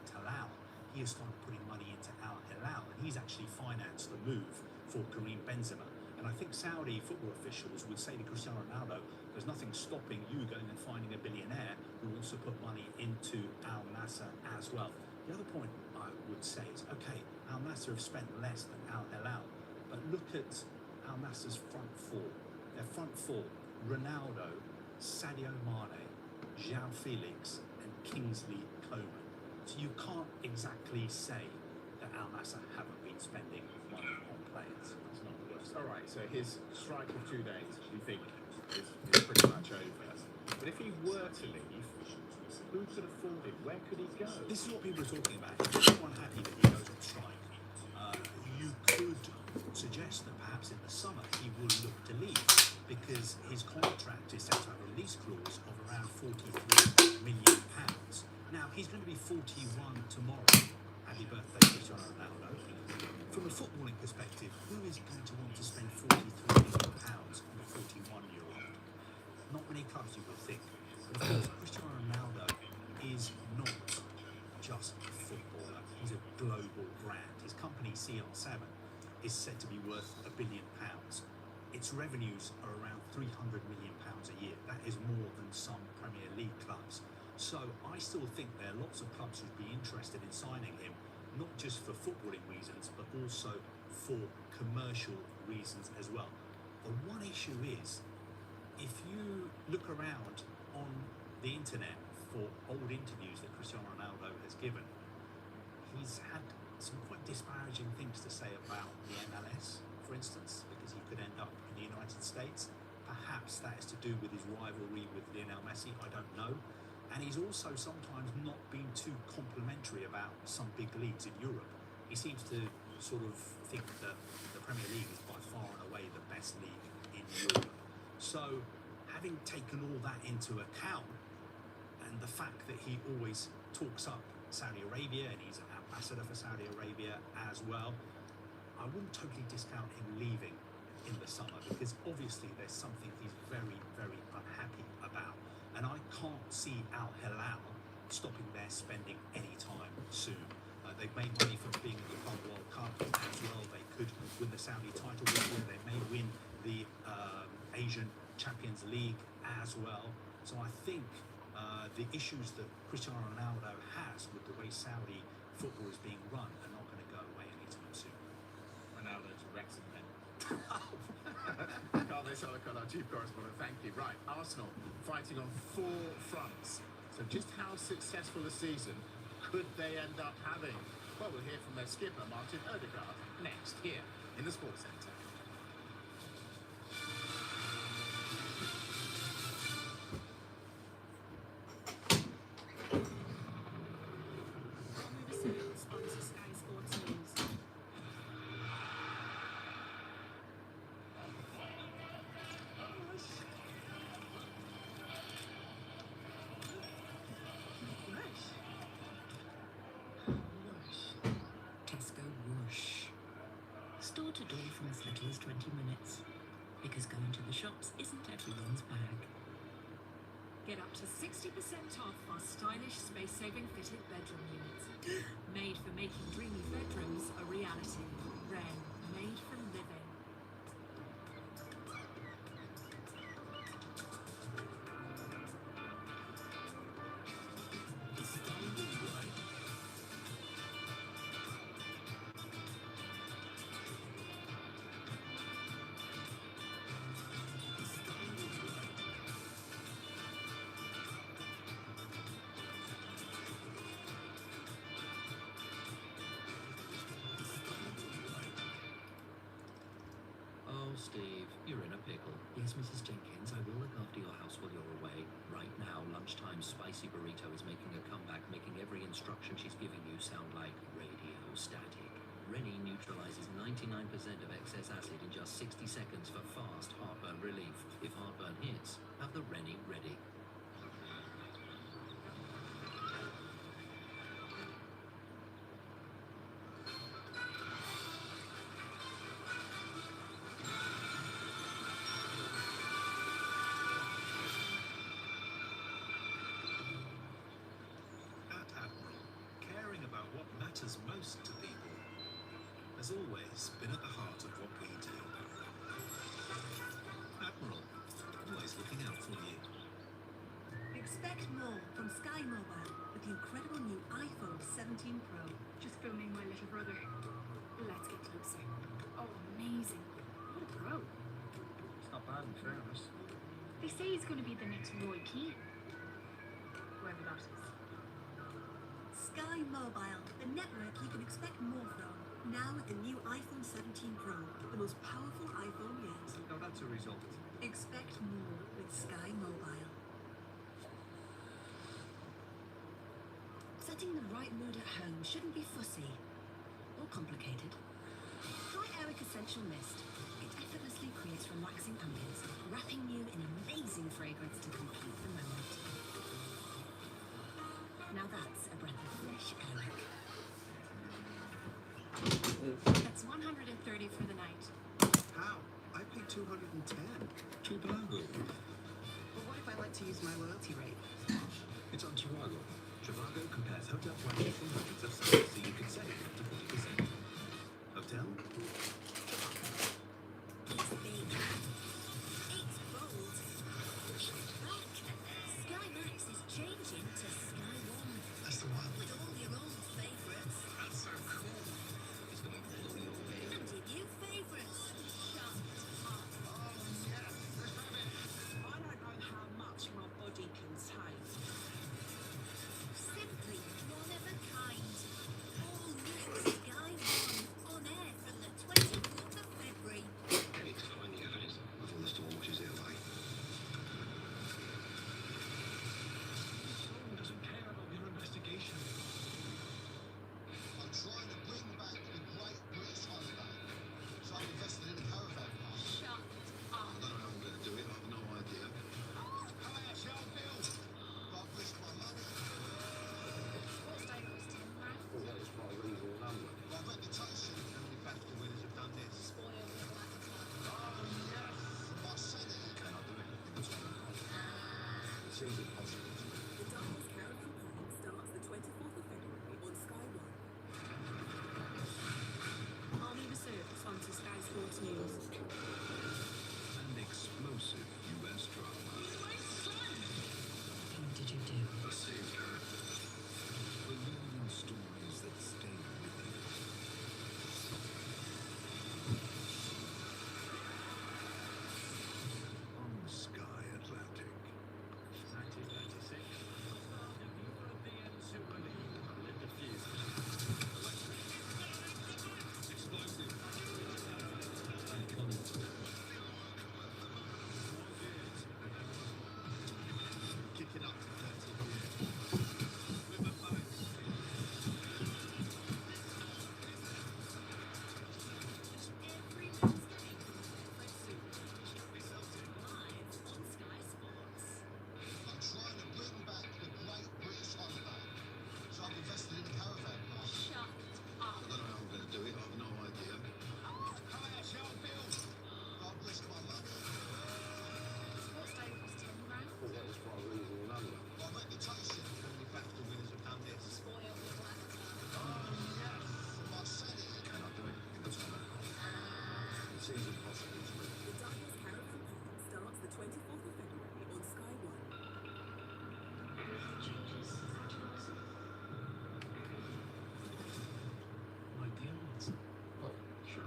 Talal, he has started putting money into Al Hilal, and he's actually financed the move for Karim Benzema. And I think Saudi football officials would say to Cristiano Ronaldo, there's nothing stopping you going and finding a billionaire who wants to put money into Al Nassr as well. The other point I would say is, okay, Al Nassr have spent less than Al Hilal, but look at Al Nassr's front four. Their front four, Ronaldo, Sadio Mane, João Felix and Kingsley Coman. So you can't exactly say that Al Nassr haven't been spending money on players. That's not the worst. All right, so his strike of 2 days, you think, is pretty much over. But if he were to leave, who could afford him? Where could he go? This is what people are talking about. Is everyone happy that he goes on strike? You could suggest that perhaps in the summer he will look to leave because his contract is set to have a release clause of around £43 million. Now, he's going to be 41 tomorrow. Happy birthday, Cristiano Ronaldo. From a footballing perspective, who is going to want to spend £43 million on a 41-year-old? Not many clubs, you would think. But of course, Cristiano Ronaldo is not just a footballer. He's a global brand. His company, CR7, is said to be worth £1 billion. Its revenues are around £300 million a year. That is more than some Premier League clubs. So I still think there are lots of clubs who'd be interested in signing him, not just for footballing reasons, but also for commercial reasons as well. The one issue is, if you look around on the internet for old interviews that Cristiano Ronaldo has given, he's had some quite disparaging things to say about the MLS, for instance, because he could end up in the United States. Perhaps that is to do with his rivalry with Lionel Messi, I don't know. And he's also sometimes not been too complimentary about some big leagues in Europe. He seems to sort of think that the Premier League is by far and away the best league in Europe. So, having taken all that into account, and the fact that he always talks up Saudi Arabia, and he's an ambassador for Saudi Arabia as well, I wouldn't totally discount him leaving in the summer, because obviously there's something he's very, very unhappy about. And I can't see Al Hilal stopping their spending anytime soon. They've made money from being at the Club World Cup as well. They could win the Saudi title this year. They may win the Asian Champions League as well. So I think the issues that Cristiano Ronaldo has with the way Saudi football is being run are not going to go away anytime soon. Ronaldo to Wrexham then. Carlos Olacon, our chief correspondent, thank you. Right, Arsenal fighting on 4 fronts. So just how successful a season could they end up having? Well, we'll hear from their skipper, Martin Odegaard, next here in the Sports Centre. Store to door from as little as 20 minutes, because going to the shops isn't everyone's bag. Get up to 60% off our stylish, space-saving fitted bedroom units. Made for making dreamy bedrooms a reality. Wren, made for living. Steve, you're in a pickle. Yes, Mrs. Jenkins, I will look after your house while you're away. Right now, lunchtime spicy burrito is making a comeback, making every instruction she's giving you sound like radio static. Rennie neutralizes 99% of excess acid in just 60 seconds for fast heartburn relief. If heartburn hits, have the Rennie ready. matters most to people has always been at the heart of what we do. Admiral, always looking out for you. Expect more from Sky Mobile with the incredible new iPhone 17 Pro. Just filming my little brother. Let's get closer. Oh, amazing. What a pro. It's not bad in fairness. They say he's going to be the next Roy Keane. Whoever that is. Sky Mobile, the network you can expect more from. Now with the new iPhone 17 Pro, the most powerful iPhone yet. Now that's a result. Expect more with Sky Mobile. Setting the right mood at home shouldn't be fussy or complicated. Try Eric Essential Mist. It effortlessly creates relaxing ambience, wrapping you in amazing fragrance to complete the moment. Now that's a breath of fresh Eric. That's 130 for the night. How? I paid 210. Trivago. But what if I like to use my loyalty rate? It's on Trivago. Trivago compares hotel prices from hundreds of sites so you can save up to 40%. Hotel? It's big. It's bold. Look, Sky Max is changing to Sky One. That's the one. With all your old favourites. That's so cool. It's going to follow your way. And your new favourites. Shut up. I don't know how much my body can take. Simply one of a kind. All new Sky One. On air from the 24th of February. I need to find the evidence before the storm washes it away. Someone doesn't care about your investigation. I'm trying to bring back the Great British holiday. So I've invested in a caravan park. Shut up. I don't know how I'm going to do it. I've no idea. How much y'all bill? I'll risk my money. What stay was 10 grand? Well, that was quite a reasonable number. My reputation. How many BAFTA winners have done this? Spoil your appetite. My senate. Can I do it? That's what I'm It seems impossible to me. The Diamond's Caravan Park starts the 24th of February on Sky One. Army Reserve sponsors Sky Sports News. An explosive US drama. What did you do? I saved her. Believing stories that stay with you. On Sky Atlantic. 1996. The European Super League. Lit the fuse. Explosive. Kicking up to 30 years. River boats. Every Wednesday from Fred Super. Live on Sky Sports. I'm trying to bring back the Great British holiday. So I've invested in a caravan park. Shut up. I don't know how I'm going to do it. I've no idea. How much y'all bill? I'll risk my money. What stay was 10 grand? Well, that was quite a reasonable number. My reputation. How many BAFTA winners have done this? Spoil your appetite. My senate. Can I do it? That's what I'm It seems impossible to me. The Diamond's Caravan Park starts the 24th of February on Sky One. My dear Watson. Oh, sure.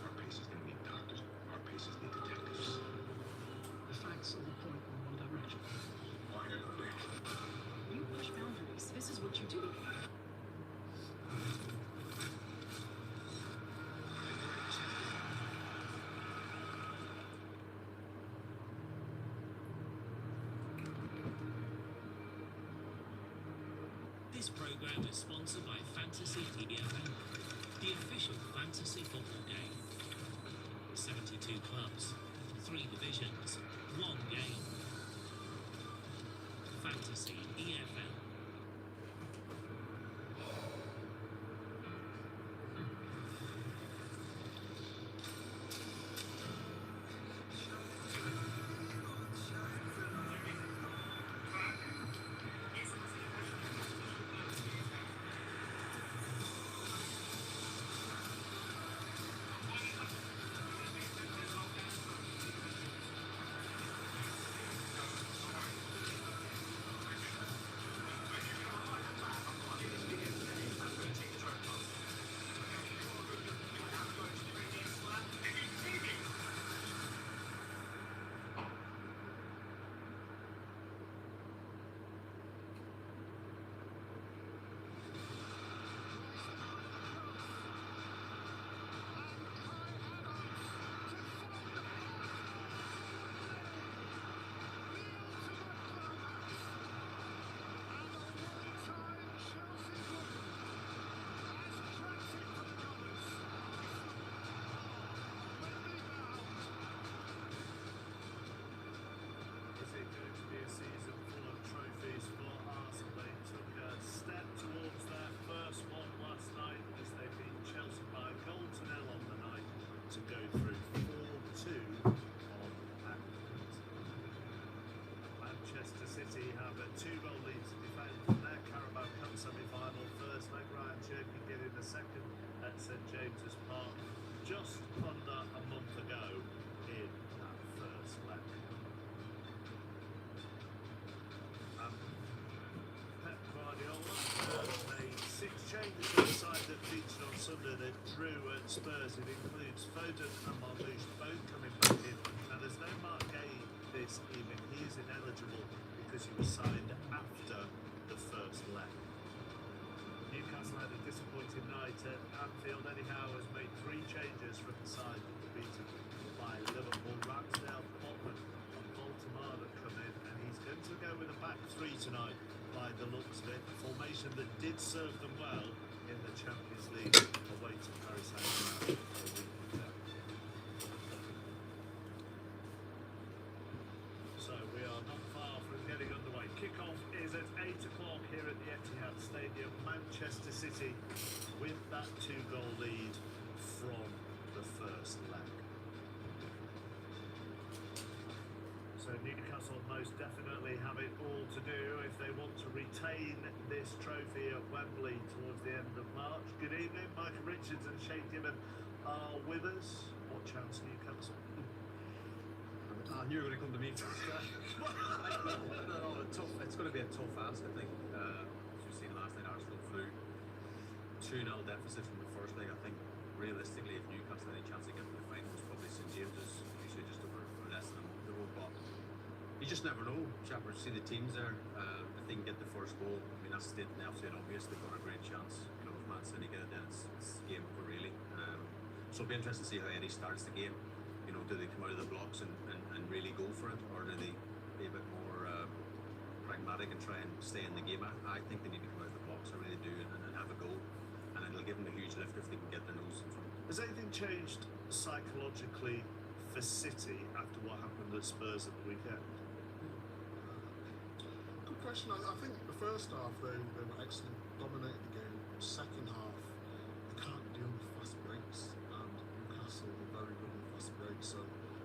Our paces don't need doctors. Our paces need detectives. The facts all point in one direction. You push boundaries. This is what you do. This program is sponsored by Fantasy EFL, the official fantasy football game. 72 clubs, 3 divisions, 1 game. Fantasy EFL. that drew at Spurs. It includes Foden and Marmoush both coming back in. And there's no Mark Gay this evening. He is ineligible because he was signed after the first leg. Newcastle had a disappointing night at Anfield. Eddie Howe has made 3 changes from the side that were beaten by Liverpool. Ramsdale, Botman and Baltimore have come in, and he's going to go with a back 3 tonight by the looks of it. A formation that did serve them well in the Champions League away to Paris Saint-Germain a week ago. So we are not far from getting underway. Kickoff is at 8 o'clock here at the Etihad Stadium. Manchester City with that 2-goal lead from the first leg. So Newcastle most definitely have it all to do if they want to retain this trophy at Wembley towards the end of March. Good evening, Michael Richards and Shane Gibbon are with us. What chance Newcastle? I knew you were going to come to me first. It's going to be a tough ask, I think. As you've seen last night, Arsenal flew 2-0 deficit from the first leg. I think realistically, if Newcastle had any chance to get to the final, it's probably St James's, usually just over less than a month ago. But you just never know. Chapter, see the teams there. If they can get the first goal, I mean, that's the absolute obvious. They've got a great chance. You know, if Man City get it, then it's game over, really. So it'll be interesting to see how Eddie starts the game. You know, do they come out of the blocks and really go for it, or do they be a bit more pragmatic and try and stay in the game? I think they need to come out of the blocks, I really do, and have a go, and it'll give them a huge lift if they can get their nose in front. Has anything changed psychologically for City after what happened at Spurs at the weekend? Good question. I think the first half they were excellent, dominated the game. Second half, they can't deal with fast breaks, and Newcastle are very good with fast breaks, so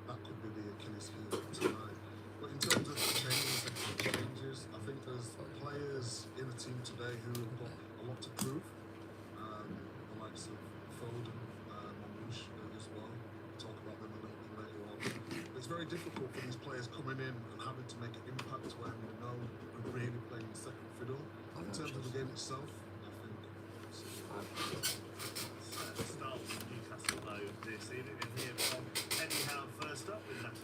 that could be the Achilles heel tonight. But in terms of changes, I think there's players in the team today who have got a lot to prove. The likes of Foden, Marmoush as well. We'll talk about them a little bit later on. It's very difficult for these players coming in and having to make an impact when you know we're really playing second fiddle. In terms of the game itself, I think Start with Newcastle though this evening, and hear from Eddie Howe first up with that.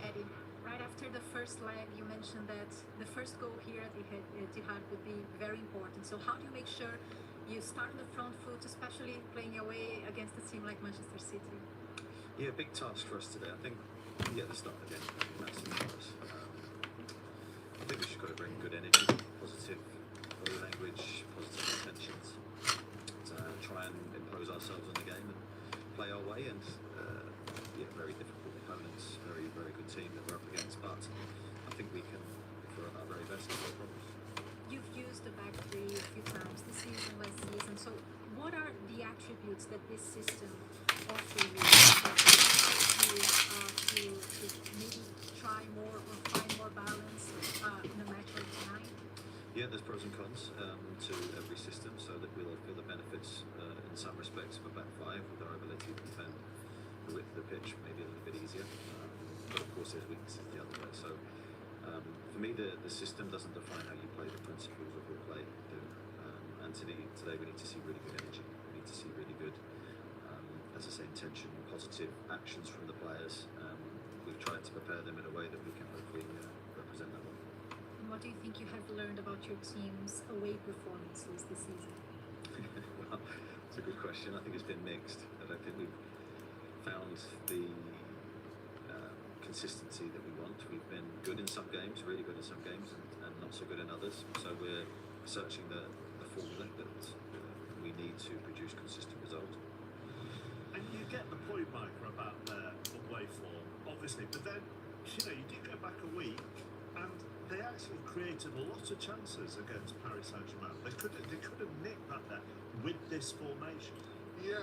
Eddie, right after the first leg, you mentioned that the first goal here at Etihad would be very important. So how do you make sure you start on the front foot, especially playing away against a team like Manchester City? Yeah, big task for us today. I think we get the start again. Massive for us. I think we've just got to bring good energy, positive body language, positive intentions, to try and impose ourselves on the game and play our way. And yeah, very difficult opponents, very, very good team that we're up against. But I think we can, if we're at our very best, no problems. You've used the back 3 a few times this season, last season. So what are the attributes that this system offers you to maybe try more or find more balance in a match like tonight? Yeah, there's pros and cons to every system, so that we'll feel the benefits in some respects of a back 5 with our ability to defend the width of the pitch, maybe a little bit easier. But of course, there's weaknesses the other way. So for me, the system doesn't define how you play. The principles of your play do. And today we need to see really good energy. We need to see really good, as I say, intention, positive actions from the players. We've tried to prepare them in a way that we can hopefully represent that well. And what do you think you have learned about your team's away performances this season? Well, it's a good question. I think it's been mixed. I don't think we've found the consistency that we want. We've been good in some games, really good in some games, and not so good in others. So we're searching the formula that we need to produce consistent results. And you get the point, Micah, about their away form, obviously, but then, you know, you did go back a week and they actually created a lot of chances against Paris Saint-Germain. They could have nicked that there with this formation. yeah,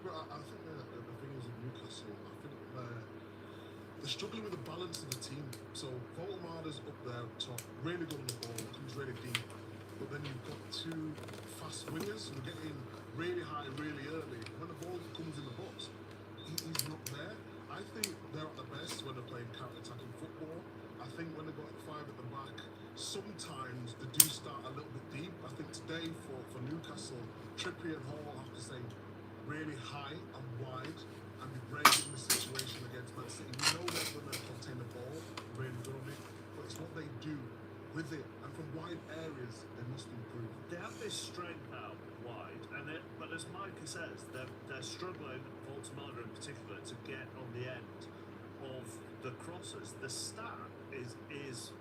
but I think the thing is with Newcastle, I think they're struggling with the balance of the team. So Voltemada's up there top, really good on the ball, comes really deep. But then you've got 2 fast wingers who get in really high, really early. When the ball comes in the box, he's not there. I think they're at the best when they're playing counter-attacking football. I think when they've got 5 at the back, sometimes they do start a little bit deep. I think today for Newcastle, Trippier and Hall have to stay really high and wide and be brave in the situation against Man City. We know they're going to contain the ball, really good on it, but it's what they do with it. And from wide areas, they must improve. They have this strength out wide, but as Micah says, they're struggling, Voltemada in particular, to get on the end of the crosses. The stat is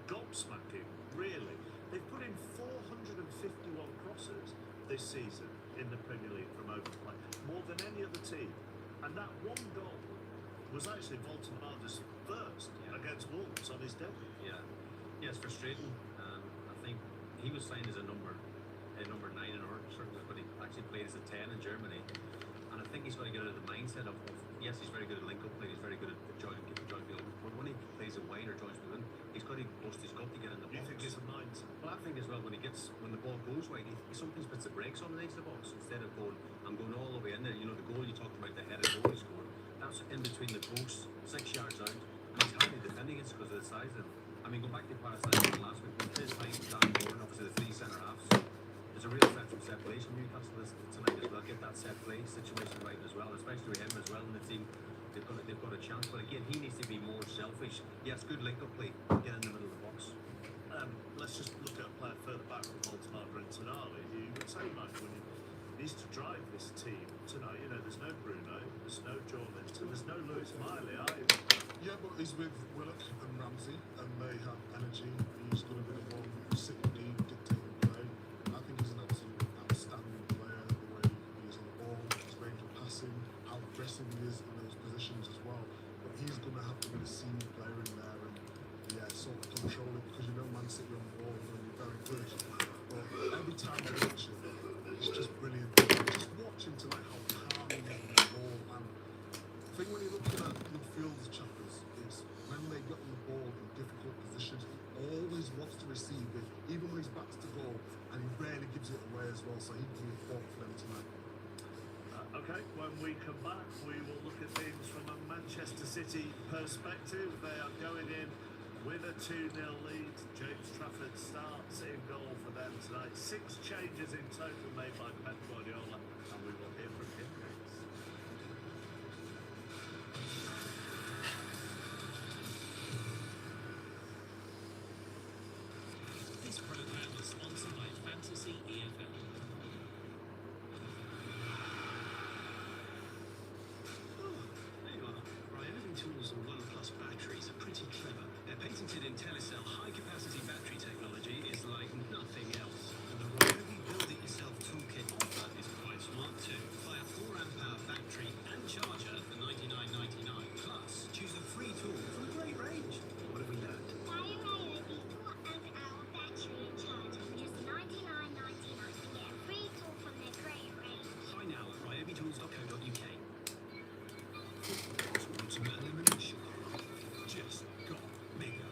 gobsmacking, really. They've put in 451 crosses this season in the Premier League from open play, more than any other team. And that one goal was actually Voltemada's first against Wolves on his debut. Yeah, it's frustrating. I think he was signed as a number 9 in our circles, but he actually played as a 10 in Germany. And I think he's got to get out of the mindset of yes, he's very good at link-up play, he's very good at joint field, but when he plays it wide or joins within, he's got to bust, he's got to get in the box. You think it's a mindset? Well, I think as well, when the ball goes wide, he sometimes puts the brakes on the edge of the box instead of I'm going all the way in there. You know, the goal you talked about, the headed goal he scored, that's in between the posts, 6 yards out, and he's hardly defending it because of the size of him. I mean, go back to Palestine last week, when his time, Dan Moore, and obviously the 3 centre-halves, there's a real threat from set play from Newcastle tonight as well. Get that set play situation right as well, especially with him as well in the team. They've got a chance, but again, he needs to be more selfish. Yes, good link-up play, get in the middle of the box. Let's just look at a player further back from Voltemada and Tonali. You would say, Mike, when he needs to drive this team tonight, you know, there's no Bruno, there's no Joe Linton, there's no Lewis Miley either. Yeah, but he's with Willock and Ramsey, and they have energy. He's going to be the one sitting deep, dictating play. I think he's an absolute outstanding player, the way he is on the ball, his range of passing, how aggressive he is in those positions as well. But he's going to have to be the senior player in there and, sort of control it, because you know Man City on the ball is going to be very good. But every time I watch him, it's just brilliant. Just watch him tonight, how calm he is on the ball. And I think when you're looking at midfielders, chappers, it's when they get on the ball in difficult positions, he always wants to receive it, even when his back's to goal, and he rarely gives it away as well, so he can be a fault for them tonight. Okay, when we come back, we will look at things from a Manchester City perspective. They are going in with a 2-0 lead. James Trafford starts in goal for them tonight. 6 changes in total made by Pep Guardiola, and we will hear from him next. This programme is sponsored by Fantasy EFL. There you are. Ryobi Tools and OnePlus batteries are pretty clever. Their patented IntelliCell high-capacity battery technology is like nothing else. And the Ryobi build-it-yourself toolkit offer is quite smart too. Buy a 4-amp-hour battery and charger for $99.99. Plus, choose a free tool from a great range. What have we learned? Buy a Ryobi 4-amp-hour battery and charger for just $99.99 and get a free tool from their great range. Buy now at ryobitools.co.uk. Ultimate elimination just got bigger.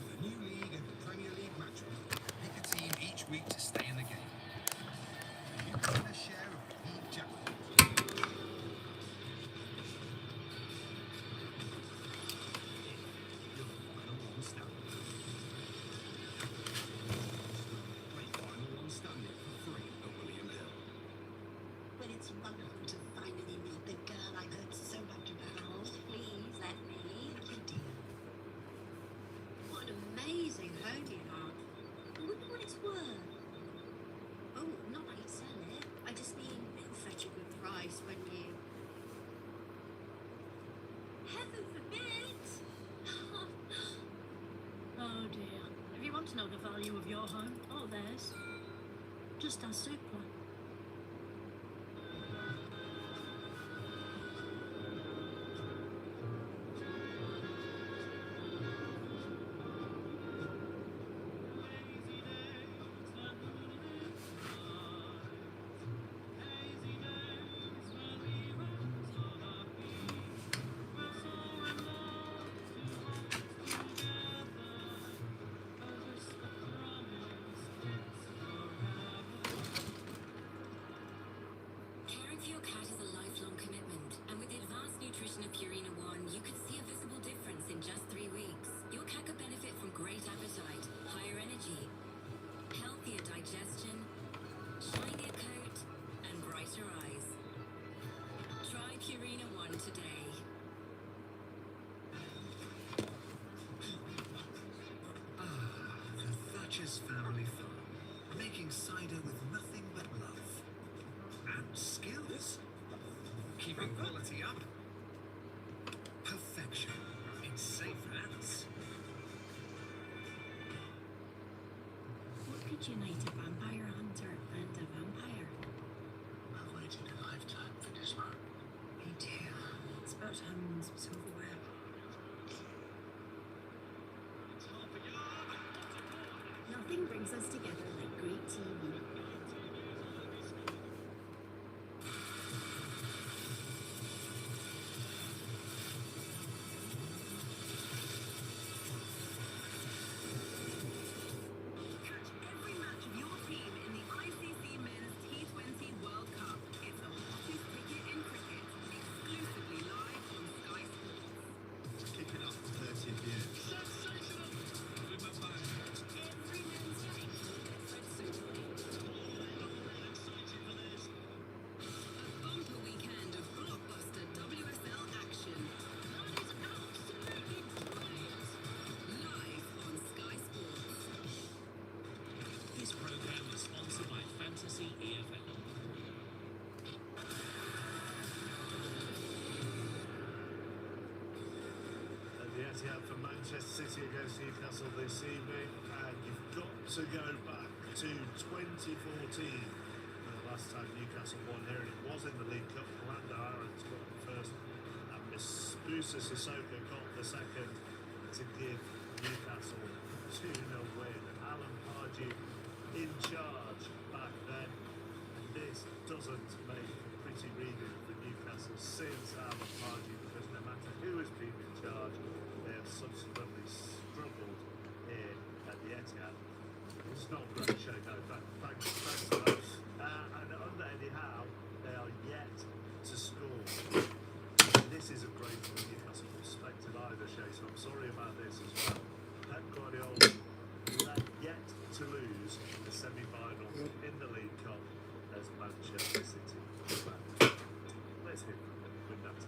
The new league and Premier League match week. Pick a team each week to stay in the game. You can win a share of the league jackpot. You're the final one standing. Play final one standing for free at William Hill. Well, it's wonderful to finally meet the girl I've heard so much about. Please let me. You do. What an amazing home you have. I wonder what it's worth. Oh, not that you sell it. I just mean it'll fetch a good price when you... Heaven forbid! Oh dear. If you want to know the value of your home, or theirs, just ask Supla. Dutch's family farm, making cider with nothing but love and skills, keeping quality up, perfection in safe hands. What could unite a vampire hunter and a vampire? I've waited a lifetime for this one. Me too. It's about time one's silverware. Nothing brings us together like great TV. Catch every match of your team in the ICC Men's T20 World Cup. It's the hottest ticket in cricket, exclusively live on Sky Sports. Kicking off the 30th year. Sensational! Every men's game gets Super. A bumper weekend of blockbuster WSL action. That is absolutely brilliant. Live on Sky Sports. This program is sponsored by Fantasy EFL. At the Etihad for Manchester City against Newcastle this evening, and you've got to go back to 2014. The last time Newcastle won here, and it was in the League Cup. Lando Aaron's got the first, and Mispusa Sissoko got the second to give Newcastle 2-0 win. Alan Pardew in charge back then, and this doesn't make a pretty reading for Newcastle since Alan Pardew, because no matter who has been in charge, they have subsequently struggled here at the Etihad. It's not a great show, no, thanks to those. And under Eddie Howe, they are yet to score. This is a great from Newcastle perspective either, Shay, so I'm sorry about this as well. Pep Guardiola yet to lose the semi-final in the League Cup as Manchester City. Let's hear from them with that.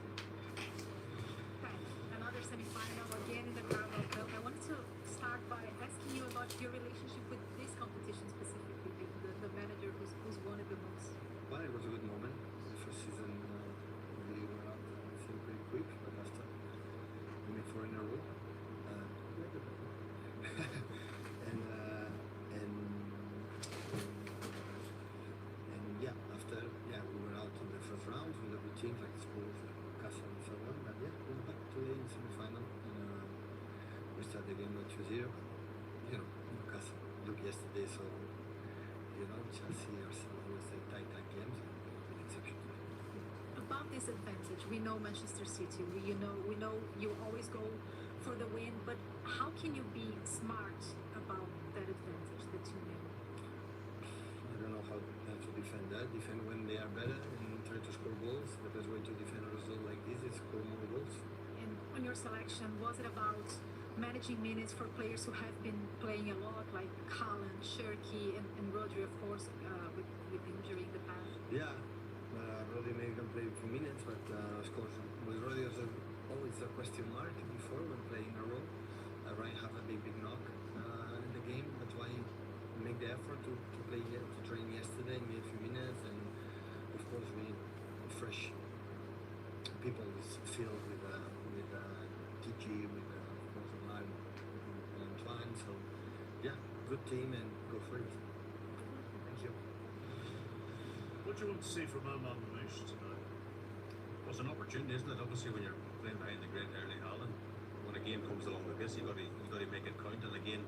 Okay, another semi-final again in the Carabao Cup. I wanted to start by asking you about your relationship with this competition specifically, being the manager who's won it the most. Well, it was a good moment. The first season we were out, I think, pretty quick, but after we made 4 in a row. and yeah, after we were out in the first round with a good team like Spurs, Newcastle, and so on. But yeah, we were back today in the semi-final. We started the game with 2-0. You know, Newcastle look yesterday, so you know, Chelsea, Arsenal always say tight games, and we executed. About this advantage, we know Manchester City. We know you always go for the win, but how can you be smart about that advantage that you know? I don't know how to defend that. Defend when they are better and try to score goals. The best way to defend a result like this is score more goals. And on your selection, was it about managing minutes for players who have been playing a lot, like Haaland, Shirky, and Rodri, of course, with injury in the past? Yeah, Rodri maybe can play a few minutes, but of course, with Rodri there's always a question mark before when playing a role. Ryan have a big knock in the game. That's why we make the effort to play to train yesterday, made a few minutes, and of course we fresh people is filled with TG, with of course Omar and Antoine. So yeah, good team and go for it. Thank you. What do you want to see from Omar Mamouche tonight? Well, it's an opportunity, isn't it? Obviously, when you're playing behind the great Erling Haaland, when a game comes along like this, you've got to make it count. And again,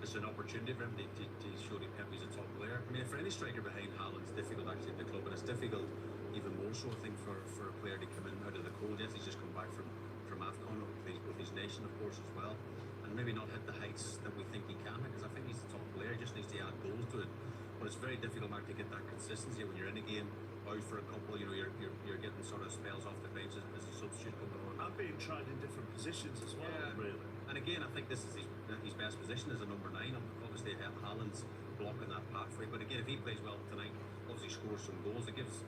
it's an opportunity for him to show the Pep he's a top player. I mean, for any striker behind Haaland, it's difficult actually in the club, and it's difficult even more so, I think, for a player to come in out of the cold. Yes, he's just come back from AFCON with his nation, of course, as well, and maybe not hit the heights that we think he can, because I think he's a top player. He just needs to add goals to it. But it's very difficult, Mark, to get that consistency when you're in a game, out for a couple. You know, you're getting sort of spells off the bench as a substitute coming on. And being tried in different positions as well, really. And again, I think this is his best position as a number 9. Obviously, Haaland's blocking that pathway. But again, if he plays well tonight, obviously scores some goals, it gives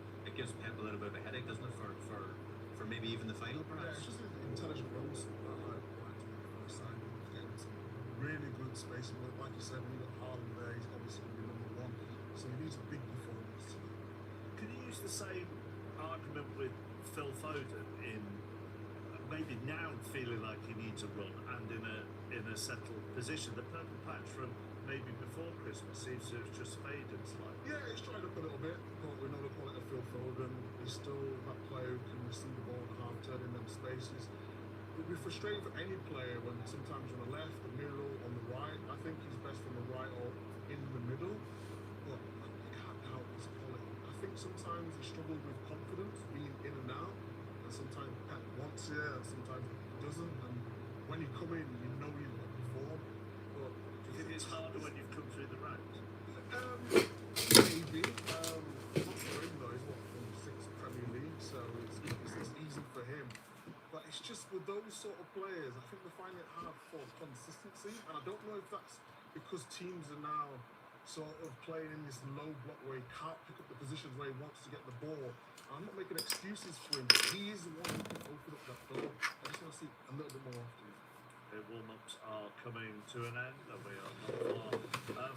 Pep a little bit of a headache, doesn't it, for maybe even the final, perhaps? Yeah, it's just an intelligent rules. I like the first time getting some really good spacing work. Like you said, when you got Haaland there, he's obviously going to be number one. So he needs a big performance tonight. Can you use the same argument with Phil Foden in maybe now feeling like he needs a run and in a settled position? The purple patch from maybe before Christmas seems to have just faded slightly. Yeah, it's dried up a little bit, but we know the quality of Phil Foden. He's still that player who can receive the ball in half, turn in them spaces. It would be frustrating for any player when sometimes on the left, the middle, on the right. I think he's best from the right or in the middle, but you can't doubt his quality. I think sometimes he struggles with confidence, being in and out, and sometimes Pep wants it, and sometimes he doesn't. And when you come in, you know you've got to perform. But do you think it's harder when you've come through the ranks? Maybe. Not for him though. He's from 6 Premier League, so it's easy for him. But it's just with those sort of players, I think they find it hard for consistency, and I don't know if that's because teams are now sort of playing in this low block where he can't pick up the positions where he wants to get the ball. I'm not making excuses for him, but he is the one who can open up that door. I just want to see a little bit more often. The warm-ups are coming to an end, and we are not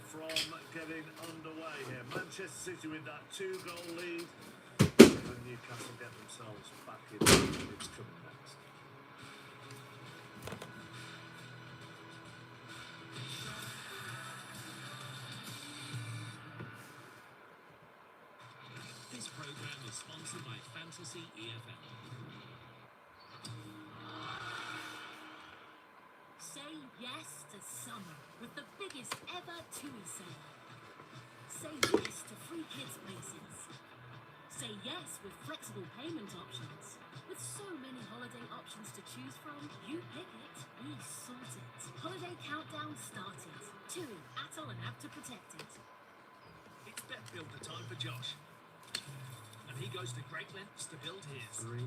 far from getting underway here. Manchester City with that 2-goal lead, and Newcastle get themselves back in. It's coming next. This program is sponsored by Fantasy EFL. Say yes to summer with the biggest ever TUI sale. Say yes to free kids places. Say yes with flexible payment options. With so many holiday options to choose from, you pick it, we sort it. Holiday countdown started. TUI, ATOL and app to protect it. It's bet builder time for Josh. And he goes to great lengths to build his. 3+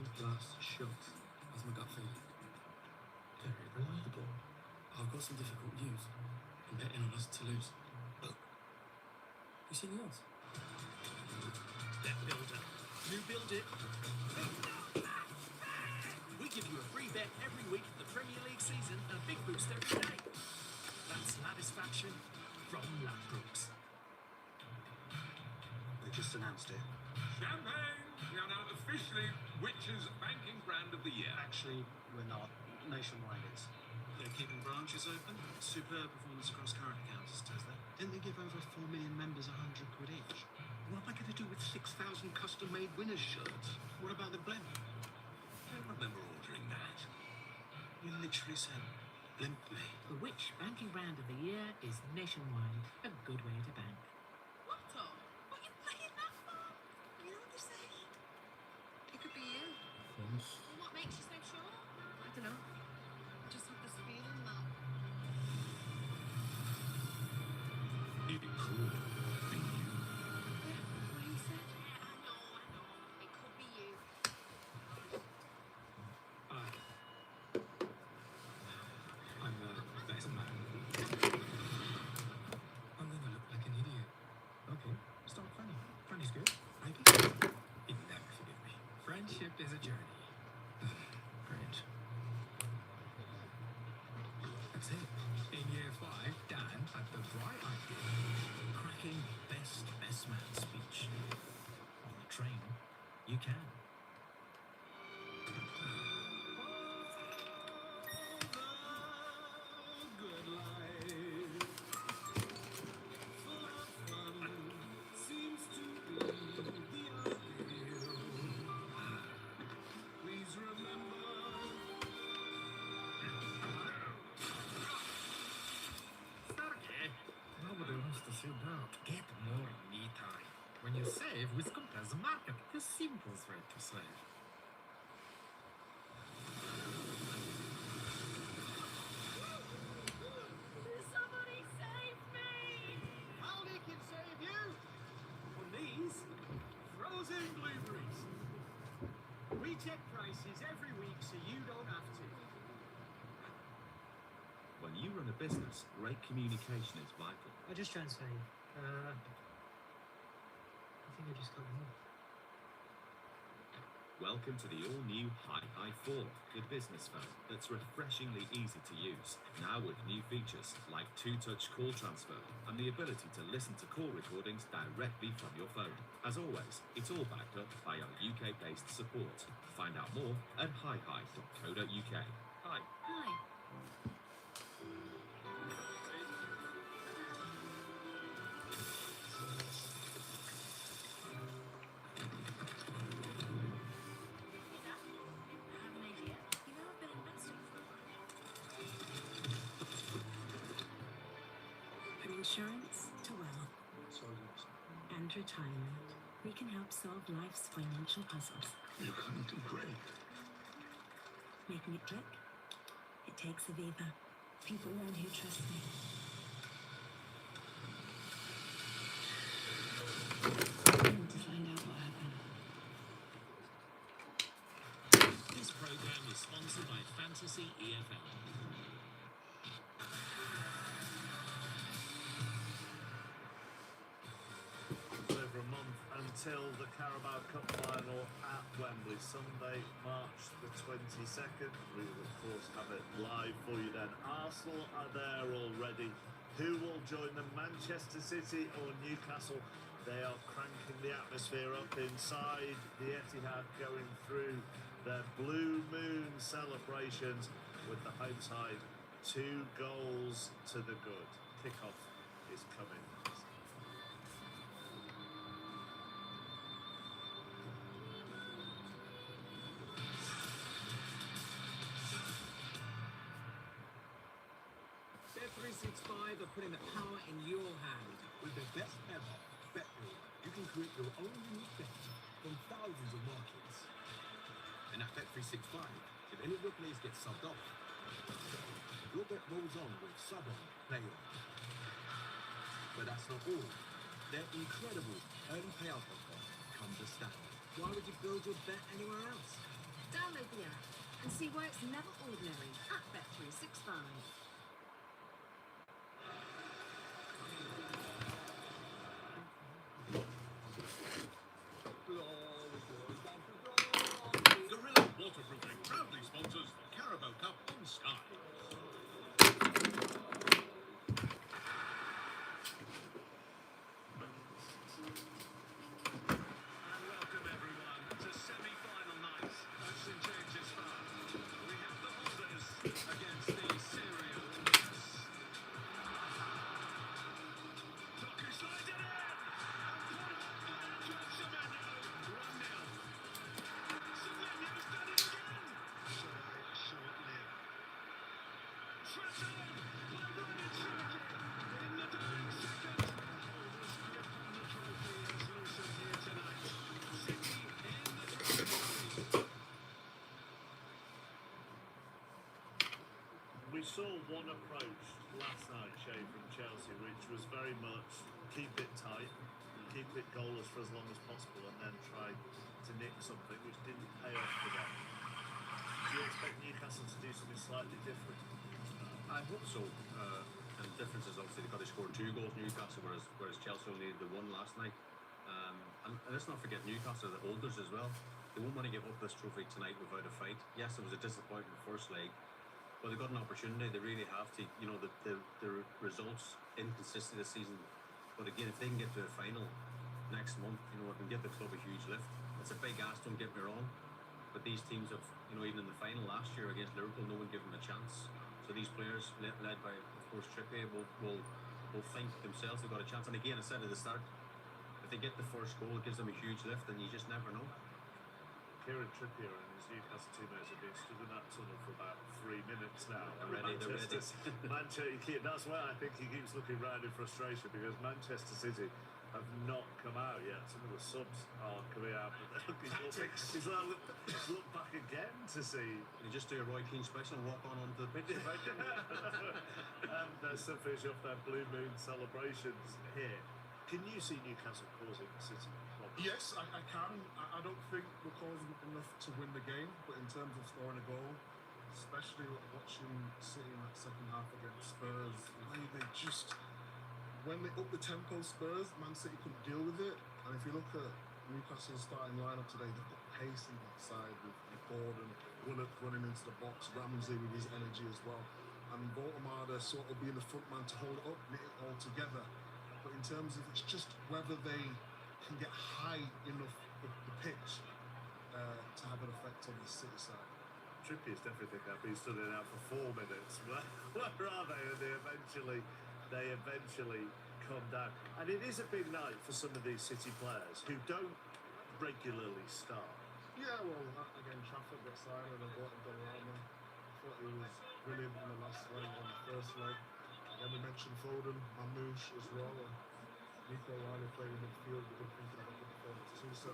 shots. That's my gut feeling. Very reliable. I've got some difficult news. I'm betting on us to lose. Look. You seen yours? Bet builder. You build it. We give you a free bet every week of the Premier League season and a big boost every day. That's satisfaction from Ladbrokes. They just announced it. Champagne! We are now officially Witch's banking brand of the year. Actually, we're not. Nationwide is. They're keeping branches open. Superb performance across current accounts, says that. Didn't they give over 4 million members £100 each? What am I going to do with 6,000 custom-made winners' shirts? What about the blimp? I don't remember ordering that. You literally said, blimp me. The Which banking brand of the year is Nationwide, a good way to bank. What, Tom? What are you playing that for? You know what they say? It could be you. What makes you so sure? I don't know. I just have this feeling that. It'd be cool. Be you. What he said? I know. It could be you. I'm the best man. I'm gonna look like an idiot. Okay, start funny. Funny's good. Maybe. You'd never forgive me. Friendship is a journey. Cringe. That's it. In year 5, Dan had the bright idea. Cracking best man speech. On the train, you can. Good life. Full of fun. Seems to be the ideal. Please remember. Sergey, nobody wants to sit down. Get more me time. When you save with Compass Market, the simplest way to save. Somebody save me! Aldi can save you on these frozen blueberries. We check prices every week so you don't have to. When you run a business, great communication is vital. I just transfer you. I think I just got more. Welcome to the all-new Hi-Hi 4, the business phone that's refreshingly easy to use. Now with new features like 2-touch call transfer and the ability to listen to call recordings directly from your phone. As always, it's all backed up by our UK-based support. Find out more at hihi.co.uk. Hi. Hi. From insurance to wealth and retirement, we can help solve life's financial puzzles. You're going to do great. Making it click? It takes Aviva. People around here trust me. I need to find out what happened. This program is sponsored by Fantasy EFL. Over a month until the Carabao Cup final at Wembley, Sunday, March the 22nd. We will, of course, have it live for you then. Arsenal are there already. Who will join them, Manchester City or Newcastle? They are cranking the atmosphere up inside the Etihad, going through their Blue Moon celebrations with the home side 2 goals to the good. Kickoff is coming. Bet365 are putting the power in your hand. With the best ever bet builder, you can create your own unique bet from thousands of markets. And at Bet365, if any of your players get subbed off, your bet rolls on with sub on, play on. But that's not all. Their incredible early payout offer comes as standard. Why would you build your bet anywhere else? Download the app and see why it's never ordinary at Bet365. Gorilla Waterproofing proudly sponsors the Carabao Cup on Sky. And welcome everyone to semi-final night at St James's Park. We have the Holders against the serial killers. Tucker slides it in! And puts Semenyo 1-0. Semenyo's done it again! Short-lived. Treasure by Ryan Sergey in the dying seconds. Holders grip on the trophy is loosened here tonight. City in the trophy. We saw one approach last night, Shay, from Chelsea, which was very much keep it tight, keep it goalless for as long as possible, and then try to nick something, which didn't pay off for them. Do you expect Newcastle to do something slightly different? I hope so. And the difference is obviously they've got to score 2 goals, Newcastle, whereas Chelsea only the 1 last night. And let's not forget Newcastle are the holders as well. They won't want to give up this trophy tonight without a fight. Yes, it was a disappointing first leg, but they've got an opportunity. They really have to. You know, the results inconsistent this season. But again, if they can get to a final next month, you know, it can give the club a huge lift. It's a big ask, don't get me wrong. But these teams have, you know, even in the final last year against Liverpool, no one gave them a chance. So these players, led by, of course, Trippier, will think themselves they've got a chance. And again, I said at the start, if they get the first goal, it gives them a huge lift, and you just never know. Kieran Trippier and his Newcastle teammates have been stood in that tunnel for about 3 minutes now. They're ready. Manchester, that's why I think he keeps looking round in frustration, because Manchester City have not come out yet. Some of the subs are coming out, but he's looked back again to see. You just do a Roy Keane special and walk onto the pitch. And they're still finishing off their Blue Moon celebrations here. Can you see Newcastle causing City problems? Yes, I can. I don't think we're causing enough to win the game, but in terms of scoring a goal, especially watching City in that second half against Spurs, the way they just, when they up the tempo, Spurs, Man City couldn't deal with it. And if you look at Newcastle's starting lineup today, they've got pace in that side with Gordon, Willock running into the box, Ramsey with his energy as well, and Baltimore sort of being the front man to hold it up, knit it all together. But in terms of, it's just whether they can get high enough up the pitch to have an effect on the City side. Trippier's definitely think I've been stood in out for 4 minutes. Where are they? And they eventually come down. And it is a big night for some of these City players who don't regularly start. Yeah, well, again, Trafford got signed and I bought him Donnarumma. I thought he was brilliant on the last leg, on the first leg. Then we mentioned Foden, Mamouche as well, and Nico Riley playing in midfield. We did think of a good performance too. So,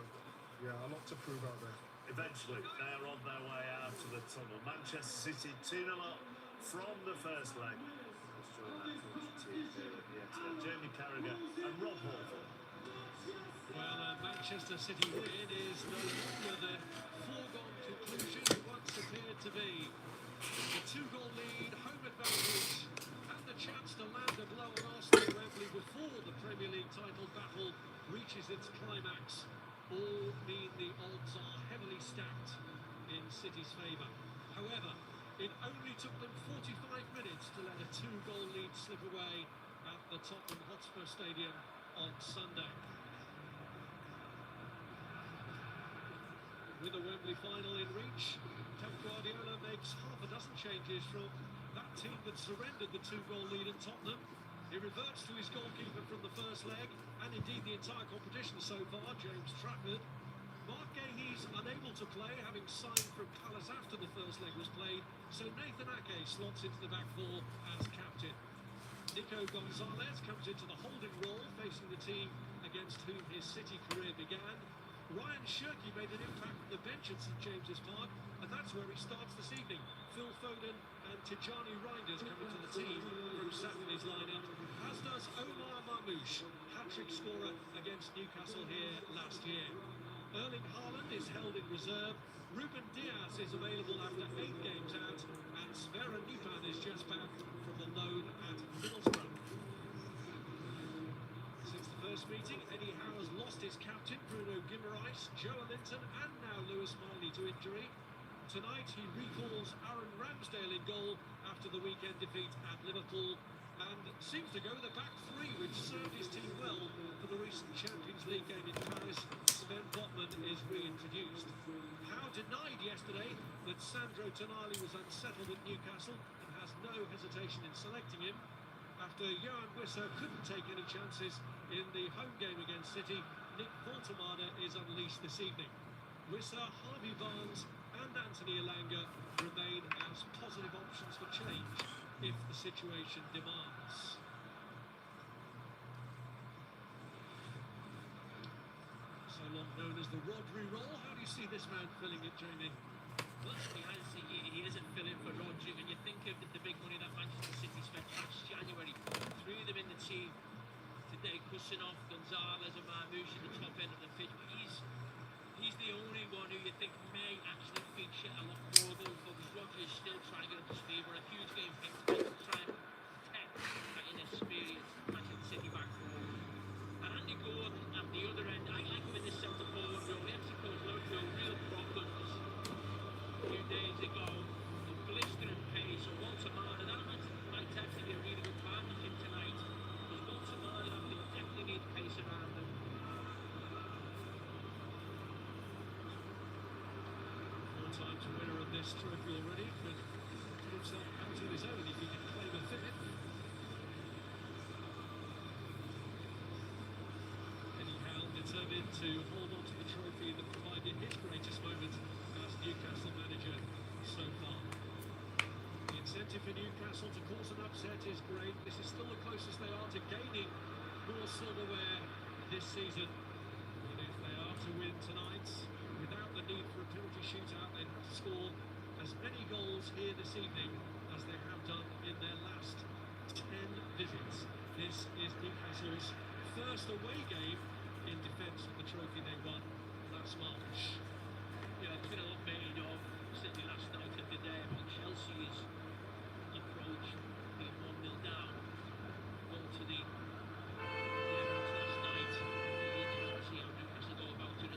yeah, a lot to prove out there. Eventually, they are on their way out of the tunnel. Manchester City 2-0 up from the first leg. Let's join that fortune team here at the Jamie Carragher and Rob Hawthorne. Well, Manchester City win is no longer the foregone conclusion it once appeared to be. The 2-goal lead, home advantage, and the chance to land a blow on Arsenal at Wembley before the Premier League title battle reaches its climax all mean the odds are heavily stacked in City's favour. However, it only took them 45 minutes to let a 2-goal lead slip away at the Tottenham Hotspur Stadium on Sunday. With the Wembley final in reach, Pep Guardiola makes half a dozen changes from that team that surrendered the 2-goal lead at Tottenham. He reverts to his goalkeeper from the first leg, and indeed the entire competition so far, James Trafford. Mark Gahey's unable to play, having signed from Palace after the first leg was played, so Nathan Ake slots into the back four as captain. Nico Gonzalez comes into the holding role, facing the team against whom his City career began. Ryan Shirky made an impact from the bench at St James's Park, and that's where he starts this evening. Phil Foden and Tijani Reinders come into the team from Saturday's lineup, as does Omar Mamouche, hat-trick scorer against Newcastle here last year. Erling Haaland is held in reserve, Ruben Diaz is available after 8 games out, and Sverre Nypan is just back from the loan at Middlesbrough. Since the first meeting, Eddie Howe has lost his captain, Bruno Guimaraes, Joe Linton, and now Lewis Miley to injury. Tonight, he recalls Aaron Ramsdale in goal after the weekend defeat at Liverpool, and seems to go with a back three, which served his team well for the recent Champions League game in Paris. Sven Botman is reintroduced. Howe denied yesterday that Sandro Tonali was unsettled at Newcastle and has no hesitation in selecting him. After Johan Wissa couldn't take any chances in the home game against City, Nick Baltimore is unleashed this evening. Wissa, Harvey Barnes and Anthony Elanga remain as positive options for change if the situation demands. So long known as the Rodri role, how do you see this man filling it, Jamie? Well, he isn't filling for Rodri. When you think of the big money that Manchester City spent last January, 3 of them in the team today, Kusanov, Gonzalez and Mamouche at the top end of the pitch, but he's the only one who you think may actually feature a lot more goal focus. Rodri is still trying to get up to speed. We're a huge game for him to try and protect that inexperienced Manchester City back four. And Andy Gordon at the other end, I like him in the centre forward role. He actually caused loads of real problems a few days ago. A blistering pace, so Walter Martin, that might actually be a really good partnership tonight, because Walter Martin, I think, definitely need pace around him. Times a winner of this trophy already, could put himself out on his own if he can claim a fifth. Eddie Howe determined to hold on to the trophy that provided his greatest moment as Newcastle manager so far. The incentive for Newcastle to cause an upset is great. This is still the closest they are to gaining more silverware this season. And if they are to win tonight, without the need for a penalty shootout, they have to score as many goals here this evening as they have done in their last 10 visits. This is Newcastle's first away game in defence of the trophy they won last March. Yeah, there's been a lot made of, certainly last night and today, about Chelsea's approach, being 1-0 down, going to the last night. It's interesting to see how Newcastle go about it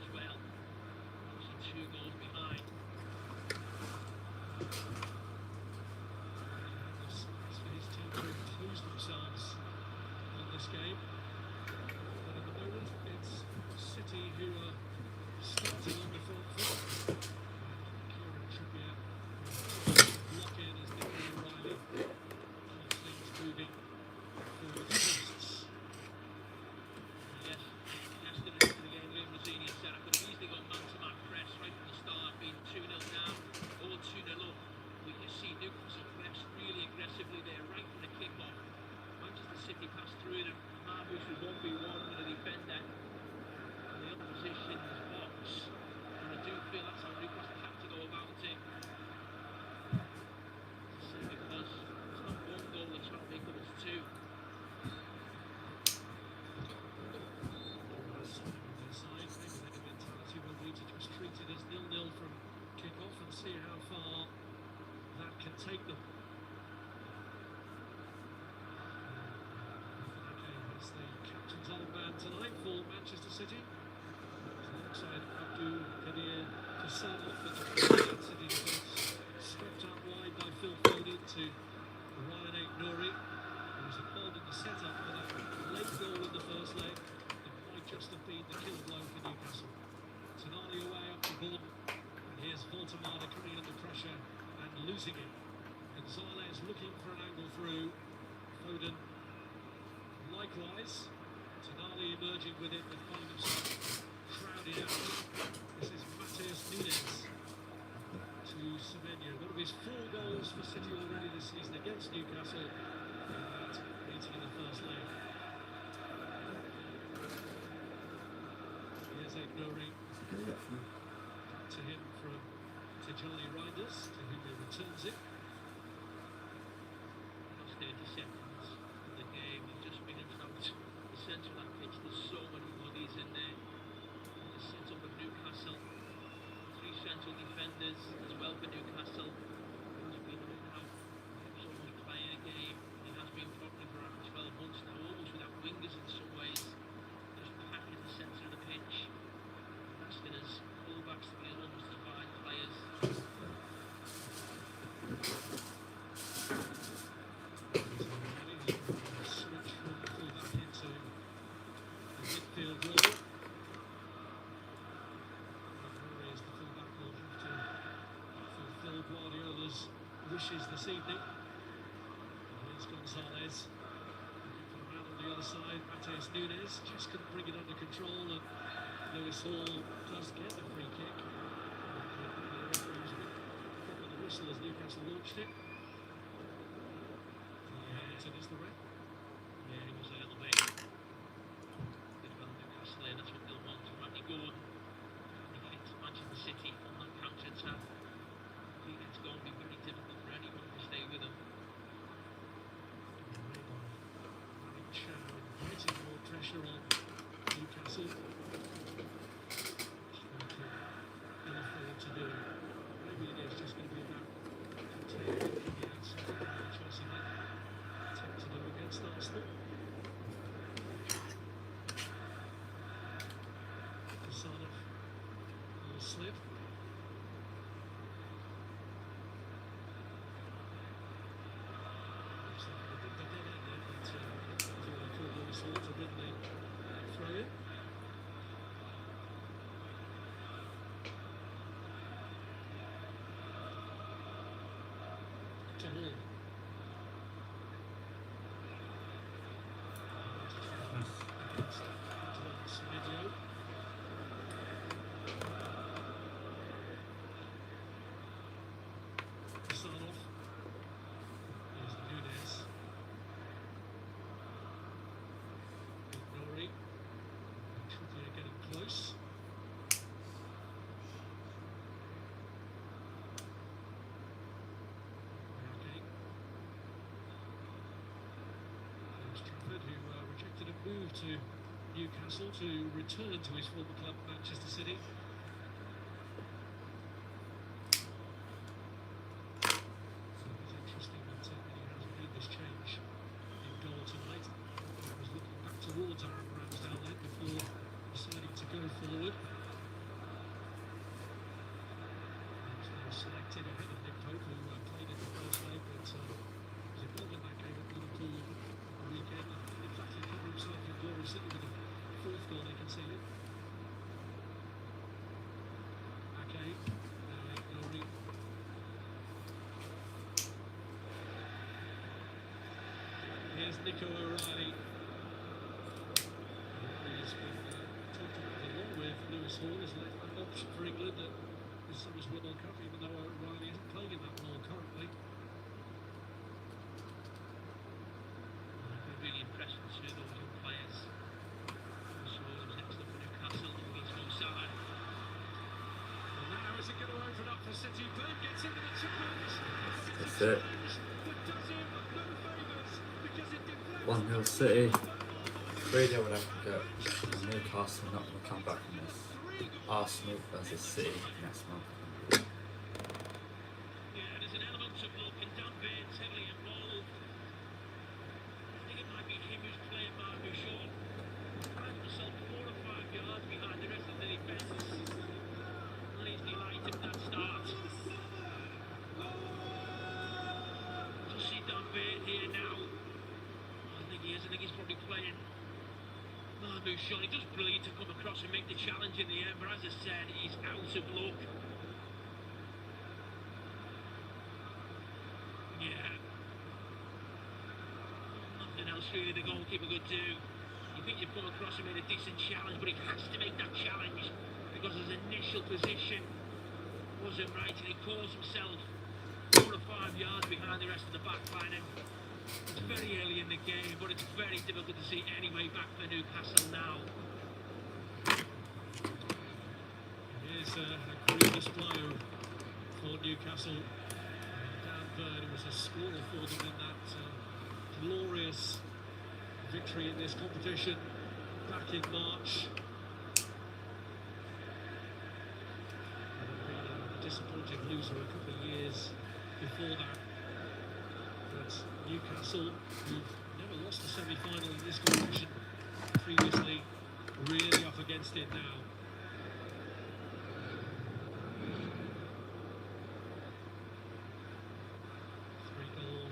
tonight for Manchester City. Alongside Abdul Kadir Kasanov at the City defence. Swept out wide by Phil Foden to Ryan Aït-Nouri, who was involved in the setup for that late goal in the first leg. It might just have been the kill blow for Newcastle. Tonali away up the ball. And here's Voltemada coming under pressure and losing it. Gonzalez looking for an angle through. Foden likewise. Tonali emerging with it, but finding himself crowded out. This is Matheus Nunes to Semenyo. One of his 4 goals for City already this season against Newcastle in that meeting in the first leg. Here's Aït-Nouri to him from Tijani Reinders, to whom he returns it. Last 30 seconds of the game, you've just been about the centre of that pitch. There's so many bodies in there. The set-up of Newcastle, 3 central defenders as well for Newcastle. It's been now so much playing a game. It has been probably for around 12 months now, almost without wingers in some ways. Just packing the centre of the pitch, asking us full-backs to be almost divine players. Switch from full-back into the midfield role. Aït-Nouri is the full-back will have to fulfil Guardiola's wishes this evening. Here's Gonzalez. Looking for a man on the other side. Matheus Nunes just couldn't bring it under control, and Lewis Hall does get the free kick. The referee was a bit quick on the whistle as Newcastle launched it. Hamilton is the ref. Yeah, he was a little bit. Did well Newcastle there, that's what they'll want. Randy Gordon. He hits Manchester City on that counter-attack. I think it's going to be very difficult for anyone to stay with them. Putting more pressure on Newcastle. Can afford to do. Maybe it is just going to be about containing the outside of Chelsea might attempt to do against Arsenal. Kasanov will slip. Looks like they did the dead end there, but I think they called Lewis Hall to win the throw-in. To Hall. Semenyo. Kasanov. Here's Nunes. Aït-Nouri. Trippier getting close. Okay. There's Trafford, who rejected a move to Newcastle to return to his former club, Manchester City. So it's interesting that he has made this change in goal tonight. He was looking back towards Aaron Ramsdale then before deciding to go forward. He was now selected ahead of Nick Pope, who played in the first leg, but was involved in that game at Liverpool on the weekend. And in fact, he covered himself in glory, sitting with the 4th goal they conceded. Okay, now Aït-Nouri. Here's Nico O'Reilly. O'Reilly's been talked about a lot with Lewis Hall as an option for England at this summer's World Cup, even though O'Reilly isn't playing in that role currently. I've been really impressed with those young players. So it was excellent for Newcastle against Gonzalez. And now is it going to open up for City? Glenn gets into the challenge. That's it. But does him no favours because it deflects. 1-0 City. 3-0 would have to go. Newcastle not going to come back from this. Arsenal versus City next month. Yeah, there's an element of looking down there, it's heavily involved. I think it might be him who's playing Mark Bouchon. I think he's probably playing Marmouche Sean. He does brilliant to come across and make the challenge in the end, but as I said, he's out of luck. Yeah. Nothing else really the goalkeeper could do. You think you've come across and made a decent challenge, but he has to make that challenge because his initial position wasn't right, and he calls himself 4 or 5 yards behind the rest of the back line. And it's very early in the game, but it's very difficult to see any way back for Newcastle now. Here's a grievous blow for Newcastle. Dan Burn, it was a scorer for them in that glorious victory in this competition back in March. Been a disappointing loser a couple of years before that. But Newcastle, who've never lost a semi-final in this competition previously, really up against it now.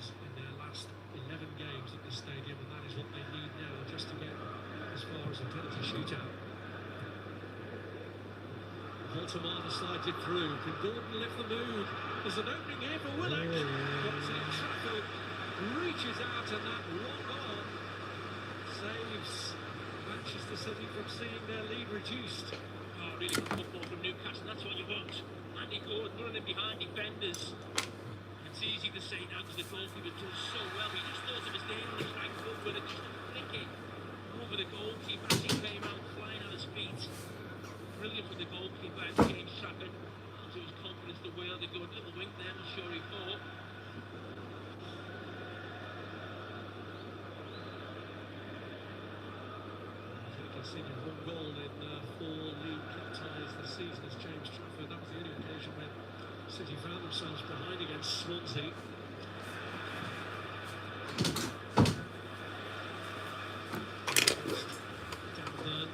In their last 11 games at this stadium, and that is what they need now just to get as far as a penalty shootout. Voltemada slides it through. Can Gordon lift the mood? There's an opening here for Willock. But Trafford reaches out, and that long arm saves Manchester City from seeing their lead reduced. Oh, really good football from Newcastle. That's what you want. Andy Gordon running behind defenders. It's easy to say now because the goalkeeper does so well. He just thought it was there on his right foot, but it just flick it over the goalkeeper as he came out flying on his feet. Brilliant for the goalkeeper and James Trafford. To his confidence, the wheel, the good little wink there, I'm sure he thought. He conceded 1 goal in 4 league cup ties this season as James Trafford. That was the only occasion when City found themselves behind against Swansea. Dan Burn.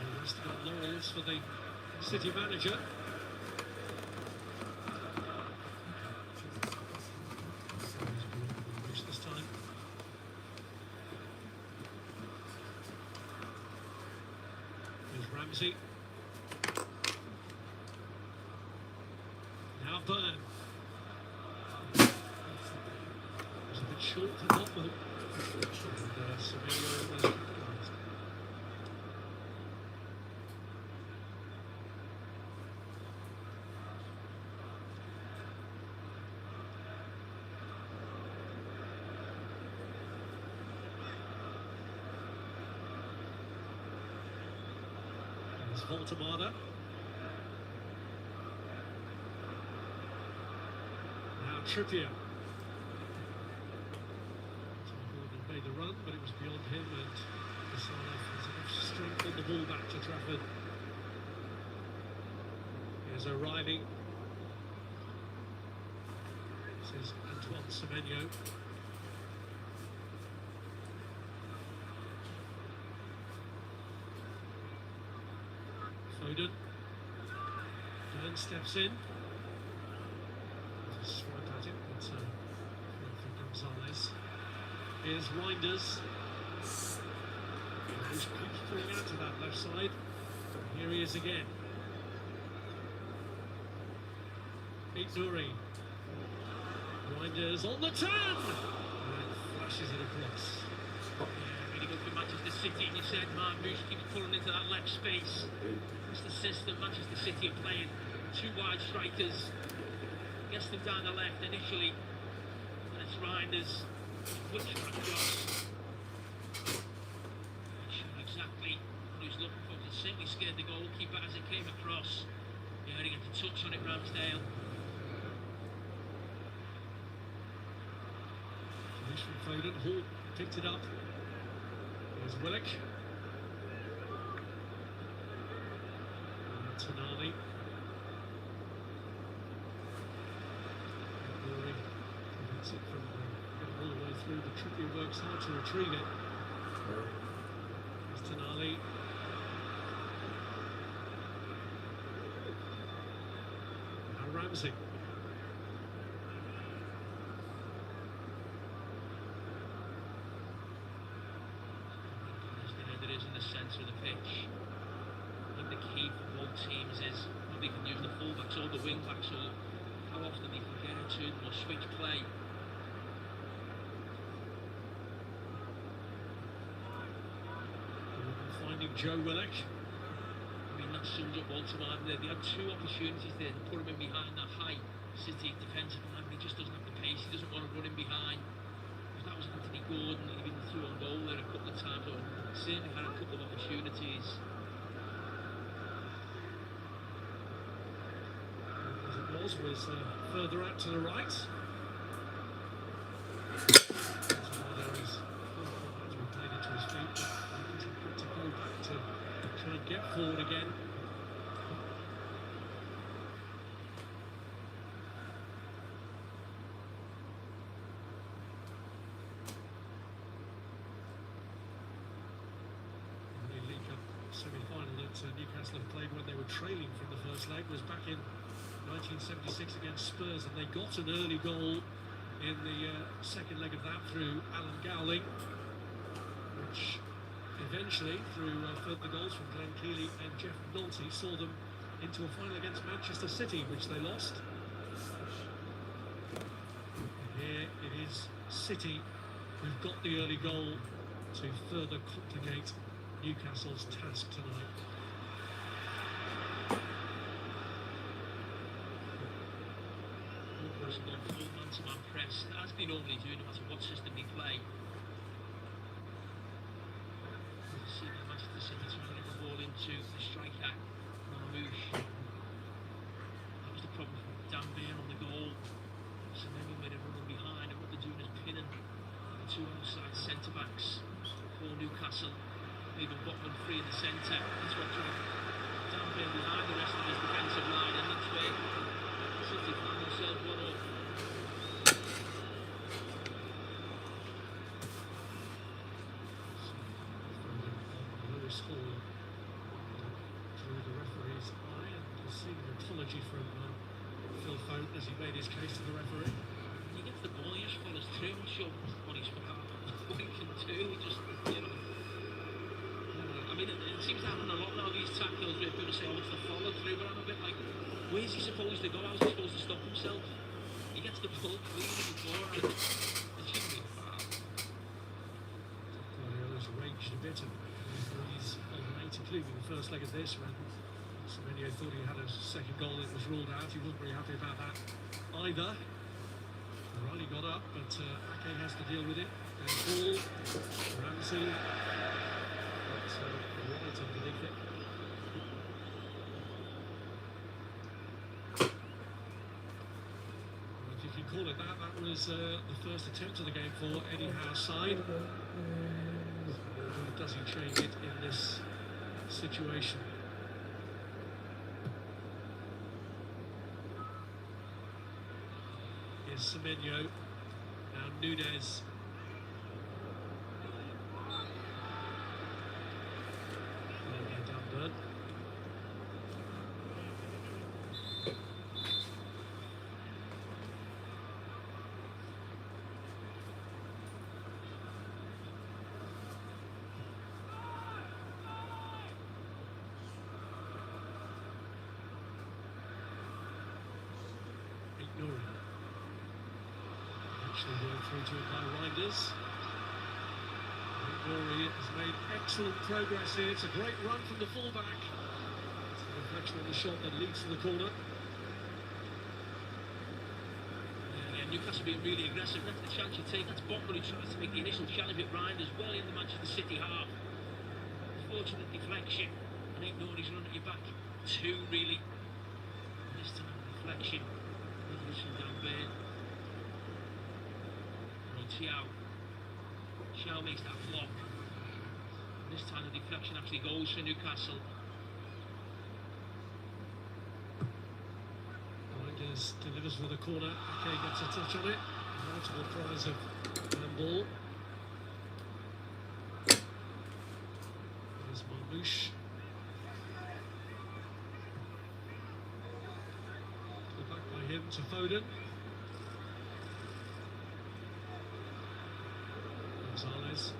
And rest got laurels for the City manager. Ramsey. Now Burn. It's a bit short for Botwell. And Semedo was recognised. Voltemada. Now Trippier. Gordon made the run, but it was beyond him, and Kassanov has enough strength on the ball back to Trafford. Here's O'Reilly. This is Antoine Semenyo. Foden. Burn steps in. Just swipe at it, but for Gonzalez. Here's Reinders. Who's keeps pulling out to that left side. Here he is again. Nuri. Reinders on the turn! And flashes it across. Really good for Manchester City, and you said Marmouche keeps pulling into that left space. It's the system Manchester City are playing. 2 wide strikers. Gets them down the left initially. And it's Reinders. Which across. Not sure exactly what he was looking for. It certainly scared the goalkeeper as it came across. Yeah, he got to touch on it, Ramsdale. Finish from Foden. Hall picked it up. Here's Willock. Tonali. Glory prevents it from getting all the way through, but Trippier works hard to retrieve it. There's Tonali. promising. It is in the centre of the pitch. I think the key for both teams is how they can use the fullbacks or the wing-backs, or how often they can get into them or switch play. Finding Joe Willock. I mean, that sums up Baltimore. They had two opportunities there to put him in behind that high City defensive line, but he just doesn't have the pace. He doesn't want to run in behind. If that was Anthony Gordon, even threw on goal there a couple of times, or certainly had a couple of opportunities. As it was further out to the right. So there is as we played into his feet, but he's got to go back to try and get forward again. Semi-final that Newcastle have played when they were trailing from the first leg was back in 1976 against Spurs, and they got an early goal in the second leg of that through Alan Gowling, which eventually, through further goals from Glenn Keeley and Jeff Nolte, saw them into a final against Manchester City, which they lost. And here it is City who've got the early goal to further complicate Newcastle's task tonight. Newcastle on full man-to-man press, as they normally do, no matter what system they play. You see the Manchester City trying to get the ball into the striker, Marmouche. That was the problem for Dan Bain on the goal. So then he made a run behind, and what they're doing is pinning the two outside centre-backs for Newcastle. Even Botman free in the centre. That's what trying Dan Bain behind the rest of his defensive line, and that's where City find themselves one up. Lewis Hall drew the referee's eye, and you'll see an apology from Phil Foden as he made his case to the referee. He gets the ball, he just follows through, not sure what he's what he can do. He just, you know. I mean, it seems to happen a lot now, these tackles where people say, oh, it's the follow through, but I'm a bit like, where's he supposed to go? How's he supposed to stop himself? He gets the ball clean before, and it shouldn't be a foul. Guardiola's raged a bit, and he's on late, including the first leg of this, when Semenyo thought he had a second goal, it was ruled out. He wasn't very happy about that either. Riley got up, but Ake has to deal with it. And ball, Ramsey. Right underneath it. If you can call it that, that was the first attempt of the game for Eddie Howe's side. Does he change it in this situation? Here's Semenyo, now Nunez. Dunburn. Actually going through to it by Reinders. Rory has made excellent progress here. It's a great run from the fullback. It's a reflection on the shot that leads to the corner. Yeah, Newcastle being really aggressive. That's the chance you take. That's Botman who tries to make the initial challenge at Reinders well in the Manchester City half. Fortunate deflection. And ain't nobody's running at your back. Two really. And this time deflection. This from Dan Bain. Xiao makes that flop. This time the deflection actually goes for Newcastle. Reinders delivers for the corner. Ake gets a touch on it. Multiple cries of handball. There's Marmouche. Back by him. to Foden. Gonzalez,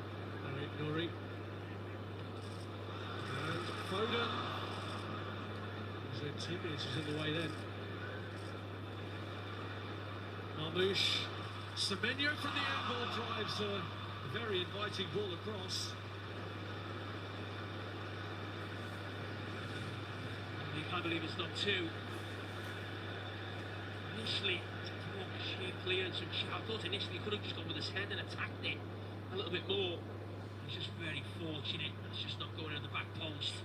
Nuri. And Foden. His teammates was in the way then. Marmouche. Semenyo from the angle drives a very inviting ball across. I believe it's not two. Initially, sheer clearance from Shaw. I thought initially he could have just gone with his head and attacked it a little bit more. He's just very fortunate. It's just not going in the back post.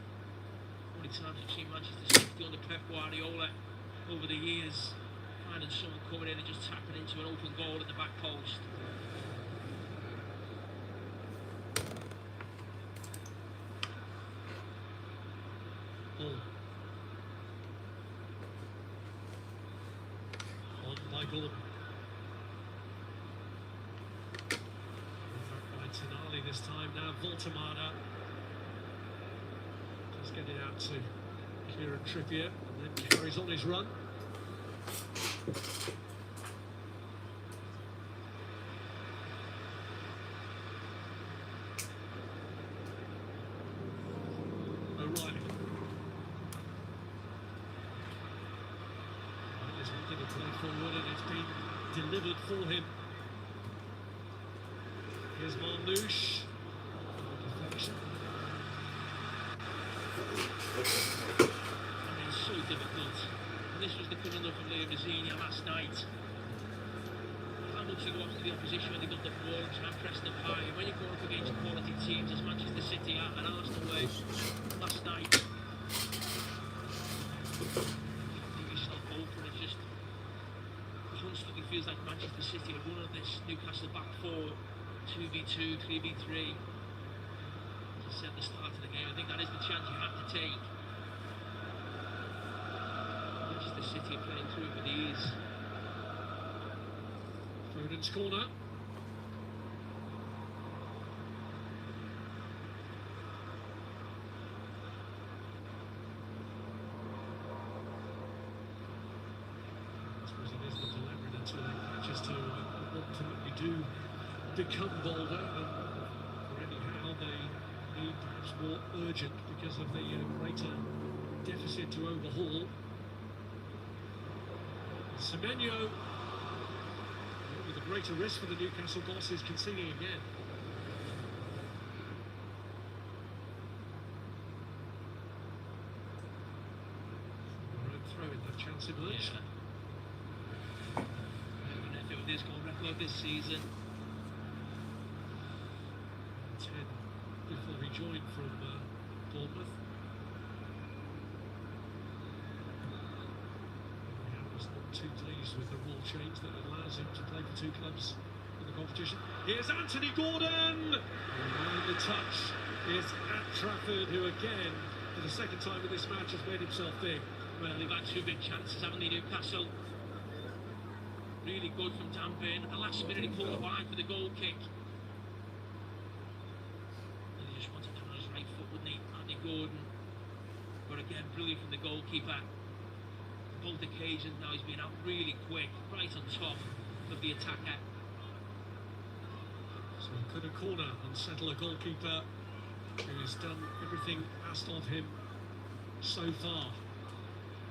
How many times we've seen Manchester City under Pep Guardiola over the years, finding someone coming in and just tapping into an open goal in the back post. Gordon. By Tonali this time now. Voltemada just get it out to Kieran Trippier and then carries on his run. O'Reilly. Forward and it's been delivered for him. Here's Marmouche. Deflection. I mean, it's so difficult. And this was the conundrum from Leo Mazzini last night. How much you go after the opposition when they got the ball and try and press them high. And when you go up against quality teams as Manchester City and Arsenal were last night, constantly feels like Manchester City are running this Newcastle back four, 2v2, 3v3. As I said at the start of the game, I think that is the chance you have to take. Manchester City are playing through it with ease. Foden's corner. Ultimately do become bolder, and anyhow they need perhaps more urgent because of the greater deficit to overhaul. Semenyo, with a greater risk for the Newcastle boss, is conceding again. Throw in that chance emerged. Yeah. His goal record this season. 10 before he joined from Bournemouth. He was not too pleased with the rule change that allows him to play for two clubs in the competition. Here's Anthony Gordon! And the touch is at Trafford, who again, for the second time in this match, has made himself big. Well, they've had two big chances, haven't they, Newcastle? Really good from Dampin. At the last minute, he pulled wide for the goal kick. And he just wanted that on his right foot, wouldn't he? Anthony Gordon. But again, brilliant from the goalkeeper. Both occasions now he's been out really quick, right on top of the attacker. So could a corner unsettle a goalkeeper who has done everything asked of him so far.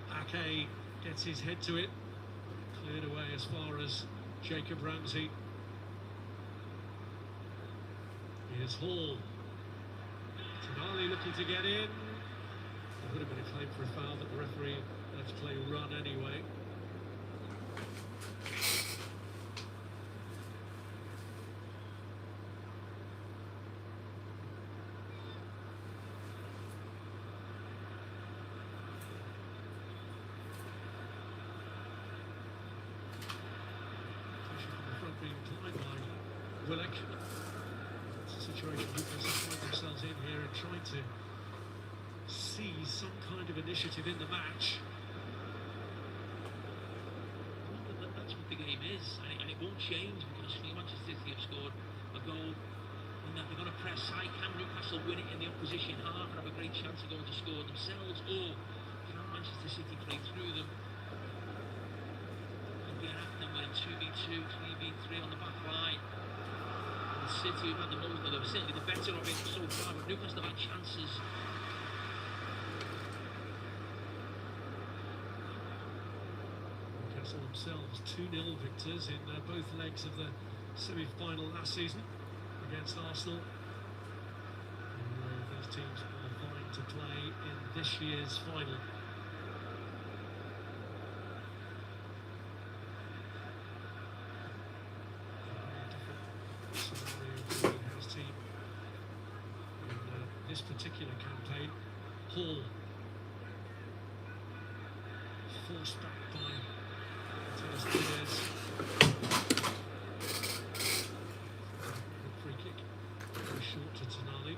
Ake gets his head to it. Cleared away as far as Jacob Ramsey. Here's Hall. Tonali looking to get in. There would have been a claim for a foul, but the referee had to play run anyway. Willock. It's a situation Newcastle find themselves in here and trying to seize some kind of initiative in the match. That's what the game is, and it won't change because Manchester City have scored a goal. And that they're going to press high. Can Newcastle win it in the opposition half and have a great chance of going to score themselves, or can Manchester City play through them? get at them with a 2v2, 3v3 on the back line. And City have had the most, they've certainly the better of it so far, but Newcastle have had chances. Newcastle themselves 2-0 victors in both legs of the semi-final last season against Arsenal. And these teams are vying to play in this year's final. Scenario for the house team in this particular campaign. Hall forced back by TheSpursStand's. Free kick, very short to Tonali.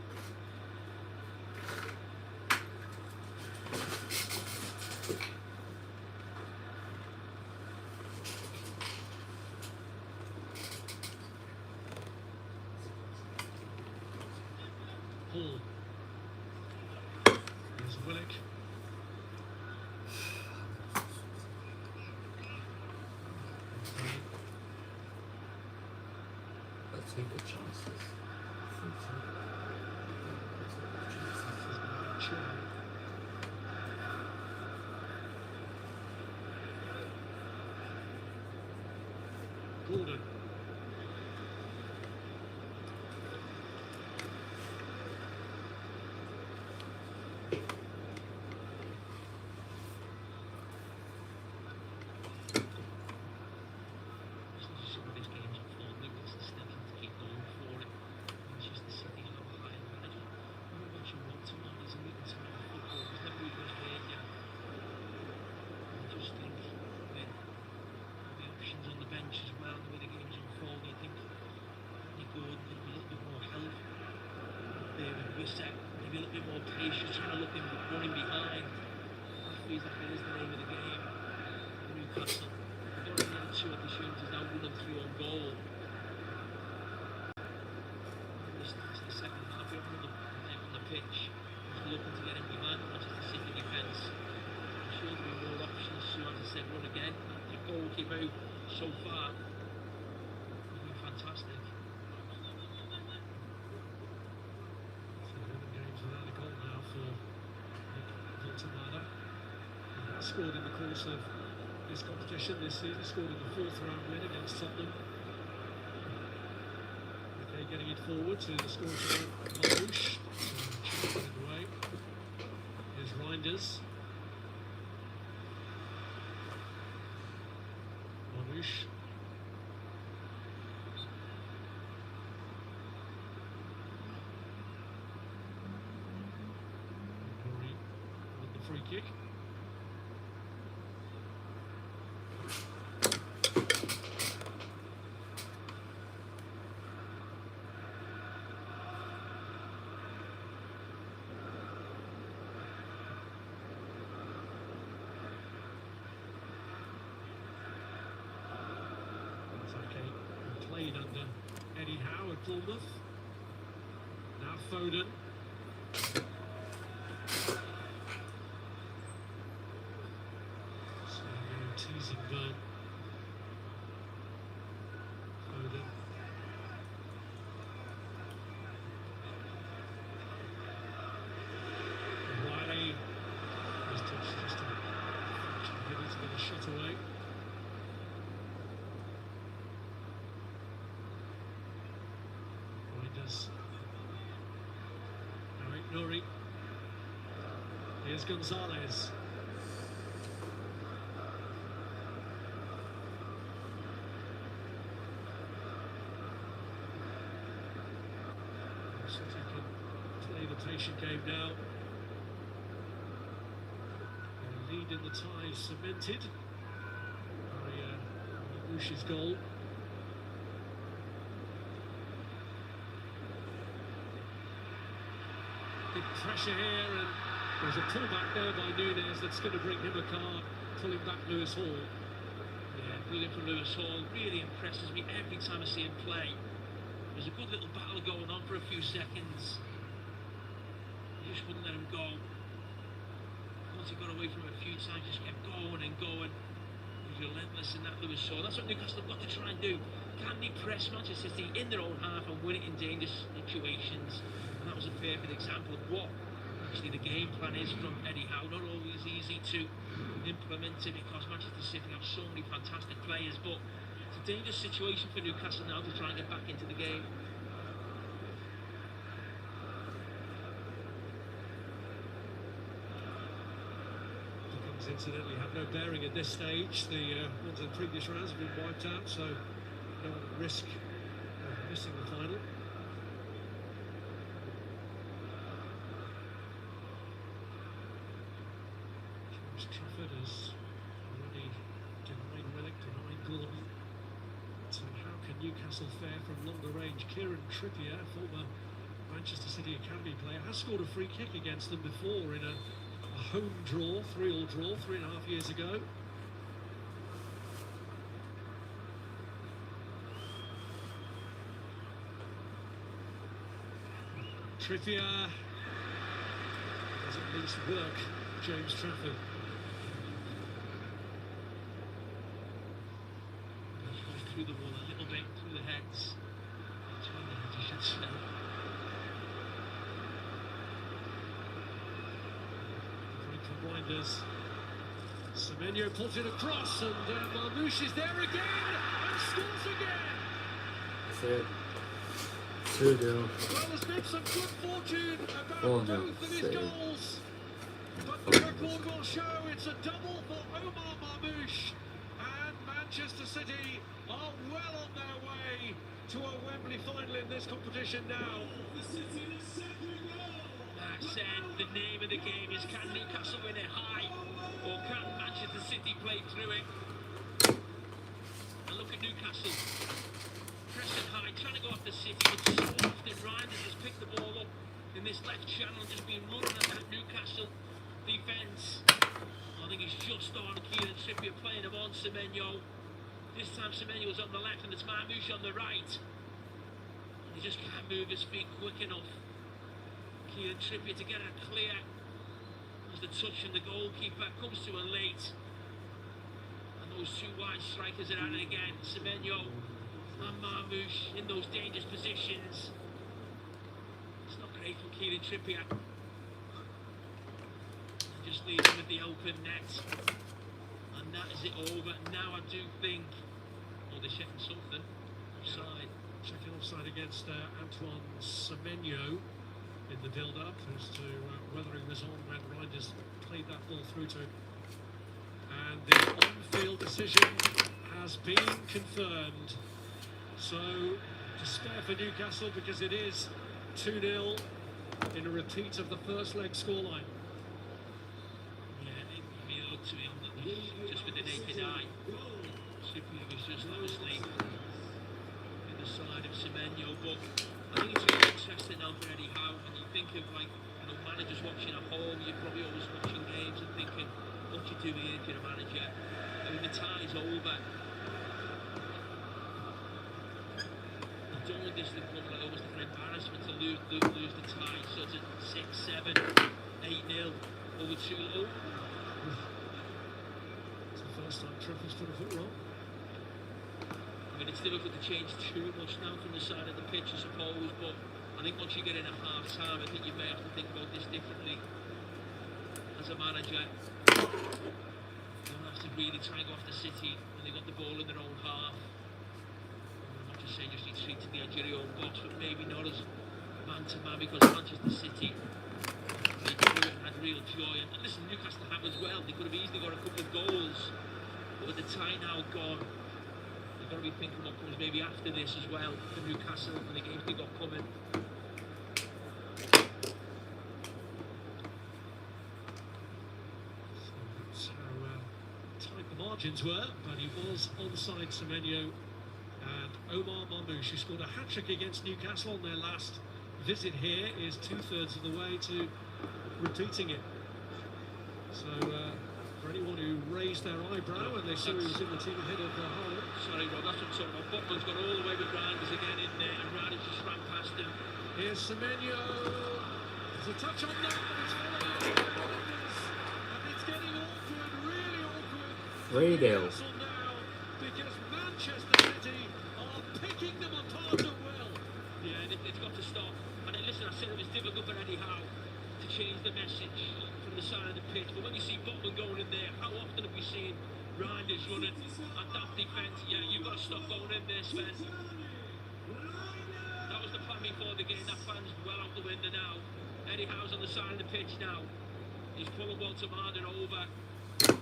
Hall. Here's Willock. Let's take the chances. Gordon. Some of these games unfold, Newcastle still have to keep going for it. Manchester City have a high advantage. When we're watching WatchAlong, he's a meeting style of football. He's never really going to hurt you. I just think with the options on the bench as well, the way the game's unfolding, I think Anthony Gordon could be a little bit more help. David Wissett, maybe a little bit more patience, trying to look him running behind. That feels like it is the name of the game for Newcastle. They've already had 2 opportunities, now 1 and 3 on goal. The start of the second half, we have another player on the pitch who's looking to get in behind the Manchester City defence. I'm sure there'll be more options to, as I said, run again. The goal came out so far. It's been fantastic. So 11 games without a goal now for Nick Voltemada. He has scored in the course of this competition this season, scored in the 4th round win against Tottenham. Okay, getting it forward to the score to Marmouche. Chipping it away. Here's Reinders. Marmouche. Nori with the free kick. Played under Eddie Howe at Bournemouth. Now Foden. So teasing Burn. Foden. Riley. His touch just to get it to get a shot away. Nuri. Here's Gonzalez. City can play the patient game now. Their lead in the tie cemented by Marmouche's goal. Big pressure here, and there's a pullback there by Nunes that's going to bring him a card, pulling back Lewis Hall. Yeah, brilliant from Lewis Hall. Really impresses me every time I see him play. There's a good little battle going on for a few seconds. He just wouldn't let him go. Once he got away from him a few times, just kept going and going. He relentless in that Lewis saw. That's what Newcastle have got to try and do. Can they press Manchester City in their own half and win it in dangerous situations? And that was a perfect example of what actually the game plan is from Eddie Howe. Not always easy to implement it because Manchester City have so many fantastic players, but it's a dangerous situation for Newcastle now to try and get back into the game. Incidentally had no bearing at this stage. The ones in the previous rounds have been wiped out, so no risk of missing the final. James Trafford has already denied Relic, denied Gordon. So how can Newcastle fare from longer range? Kieran Trippier, former Manchester City Academy player, has scored a free kick against them before in a home draw, 3-3 draw 3.5 years ago. Trippier doesn't least work James Trafford. Through the wall a little bit, through the heads. Between the heads, I should say. Blinders. Semenyo pulls it across, and Marmouche is there again and scores again. That's it. 2-0. Well, there's been some good fortune about both of his goals, but the record will show it's a double for Omar Marmouche, and Manchester City are well on their way to a Wembley final in this competition now. Said the name of the game is, can Newcastle win it high or can Manchester City play through it? And look at Newcastle pressing high, trying to go after City, but so often Reinders has picked the ball up in this left channel and just been running at that Newcastle defence. I think he's just on Kieran Trippier playing him on Semenyo. This time Semenyo was on the left and it's Marmouche on the right, and he just can't move his feet quick enough. Kieran Trippier to get it clear as the touch from the goalkeeper comes to him late, and those two wide strikers are at it again. Semenyo and Marmouche in those dangerous positions. It's not great for Kieran Trippier. Just leaves him with the open net, and that is it over. Now I do think, oh, they're checking something offside. Checking offside against Antoine Semenyo in the build-up as to whether he was on when Reinders played that ball through to him. And the on-field decision has been confirmed. So, despair for Newcastle because it is 2-0 in a repeat of the first leg scoreline. Yeah, it looked to me on that just with the naked eye. Trippier was just obviously in the side of Semenyo, but I think it's really interesting now for Eddie Howe, when you think of, like, you know, managers watching at home, you're probably always watching games and thinking, what do you do here if you're a manager? I mean, the tie's over. I don't want this to become like almost an embarrassment to lose the tie, so it's a 6-7, 8-0 over 2-0. It's the first time Trafford's put a foot wrong. I mean, it's difficult to change too much now from the side of the pitch, I suppose, but I think once you get in at half-time, I think you may have to think about this differently as a manager. You'll have to really try and go after City when they've got the ball in their own half. I'm not just saying just retreat to the edge of your own box, but maybe not as man-to-man, because Manchester City, they drew it and had real joy. And listen, Newcastle have as well. They could have easily got a couple of goals, but with the tie now gone, got to be thinking what comes maybe after this as well for Newcastle and the games they got coming. So that's how tight the margins were, but he was onside Semenyo, and Omar Marmouche, who scored a hat-trick against Newcastle on their last visit here, is 2/3 of the way to repeating it. So for anyone who raised their eyebrow when they saw he was in the team ahead of Harlow. Sorry, Rod, that's what I'm talking about. Botman's got all the way with Reinders again in there, and Reinders just ran past him. Here's Semenyo. There's a touch on that, but it's followed by Reinders. And it's getting awkward, really awkward. 3-0. Newcastle now. change the message from the side of the pitch. But when you see Botman going in there, how often have we seen Reinders running at that defence? Yeah, you've got to stop going in there, Sven. That was the plan before the game. That plan's well out the window now. Eddie Howe's on the side of the pitch now. He's pulling Walter Marden over. The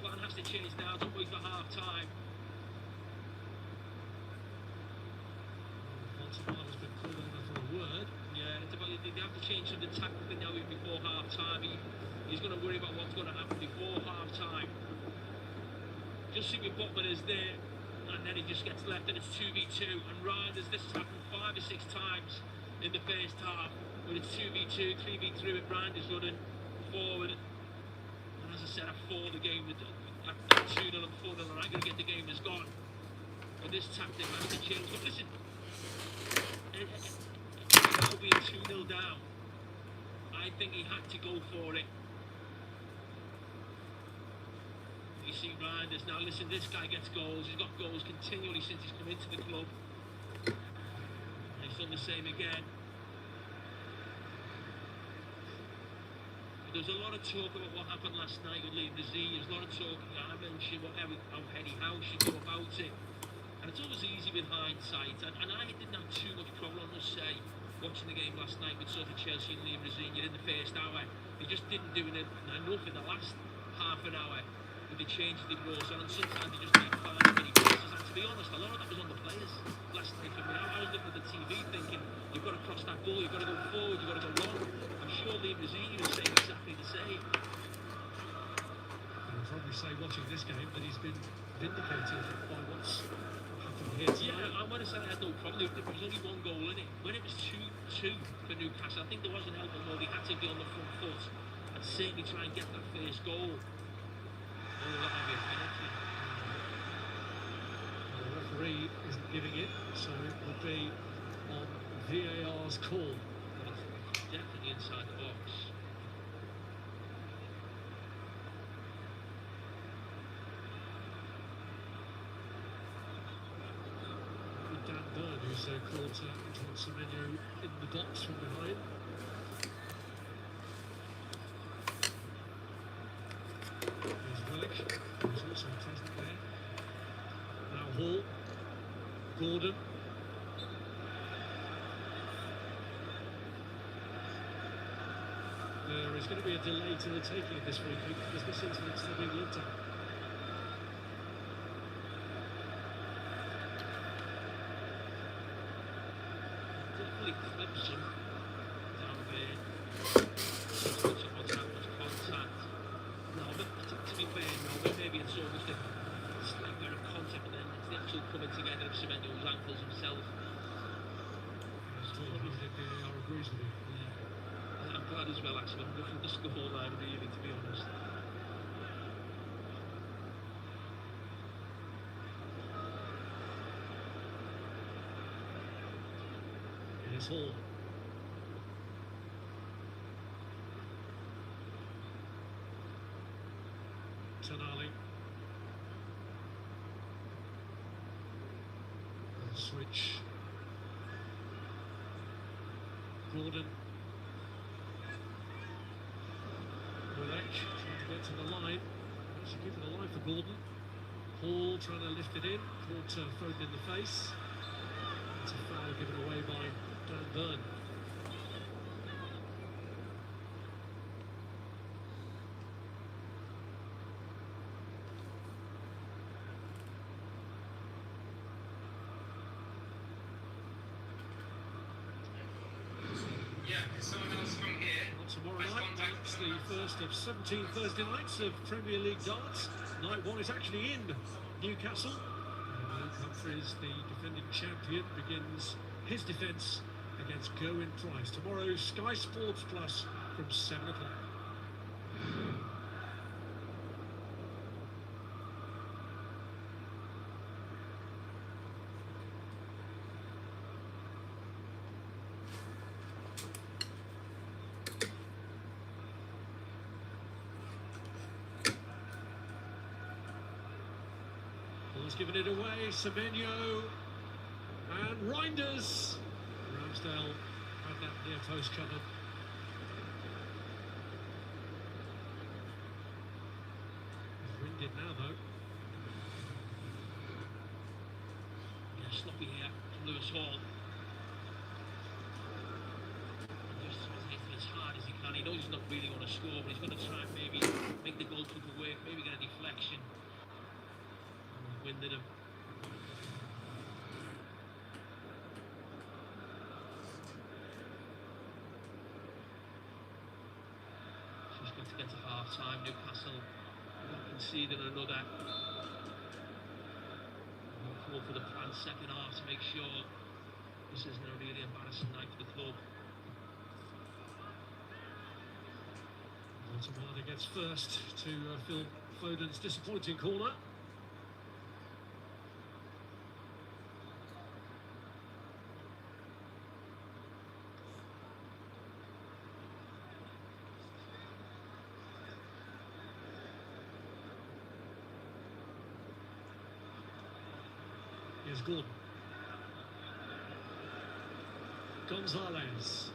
plan has to change now. Don't wait for half time. Walter Marden's been called over for a word. Yeah, it's about, they have to change something tactically now before half time. He's going to worry about what's going to happen before half time. Just see what Botman is there, and then he just gets left, and it's 2v2. And Reinders, this has happened 5 or 6 times in the first half, when it's 2v2, 3v3 with Reinders running forward. And as I said, at 4 the game, at 2-0 and 4-0, and I'm going to get the game is gone. But this tactic has to change. But listen, now being 2-0 down, I think he had to go for it. You see Reinders now. Listen, this guy gets goals. He's got goals continually since he's come into the club. And he's done the same again. But there was a lot of talk about what happened last night with Liam Desir. There was a lot of talk. I mentioned how Eddie Howe should go about it. And it's always easy with hindsight. And I didn't have too much problem, I must say, watching the game last night with sort of Chelsea and Liam Desir in the first hour. He just didn't do enough in the last half an hour with the changes they brought on. And sometimes they just need far too many passes. And to be honest, a lot of that was on the players last night for me. I was looking at the TV thinking, you've got to cross that ball, you've got to go forward, you've got to go long. I'm sure Liam Desir is saying exactly the same. I'll probably say watching this game that he's been vindicated by what's happened here tonight. Yeah, I want to say I had no problem. There was only 1 goal in it. When it was 2-2 for Newcastle, I think there was an element where they had to be on the front foot and certainly try and get that first goal. Oh, that might be a penalty. The referee isn't giving it, so it will be on VAR's call. Definitely inside the box. Dan Burn, who's caught John Semenyo in the box from behind. There's Willick, who's also present there. Now Hall, Gordon. There is going to be a delay to the taking of this free kick because this incident is still being looked at. Definitely clips him down there. Switch up what's happened, contact. No, but to be fair, no, but maybe it's almost a slight bit of contact, but then it's the actual coming together of Semenyo's ankles himself. VAR agrees with you. Yeah. I'm glad as well, actually. I'm looking at the scoreline, really, to be honest. Here's Hall. Tonali. And switch. Gordon. Willick trying to get to the line. Actually keeping the line for Gordon. Hall trying to lift it in. Caught Foden in the face. It's a foul given away by Dan Burn. Tomorrow night marks the first of 17 Thursday nights of Premier League darts. Night 1 is actually in Newcastle. Luke Humphries, the defending champion, begins his defence against Gerwyn Price. Tomorrow, Sky Sports Plus from 7 o'clock. Ball's given it away, Semenyo and Reinders. Ramsdale had that near post cover. did now, though. Yeah, sloppy here from Lewis Hall. Just tries to hit it as hard as he can. He knows he's not really going to score, but he's going to try and maybe make the goalkeeper work, maybe get a deflection. Winded him. Just got to get to half time. Newcastle not conceding another. Hopeful for the planned second half to make sure this isn't a really embarrassing night for the club. Tamada gets first to Phil Foden's disappointing corner. Here's Gordon. Gonzalez.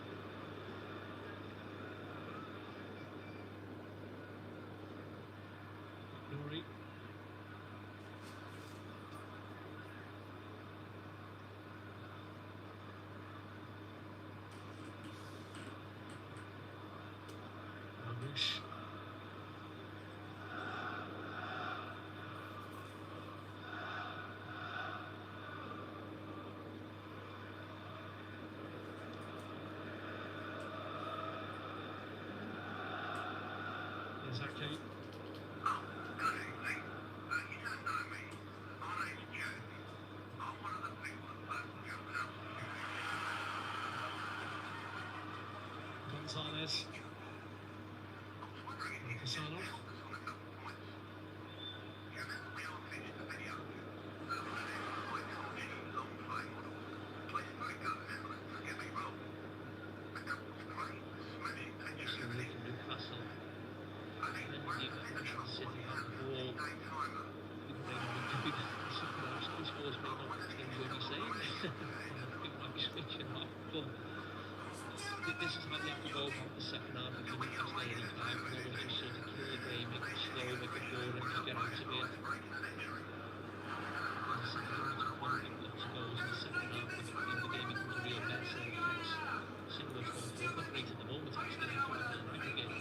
Nori. Amush. Zaki. Gonzalez. Casanov. This is how they have to go about the second half of the Newcastle any time. No one just sort of kill the game, make it slow, make it boring, and get out of it. The second half, lots of goals in the second half. The game becomes a real mess and it affects similar form. It's not great at the moment, actually. I feel like people get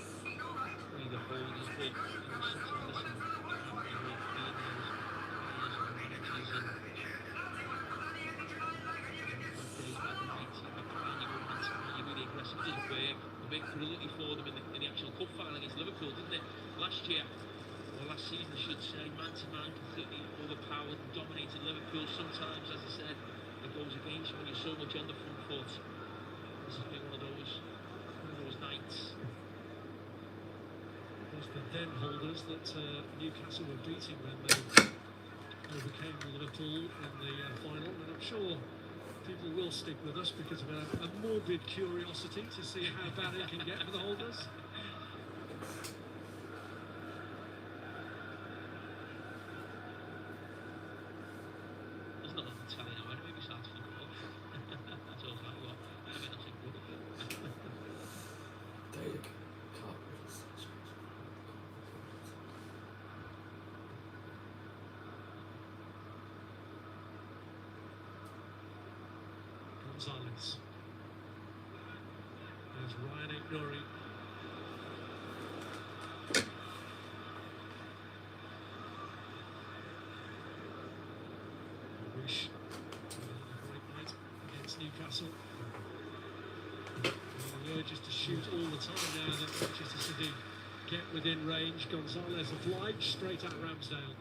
either holders, but sometimes listen, you hate being there as players and managers and a bit brilliantly for them in the actual cup final against Liverpool, didn't it? Last year, or last season I should say, man-to-man completely overpowered and dominated Liverpool. Sometimes, as I said, it goes against you when you're so much on the front foot. This has been one of those nights. It was the then holders that Newcastle were beating when they overcame Liverpool in the final, and I'm sure people will stick with us because of a morbid curiosity to see how bad it can get for the holders. There's not nothing telling now anyway besides football. That's all right, what? I mean, nothing good. Take Gonzalez. There's Ryan Ignori. Wish a great night against Newcastle. The urge is to shoot all the time now that Manchester City get within range. Gonzalez obliged straight at Ramsdale.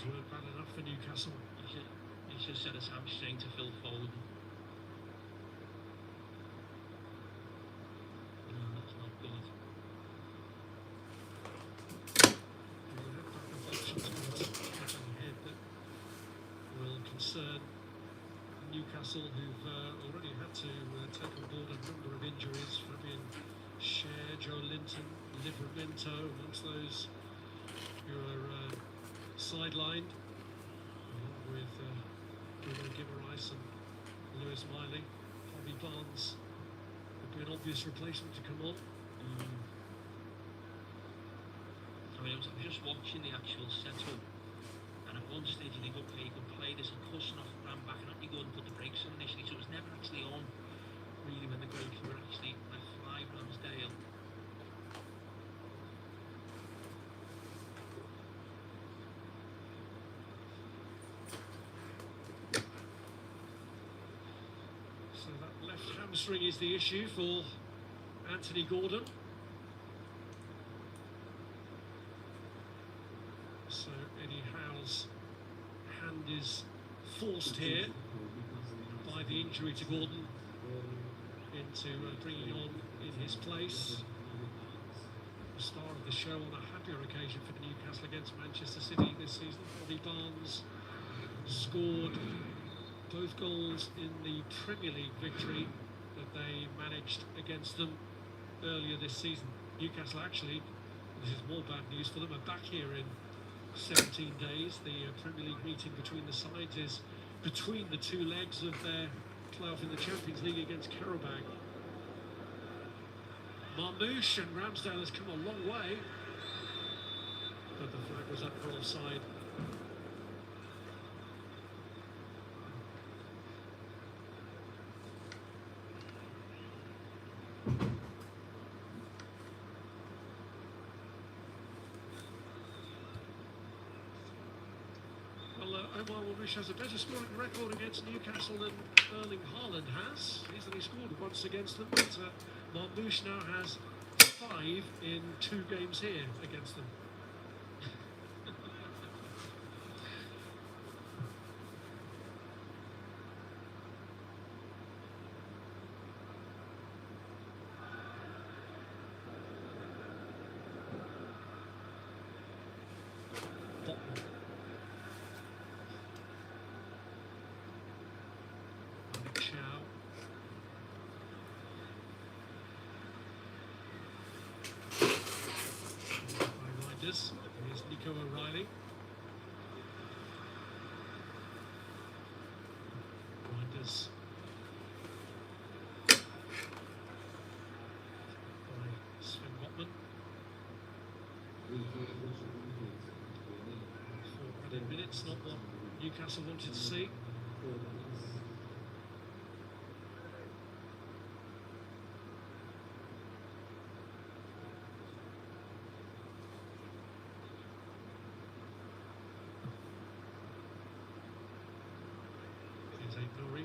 Weren't bad enough for Newcastle. He's just set his hamstring to Phil Foden. No, that's not good. We'll have backup options ahead that will concern Newcastle, who've already had to take on board a number of injuries. Fabian Schär, Joe Linton, Livramento, amongst those who are sidelined, along with Bruno Guimaraes and Lewis Miley. Harvey Barnes would be an obvious replacement to come on. I mean, I was just watching the actual setup, and at one stage you think, okay, you can play this, and Kusanov ran back and had to go and put the brakes on initially, so it was never actually on, really, when the goalkeeper were actually left live Ramsdale. So that left hamstring is the issue for Anthony Gordon. So Eddie Howe's hand is forced here by the injury to Gordon into bringing on in his place the star of the show on a happier occasion for Newcastle against Manchester City this season. Bobby Barnes scored both goals in the Premier League victory that they managed against them earlier this season. Newcastle actually, this is more bad news for them, are back here in 17 days. The Premier League meeting between the sides is between the two legs of their playoff in the Champions League against Carabao. Marmouche, and Ramsdale has come a long way, but the flag was up for offside. Omar Marmouche has a better scoring record against Newcastle than Erling Haaland has. He's only scored once against them, but Marmouche now has 5 in 2 games here against them. Here's Nico O'Reilly. Reinders by Sven Botman. 4 added minutes, not what Newcastle wanted to see. Nuri.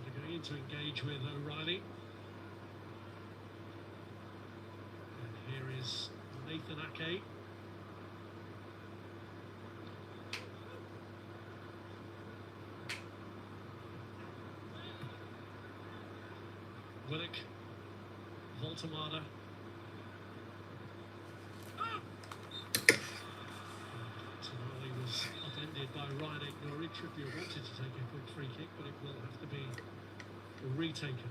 Again to engage with O'Reilly. And here is Nathan Ake. Willock, Voltemada. Tonali was upended by Ryan Ake-Nouri. Trippier wanted to take a quick free kick, but it will have to be retaken.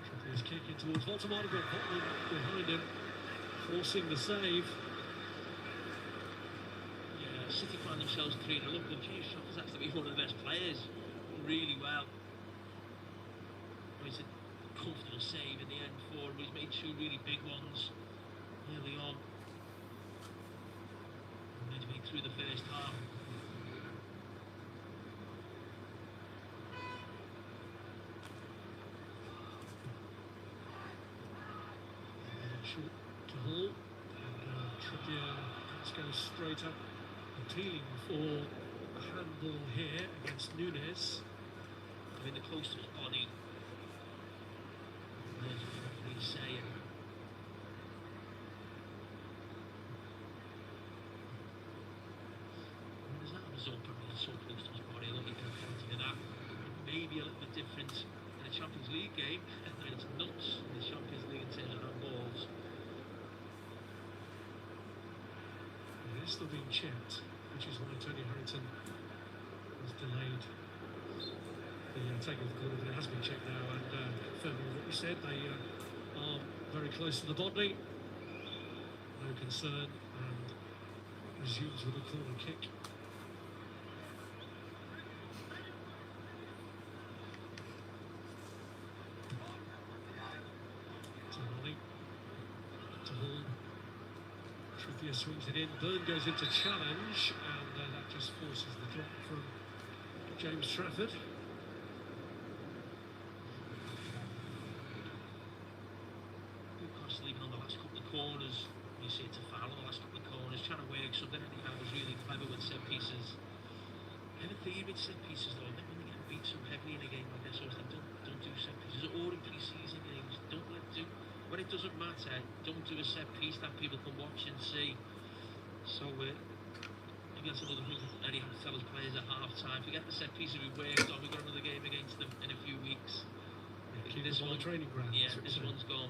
Trippier's kick in towards Voltemada, but Botman behind him, forcing the save. Yeah, City find themselves 3-0 up, but James Trafford's actually been one of the best players, really well. It's a comfortable save in the end for him. He's made 2 really big ones early on. Midway through the first half. Short to Hall. And Trippier goes straight up, appealing for a handball here against Nunes. I mean, the close to his body. There's what he's saying. There's that was open, so close to his body. I don't think he can account for that. Maybe a little bit different in a Champions League game. I mean, it's nuts in the Champions League in terms of handballs. It is still being checked, which is why Tony Harrington has delayed the taking of the corner, but it has been checked now, and confirming what we said, they are very close to the body, no concern, and resumes with a corner kick. Tonali to Hall. Trippier swings it in, Byrne goes into challenge, and that just forces the drop from James Trafford. Newcastle, even on the last couple of corners, you see it's a foul on the last couple of corners, trying to work something. I think I was really clever with set pieces. I have a theory with set pieces though. I think when they get beat so heavily in a game like this, I was like, don't do set pieces. Or in pre-season games, don't let do. When it doesn't matter, don't do a set piece that people can watch and see. So maybe that's another thing Eddie has to tell his players at half-time. Forget the set pieces we worked on. We've got another game against them in a few weeks. Keep this on the training ground. Yeah, this one's gone.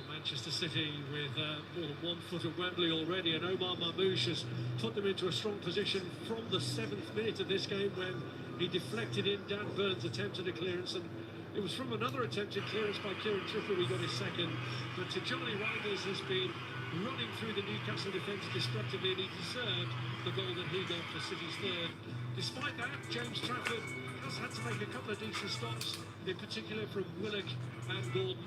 Manchester City with more than 1 foot at Wembley already, and Omar Marmoush has put them into a strong position from the 7th minute of this game when he deflected in Dan Burns' attempt at a clearance, and it was from another attempted clearance by Kieran Trippier we got his second, but Johnny Reinders has been running through the Newcastle defence destructively, and he deserved the goal that he got for City's third. Despite that, James Trafford has had to make a couple of decent stops, in particular from Willock and Gordon,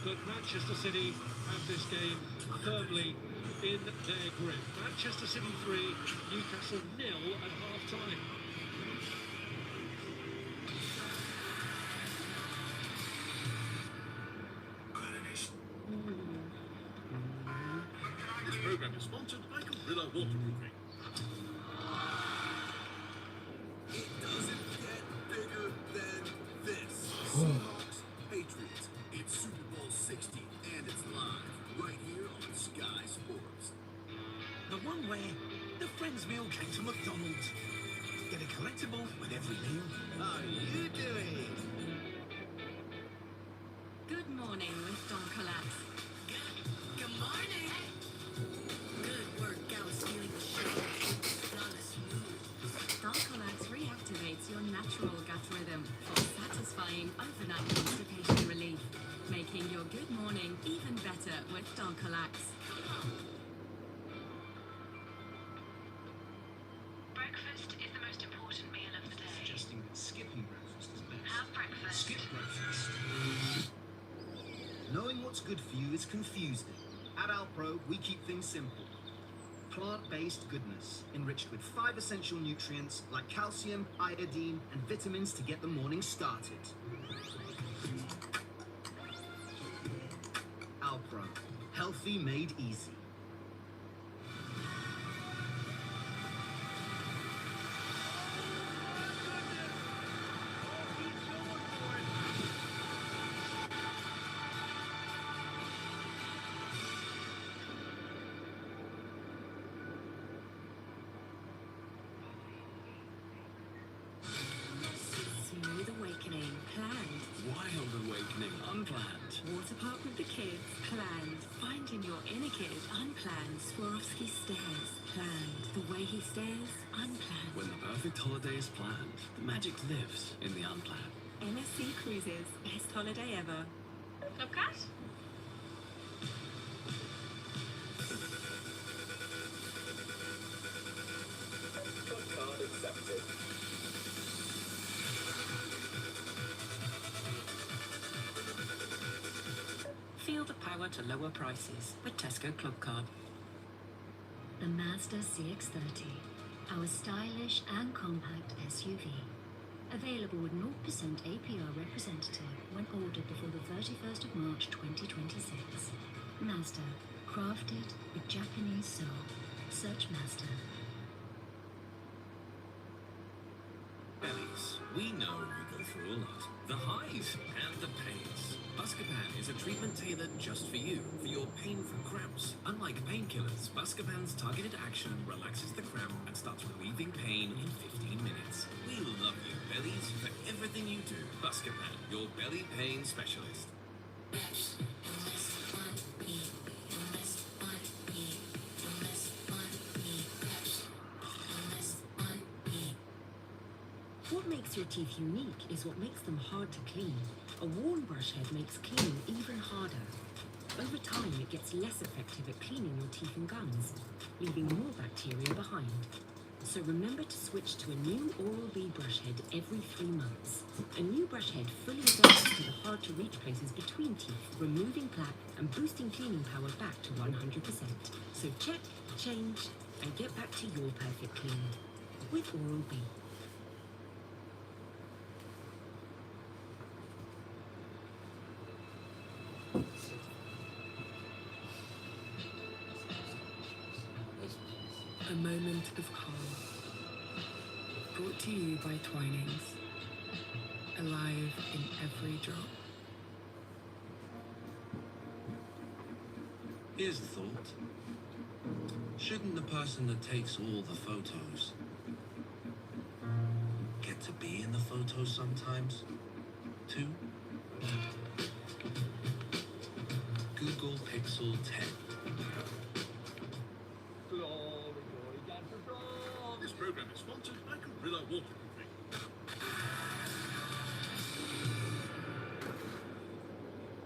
but Manchester City have this game firmly in their grip. Manchester City 3, Newcastle 0 at half-time. This program is sponsored by Gorilla Waterproofing. It doesn't get bigger than this. Seahawks, Patriots. It's Super Bowl 60, and it's live right here on Sky Sports. The one where the friend's meal came to McDonald's. Get a collectible with every meal. How you doing? Good morning with Don Collapse. Good morning. Good work, gal, stealing the show. Flawless moves. Don Collapse reactivates your natural gut rhythm for satisfying overnight constipation relief, making your good morning even better with Don Collapse. Breakfast is the most important meal of the day. Suggesting that skipping breakfast is best. Have breakfast. Skip breakfast. Knowing what's good for you is confusing. At Alpro, we keep things simple. Plant-based goodness, enriched with 5 essential nutrients like calcium, iodine, and vitamins to get the morning started. Alpro, healthy made easy. Smooth awakening, planned. Wild awakening, unplanned. Water park with the kids, planned. Finding your inner kid, unplanned. Swarovski stairs, planned. The way he stares, unplanned. When the perfect holiday is planned, the magic lives in the unplanned. MSC Cruises, best holiday ever. Club cat? Card accepted. Feel the power to lower prices with Tesco Club Card. The Mazda CX-30. our stylish and compact SUV. Available with 0% APR representative when ordered before the 31st of March 2026. Mazda, crafted with Japanese soul. Search Mazda. Bellies, we know you go through a lot. The highs and the pains. Buscopan is a treatment tailored just for you, for your pain-free cramps. Unlike painkillers, Buscopan's targeted action relaxes the cramp and starts relieving pain in 15 minutes. We love you, Bellies, for everything you do. Buscopan, your belly pain specialist. What makes your teeth unique is what makes them hard to clean. A worn brush head makes cleaning even harder. Over time, it gets less effective at cleaning your teeth and gums, leaving more bacteria behind. So remember to switch to a new Oral-B brush head every 3 months. A new brush head fully adapts to the hard-to-reach places between teeth, removing plaque and boosting cleaning power back to 100%. So check, change, and get back to your perfect clean with Oral-B. A moment of calm. Brought to you by Twinings. Alive in every drop. Here's a thought. Shouldn't the person that takes all the photos get to be in the photos sometimes, too? Google Pixel 10. This program is sponsored by Gorilla Waterproofing.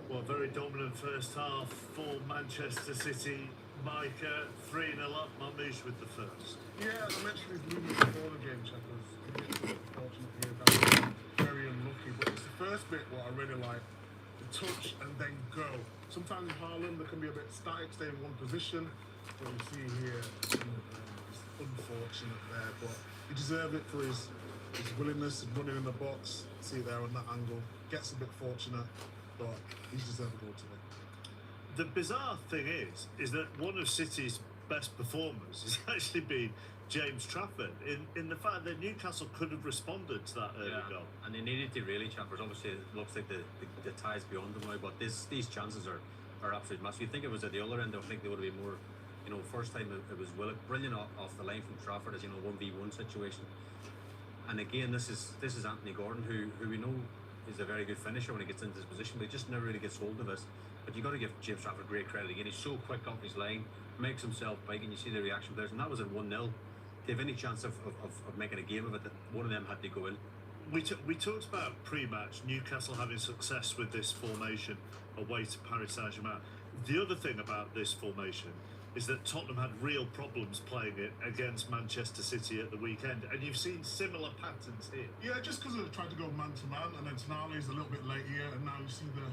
Well, very dominant first half for Manchester City. Micah, 3-0 up, Mamouche with the first. Yeah, I mentioned his movement before the game, Checkers. Unfortunately, that was very unlucky. But it's the first bit what I really like. The touch and then go. Sometimes in Haaland, there can be a bit static, stay in one position. But you see here, it's unfortunate there. But he deserved it for his willingness and running in the box. See there on that angle. Gets a bit fortunate, but he's deserved a goal today. The bizarre thing is that one of City's best performers has actually been James Trafford, in the fact that Newcastle could have responded to that early goal. And they needed to really, Trafford. Obviously, it looks like the tie's beyond them now, but these chances are absolutely massive. You think it was at the other end, I think they would have been more, first time it was Willock, brilliant off the line from Trafford, as 1v1 situation. And again, this is Anthony Gordon, who we know is a very good finisher when he gets into his position, but he just never really gets hold of us. But you've got to give James Trafford great credit again. He's so quick off his line, makes himself big, and you see the reaction players. And that was at 1-0. They have any chance of making a game of it, that one of them had to go in. We talked about pre-match Newcastle having success with this formation away to Paris Saint-Germain. The other thing about this formation is that Tottenham had real problems playing it against Manchester City at the weekend, and you've seen similar patterns here. Yeah, just because they tried to go man-to-man, and then Tonali's a little bit late here, and now you see the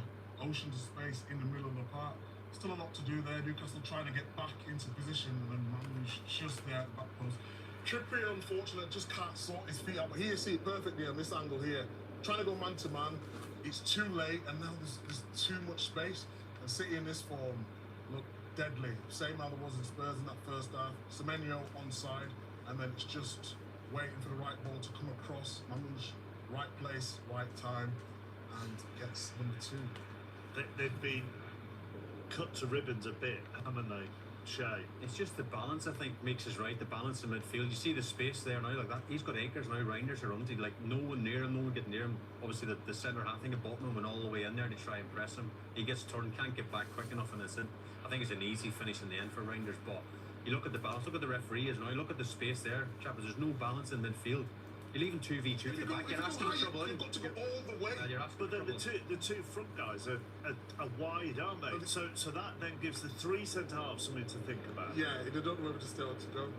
oceans of space in the middle of the park. Still a lot to do there. Newcastle trying to get back into position, and then Mamouche just there at the back post. Trippier, unfortunate, just can't sort his feet out. But here you see it perfectly on this angle here. Trying to go man-to-man, it's too late, and now there's too much space. And City in this form look deadly. Same how there was in Spurs in that first half. Semenyo onside, and then it's just waiting for the right ball to come across. Mamouche, right place, right time, and gets number 2. They've been cut to ribbons a bit, haven't they, Shay? It's just the balance, I think, makes us right. The balance in midfield. You see the space there now, like that. He's got acres now. Reinders around him, like no one near him, no one getting near him. Obviously, the centre half thing at bottom went all the way in there to try and press him. He gets turned, can't get back quick enough, and it's in. I think it's an easy finish in the end for Reinders. But you look at the balance. Look at the referee as now. Look at the space there, chappers. There's no balance in midfield. You're leaving 2v2 at the back. You're asking for trouble. You've got to go all the way. But then the two front guys are wide, aren't they? So that then gives the 3 centre halves something to think about. Yeah, they don't know where to stay or to go.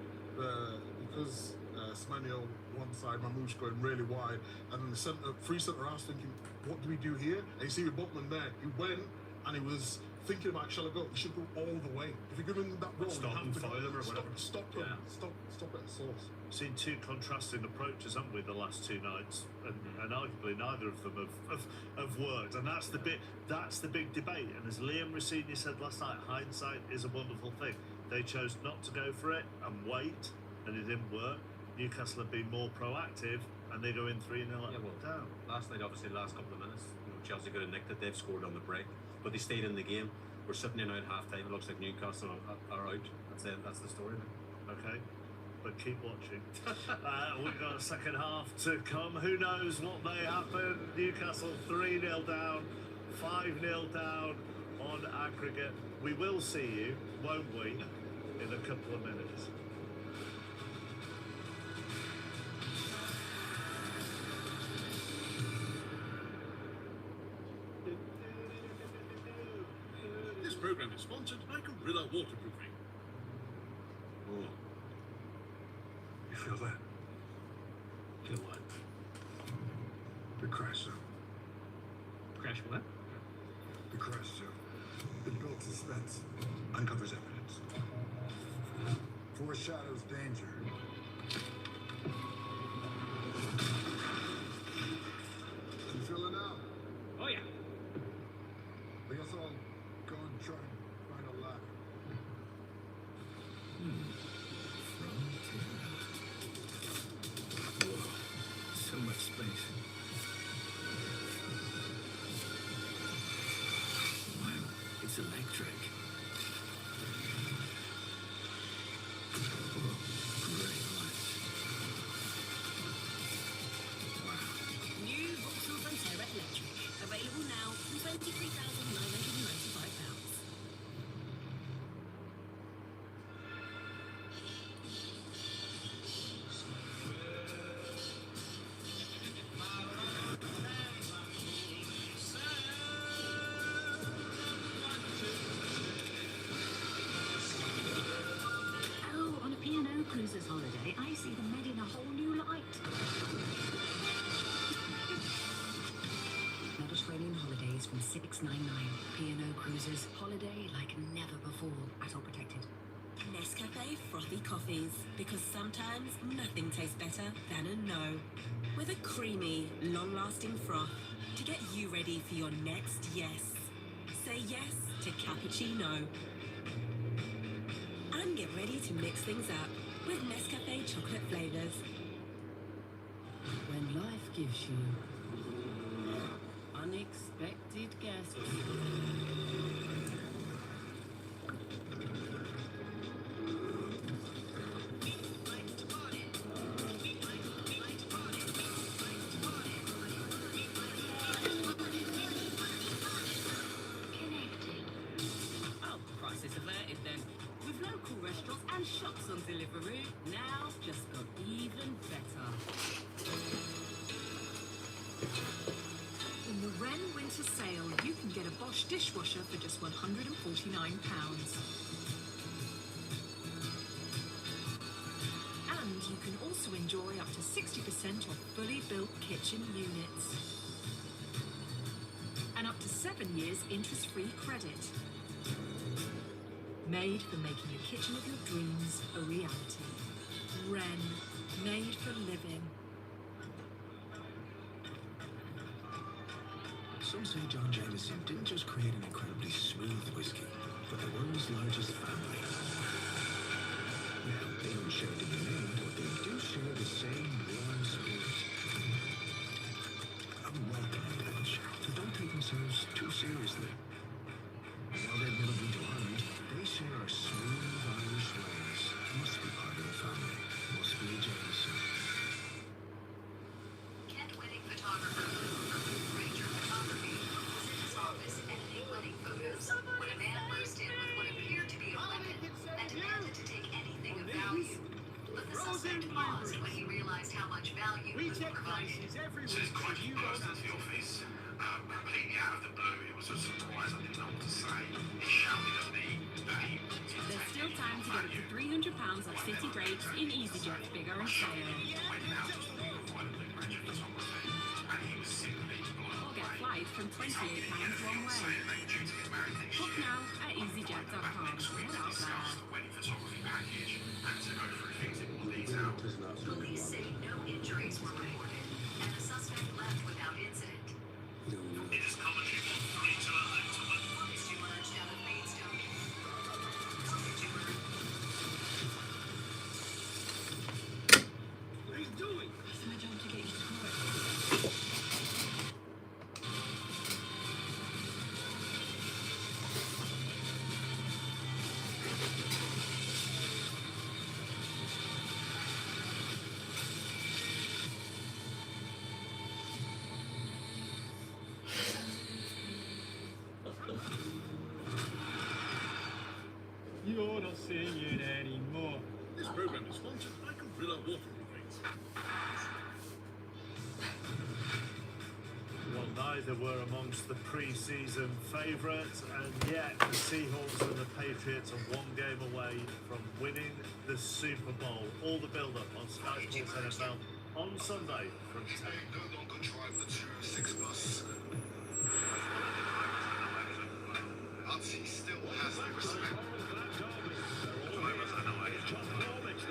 Because Semenyo one side, Mamouche going really wide, and then the 3 centre halves thinking, what do we do here? And you see with Botman there, he went and he was thinking about shall I go, you should go all the way. If you're going in that role, Stop you have and to foil them or whatever. Stop them. Stop at the source. Seen two contrasting approaches, haven't we, the last two nights, and arguably neither of them have worked, and that's the big debate. And as Liam Rossini said last night, hindsight is a wonderful thing. They chose not to go for it and wait, and it didn't work. Newcastle have been more proactive, and they go in 3-0 down. Last night, obviously, the last couple of minutes, Chelsea could have nicked it. They've scored on the break, but they stayed in the game. We're sitting in at half time. It looks like Newcastle are out. That's it. That's the story. Okay, but keep watching. We've got a second half to come. Who knows what may happen? Newcastle 3-0 down, 5-0 down on aggregate. We will see you, won't we, in a couple of minutes. This program is sponsored by Gorilla Waterproofing. Oh. You feel that? Feel what? The crash zone. Crash what? The crash zone. It builds suspense, uncovers evidence, foreshadows danger. You feel it now? Oh yeah. I guess I'll go and try and find a ladder. Whoa, so much space. Wow, it's electric. Whoa, great lights. Wow. New Vauxhall Frontera Electric. Available now from £23,995. Oh, on a P&O cruises holiday, I see them made in a whole new light. Mediterranean holidays from 699. P&O cruises. Holiday like never before. At all protected. Nescafe frothy coffees, because sometimes nothing tastes better than a no. With a creamy, long-lasting froth to get you ready for your next yes. Say yes to cappuccino. And get ready to mix things up with Nescafe chocolate flavors. When life gives you unexpected guests. Oh, crisis averted then. With local restaurants and shops on delivery, now just got even better. In the Wren Winter Sale, you can get a Bosch dishwasher for just £149. And you can also enjoy up to 60% off fully built kitchen units. And up to 7 years interest-free credit. Made for making a kitchen of your dreams a reality. Wren, made for living. Some say John Jameson didn't just create an incredibly smooth whiskey, but the world's largest family. Now, they don't share the name, but they do share the same warm spirit. A welcoming bunch who don't take themselves too seriously. While they're middle to Ireland, they share our smooth Irish ways. Must be part of the family. Must be a Jameson. Kent wedding photographer Ranger Photography was in his office editing wedding photos when a man burst in with what appeared to be a weapon and demanded to take anything of value. But the suspect paused when he realized how much value was provided. So it's quite a burst into the office, completely out of the blue. It was a surprise. I didn't know what to say. He shouted at me that he wanted to There's take still time to get up to £300 off City Breaks in EasyJet, bigger and sale. went out to the violent Ranger photography, and he was simply blown Or get away. flights from £28 one way. Book now at easyjet.com. Get out there. Wedding photography package. And to go through things in more detail. Police say no injuries were reported, and the suspect left without incident. It is commentary 1-3 to a home to one. Footage emerged out of Maidstone. Footage emerged. What he's doing? It's my job to get you to correct. You're not seeing it anymore. This program is sponsored by Gorilla Waterproofing. Well, neither were amongst the pre-season favourites, and yet the Seahawks and the Patriots are one game away from winning the Super Bowl. All the build-up on Sky Sports NFL on Sunday from 10. No longer drive the 206 bus. Utsy still has the respect.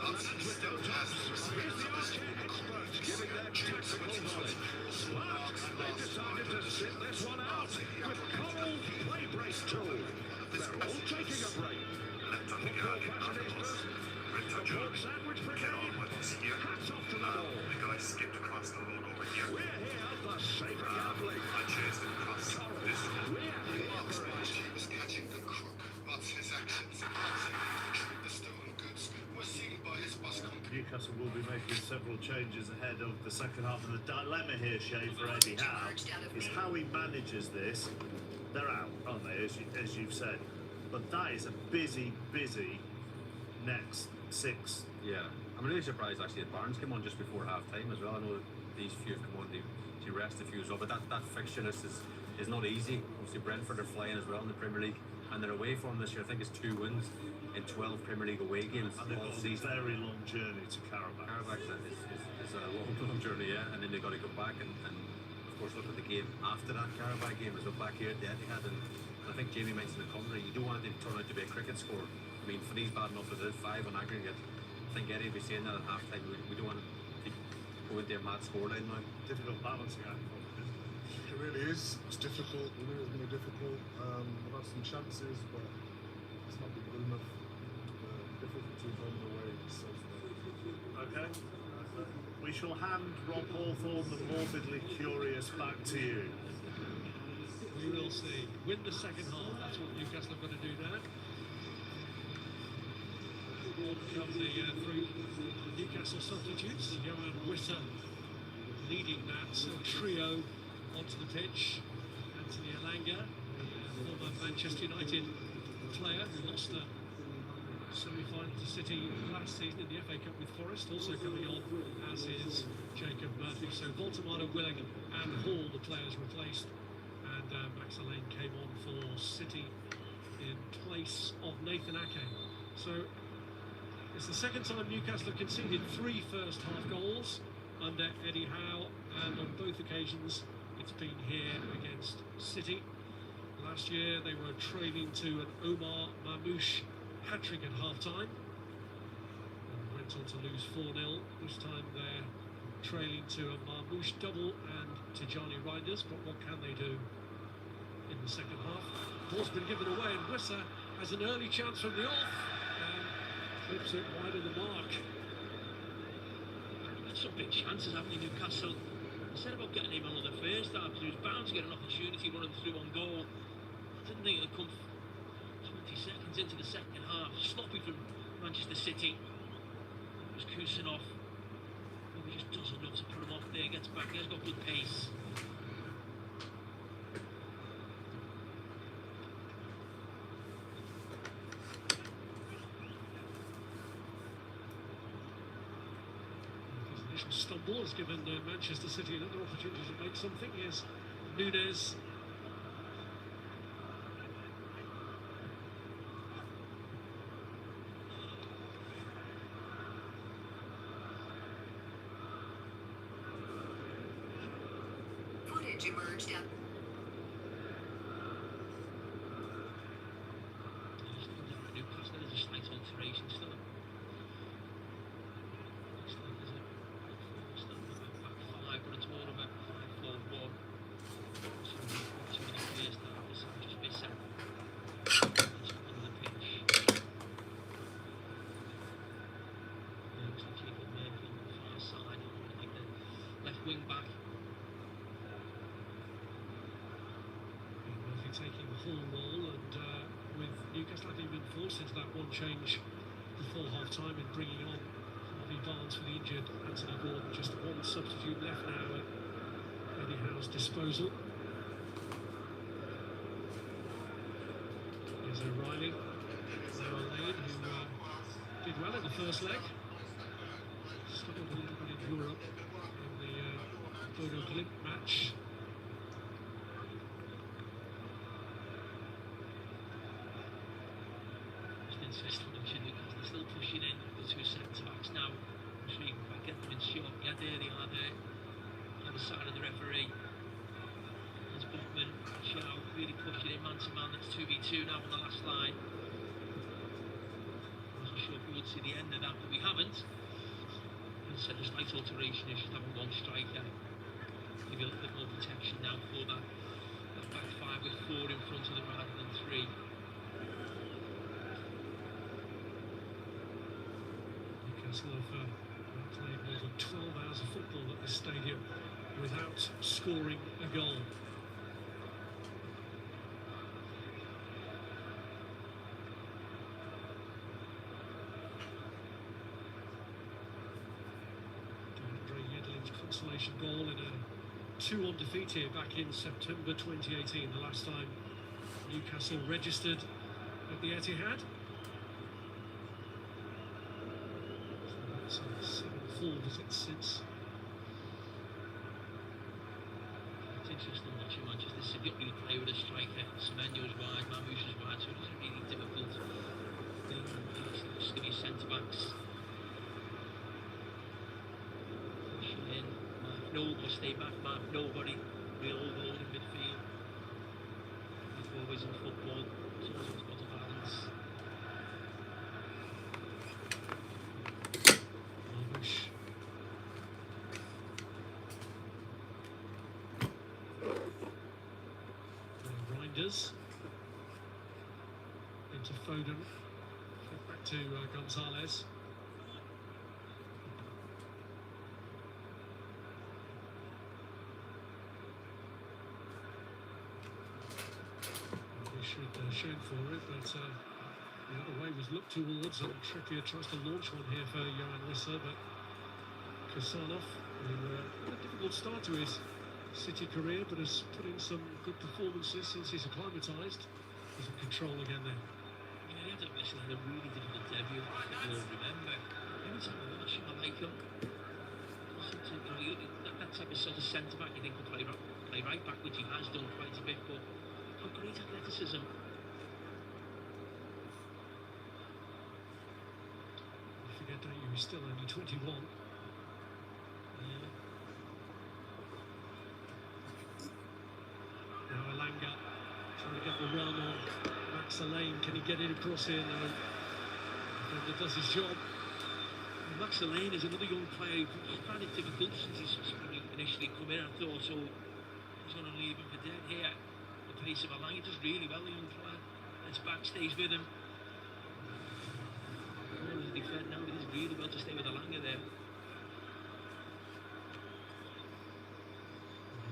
Utsy still has the respect of his former colleagues. Due to They decided to sit this one out with Coral Play Brace Tool. They're all taking a break. Football fashionistas, support Sandwich Brigade, hats off to them all. The guy skipped across the logo over here. We're here for safer gambling. I chased him across this one. We're Mark's match, he was catching the crook, but his actions outside to retrieve the stolen goods were seen by his bus company. Newcastle will be making several changes ahead of the second half, and the dilemma here, Shay, for Eddie Howe is how he manages this. They're out, aren't they, as you've said? But that is a busy next 6. Yeah, I'm really surprised actually that Barnes came on just before half time as well. I know that these few have come on to rest a few as well, but that fixture list is not easy. Obviously Brentford are flying as well in the Premier League, and they're away from this year. I think it's 2 wins in 12 Premier League away games And they've all got a season. very long journey to Carabao. Carabao is a long journey, yeah, and then they've got to go back and of course look at the game after that Carabao game as well, back here at the Etihad, and I think Jamie mentioned the commentary, you don't want it to turn out to be a cricket score. I mean, for these bad enough as it is, 5 on aggregate. I think Eddie will be saying that at half time, we don't want to go into a mad scoreline now. Difficult balancing act. It really is. It's difficult. We knew it was going to be difficult. We've had some chances, but it's not been good enough. Difficulties on the way. So. Okay. We shall hand Rob Hawthorne, the morbidly curious, back to you. We will see. Win the second half. That's what Newcastle have got to do now. On come the 3 Newcastle substitutes. Johan Wissa leading that trio onto the pitch. Anthony Elanga, former Manchester United player who lost the semi-final to City last season in the FA Cup with Forest, also coming on, as is Jacob Murphy. So Voltemada, Willing and Hall, the players replaced, and Max Alain came on for City in place of Nathan Ake. So it's the second time Newcastle have conceded 3 first-half goals under Eddie Howe, and on both occasions it's been here against City. Last year they were trailing to an Omar Mamouche hat-trick at half-time and went on to lose 4-0. This time they're trailing to a Mamouche double and Tijani Reinders, but what can they do in the second half? Ball's been given away, and Wissa has an early chance from the off and clips it wide of the mark. Had some big chances, haven't you, Newcastle? I said about getting him on the first half, he was bound to get an opportunity running through on goal. I didn't think it would come 20 seconds into the second half. Sloppy from Manchester City. It was Kusanov. He just does enough to put him off there, gets back, he's got good pace. His initial stumble has given Manchester City another opportunity to make something. Here's Nunes. Footage emerged out. wing back. Murphy taking the whole role, and with Newcastle having been forced into that one change before half-time and bringing on Harvey Barnes for the injured Anthony Gordon, just one substitute left now at Eddie Howe's disposal. Here's O'Reilly, Noah Lane, who did well in the first leg. Struggled a little bit in Europe in the Bodo Glimt match. Just insistent on Newcastle. They're still pushing in the two centre-backs now. I'm sure you can get them in shot. Yeah, there they are there. Either side of the referee. There's Botman, Shaw really pushing in man-to-man. That's 2v2 now on the last line. Wasn't sure if we would see the end of that, but we haven't. Said a slight alteration, you should have one striker. Give you a little bit more protection now for that back five with four in front of them rather than three. Newcastle have played more than 12 hours of football at this stadium without scoring a goal. Consolation goal in a 2-1 defeat here back in September 2018, the last time Newcastle registered at the Etihad. So that's 7 full visits since. It's interesting watching Manchester City not really play with a striker. Semenyo's wide, Mamouche's wide, so it's a really difficult thing. Skinny centre-backs. Nobody stay back, Mark. Nobody. Real overload in midfield. Like always in football, someone's got to balance. Mamouche. Reinders. Into Foden. Back to Gonzalez. Shown for it, but the other way was looked towards, and Trippier tries to launch one here for Johan Wissa, but Kusanov, who had a difficult start to his City career, but has put in some good performances since he's acclimatised, is in control again there. Yeah, he had a really difficult debut. You'll remember. Every time I watch him, I like him. That type of sort of centre-back you think will play right back, which he has done quite a bit, but how great athleticism. Forget that he's still only 21. Now Alanga trying to get the run on Max Alain. Can he get it across here? No. Defender does his job. Max Alain is another young player who's found it difficult since he's initially come in. I thought, so he's going to leave him for dead here. The pace of Alanga does really well, the young player. It's back, stays with him. The defender now, it is really well to stay with Alanga there.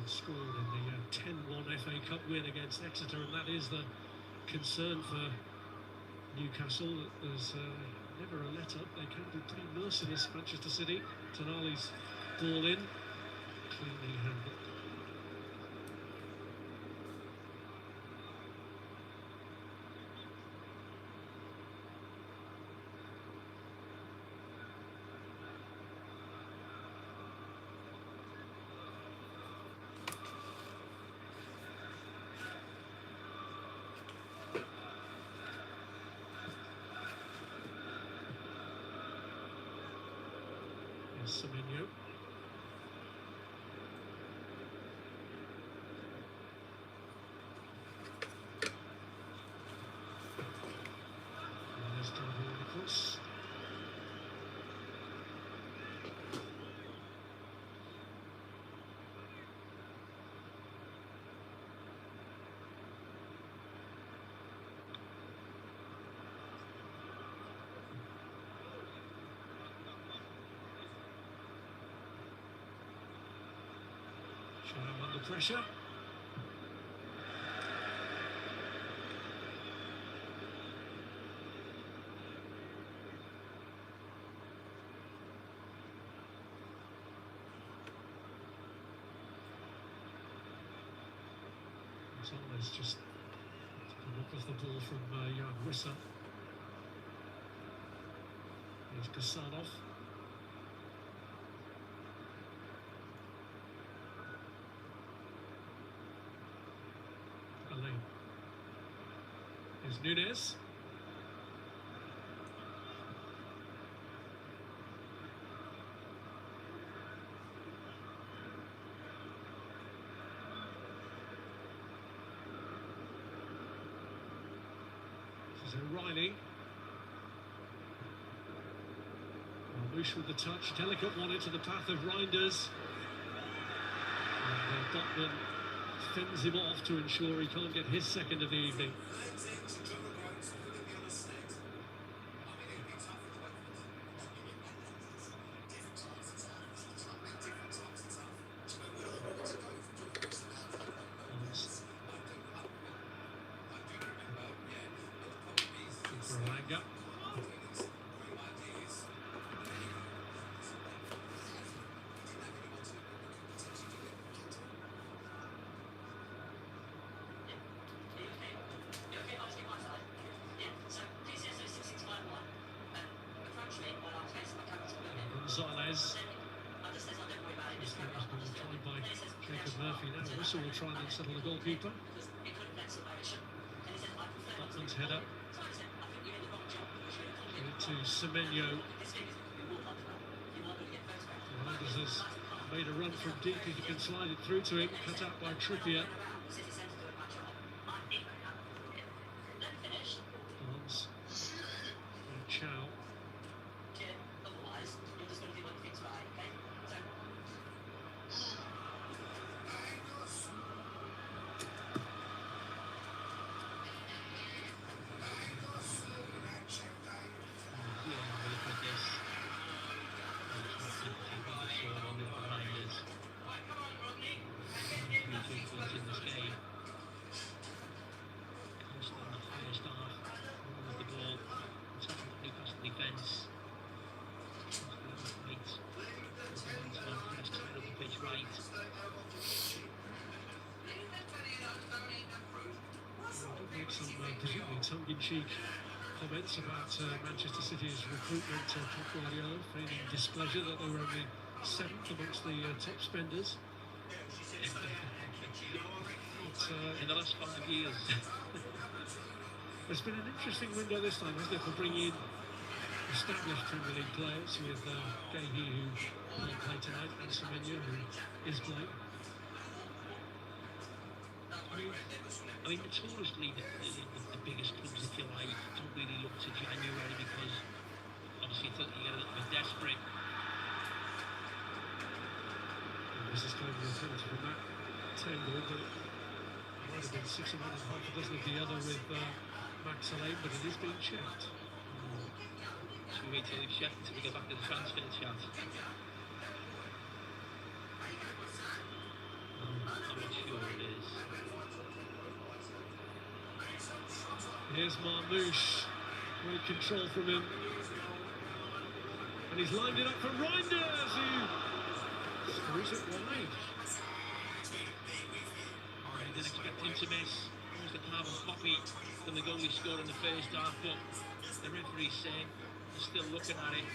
Scored in the 10-1 FA Cup win against Exeter, and that is the concern for Newcastle. That there's never a let-up. They can be pretty merciless, Manchester City. Tonali's ball in, cleanly handled. Semenyo. There's Carabao across. Chow under pressure. Gonzalez just took a look off the ball from Jan Wissa. Here's Kasanov. Alain. Here's Nunes. This is O'Reilly. Marmouche with the touch, delicate one into the path of Reinders. And Botman fends him off to ensure he can't get his second of the evening. Berlanga. Gonzalez. This thing has been tried by Jacob Murphy now. Whistle will try and unsettle the goalkeeper. Botman's header. To Semenyo. Reinders has made a run from deep if he can slide it through to him. Cut out by Trippier. Barnes. Chow. Presumably tongue-in-cheek comments about Manchester City's recruitment of Pep Guardiola, feigning displeasure that they were only 7th amongst the top spenders. In the last 5 years. It's been an interesting window this time, hasn't it, for bringing in established Premier League players with Gahey, who won't play tonight, and Semenyo, who is playing. I mean, notoriously, the biggest clubs, if you like, don't really look to January because obviously you thought you get a little bit desperate. And this is kind of the penalty from that tangle, but it might have been 6 of one and half a dozen of the other with Max Alain, but it is being checked. Should we wait till they've checked until we get back to the transfer chat? I'm not sure it is. Here's Marmouche, great control from him. And he's lined it up for Reinders, who screws it wide. I didn't expect him to miss. It was the carbon copy from the goal he scored in the first half, but the referee's saying they're still looking at it.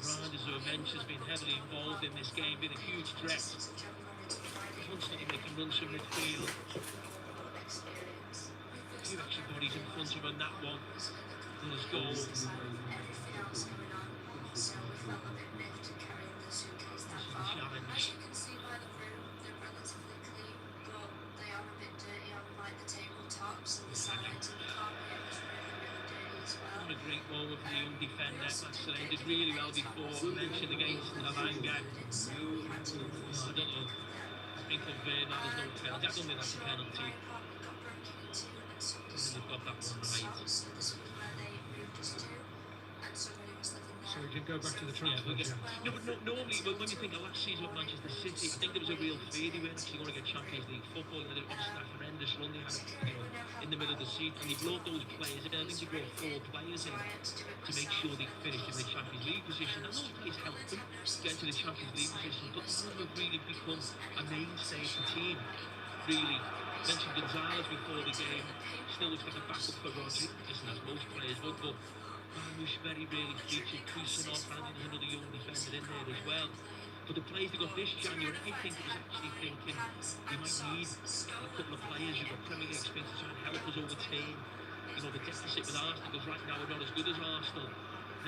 Reinders, who has been heavily involved in this game, been a huge threat. Constantly making runs from midfield. A few extra bodies in front of him, that one. And his goal. This is the challenge. What a great ball with the young defender. Max Alain did really well before. I mentioned against Alanga. I don't know. Been conveyed that there's no penalty. I don't think that's a penalty. They've got that one right. So we can go back to the transfer. No, but normally when you think of last season with Manchester City, I think there was a real fear they weren't actually going to get Champions League football. They had obviously that horrendous run they had, in the middle of the season, and they brought those players in. I think they brought 4 players in to make sure they finished in the Champions League position, and those players helped them get to the Champions League position. But none of them have really become a mainstay of the team. Really, mentioned Gonzalez before the game. Still looks like a backup for Rodri, just as most players would, but Marmoush very rarely featured. Kusanov, and I think there's another young defender in there as well. But the players they got this January, I think it was actually thinking we might need a couple of players who've got Premier League experience to try and help us overturn, the deficit with Arsenal, because right now we're not as good as Arsenal.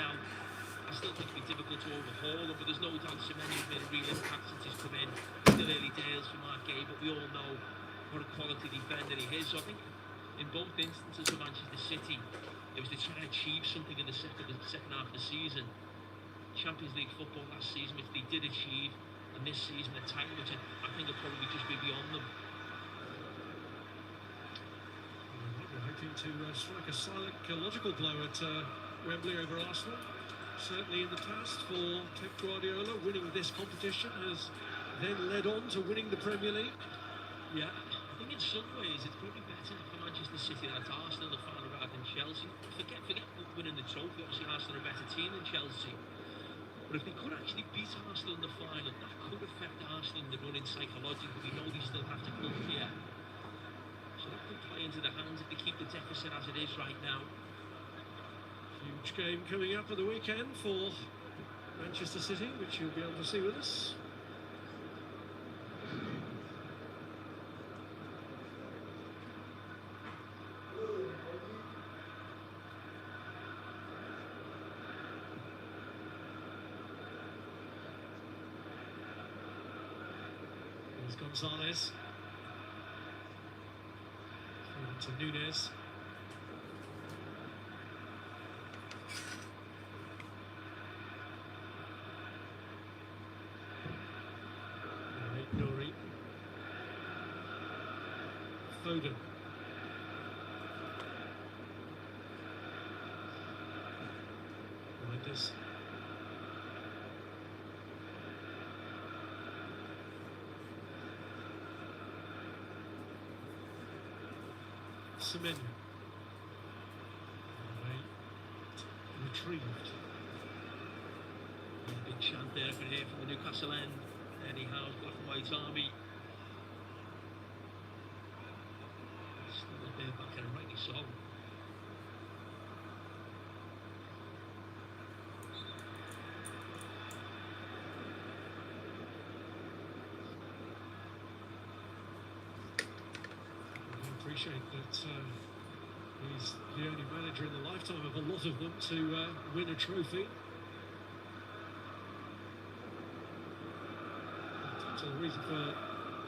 Now, I still think it'd be difficult to overhaul them, but there's no doubt Semenyo's made a real impact since he's come in. Still early days for Mark Gay, but we all know what a quality defender he is. So I think in both instances for Manchester City, it was to try and achieve something in the second half of the season. Champions League football last season, which they did achieve, and this season a title, which I think will probably just be beyond them. We're hoping to strike a psychological blow at Wembley over Arsenal. Certainly in the past for Pep Guardiola, winning this competition has then led on to winning the Premier League. Yeah, I think in some ways it's probably better for Manchester City that it's Arsenal in the final rather than Chelsea. Forget winning the trophy. Obviously Arsenal are a better team than Chelsea. But if they could actually beat Arsenal in the final, that could affect Arsenal in the running psychologically. We know they still have to come here. So that could play into their hands if they keep the deficit as it is right now. Huge game coming up at the weekend for Manchester City, which you'll be able to see with us. Here's Gonzalez. To Nunes. Nuri. Foden. Mendes. Semenyo. Retrieved. Big chant there for here from the Newcastle end. Eddie Howe's Black and White Army. Still a bit back, and rightly so. I appreciate that he's the only manager in the lifetime of a lot of them to win a trophy. So the reason for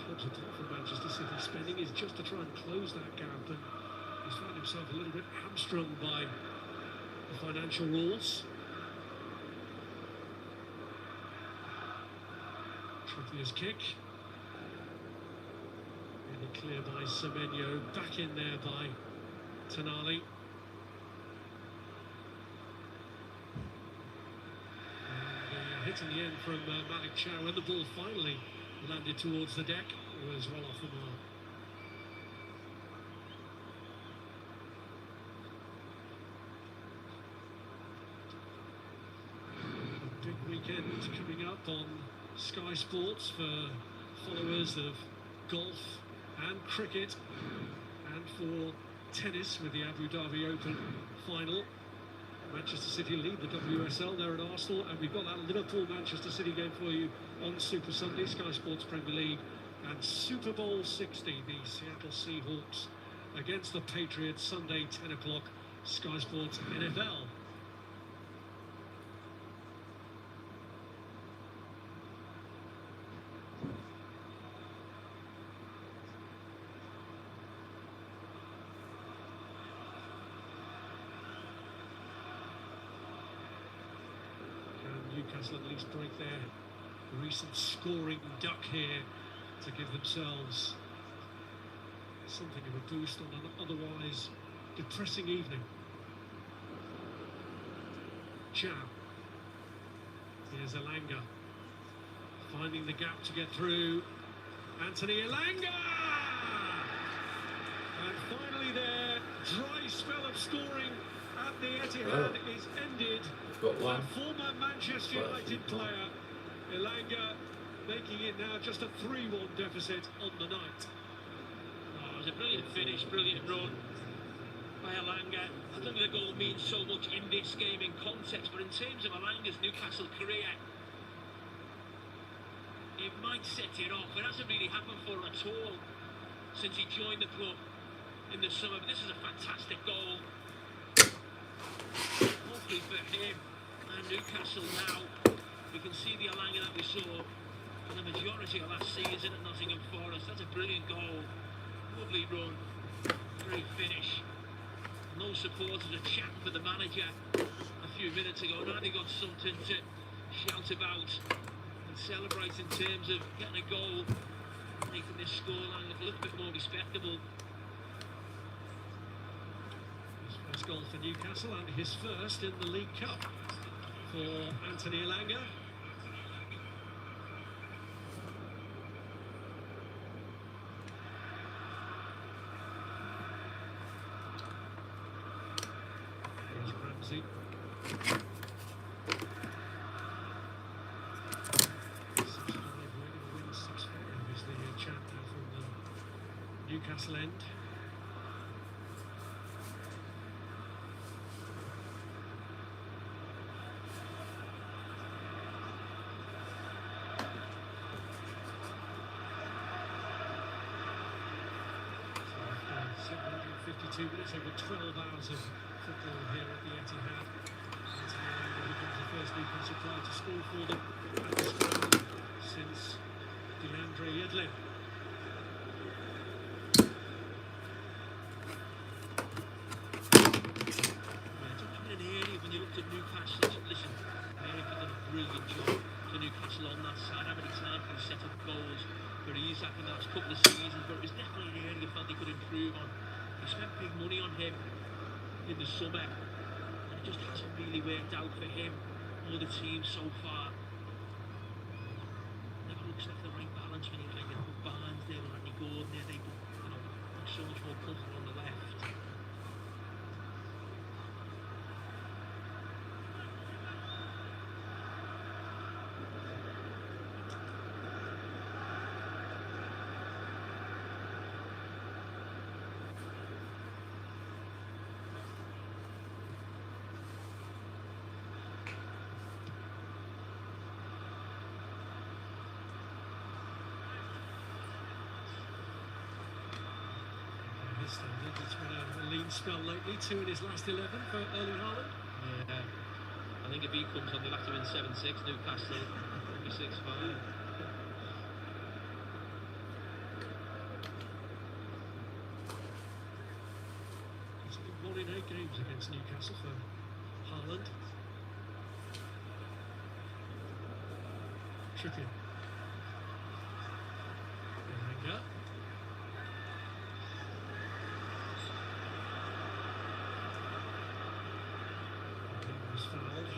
clubs apart from Manchester City spending is just to try and close that gap, and he's found himself a little bit hamstrung by the financial rules. Trippier's kick. Really clear by Semenyo, back in there by Tonali. And hit in the end from Malik Chow, and the ball finally landed towards the deck. It was well off the mark. A big weekend coming up on Sky Sports for followers of golf and cricket, and for tennis with the Abu Dhabi Open final. Manchester City lead the WSL there at Arsenal, and we've got that Liverpool-Manchester City game for you on Super Sunday, Sky Sports Premier League, and Super Bowl 60, the Seattle Seahawks against the Patriots, Sunday 10 o'clock, Sky Sports NFL. Newcastle at least break their recent scoring duck here to give themselves something of a boost on an otherwise depressing evening. Chow. Here's Elanga. Finding the gap to get through. Anthony Elanga! And finally there, dry spell of scoring at the Etihad is ended by a former Manchester United player. Elanga making it now just a 3-1 deficit on the night. Oh, it was a brilliant finish, brilliant run by Elanga. I don't think the goal means so much in this game in context, but in terms of Elanga's Newcastle career, it might set it off. It hasn't really happened for him at all since he joined the club in the summer, but this is a fantastic goal. Hopefully for him and Newcastle now, we can see the Elanga that we saw for the majority of last season at Nottingham Forest. That's a brilliant goal, lovely run, great finish. No supporters are chatting for the manager a few minutes ago. Now they got something to shout about and celebrate in terms of getting a goal, making this scoreline look a little bit more respectable. His first goal for Newcastle and his first in the League Cup for Anthony Elanga. Ramsey. Newcastle end. So, 752 minutes, over 12 hours of football here at the Etihad. Anthony becomes the first Newcastle player to score for them at this ground since DeAndre Yedlin. Newcastle, listen, America done a brilliant job for Newcastle on that side. How many times can set up goals for Isaac in the last couple of seasons, but it was definitely an area I felt they could improve on. They spent big money on him in the summer, and it just hasn't really worked out for him or the team so far. Never looks like the right balance when you kind of put Barnes there or Andy Gordon there. They look so much more comfortable on the left. Standard. It's been a lean spell lately, 2 in his last 11 for Erling Haaland. Yeah, I think if he comes on, they'll have to win 7-6. Newcastle, maybe 6-5. He's been 1 in 8 games against Newcastle for Haaland. Trippier. Elanga. Was fouled.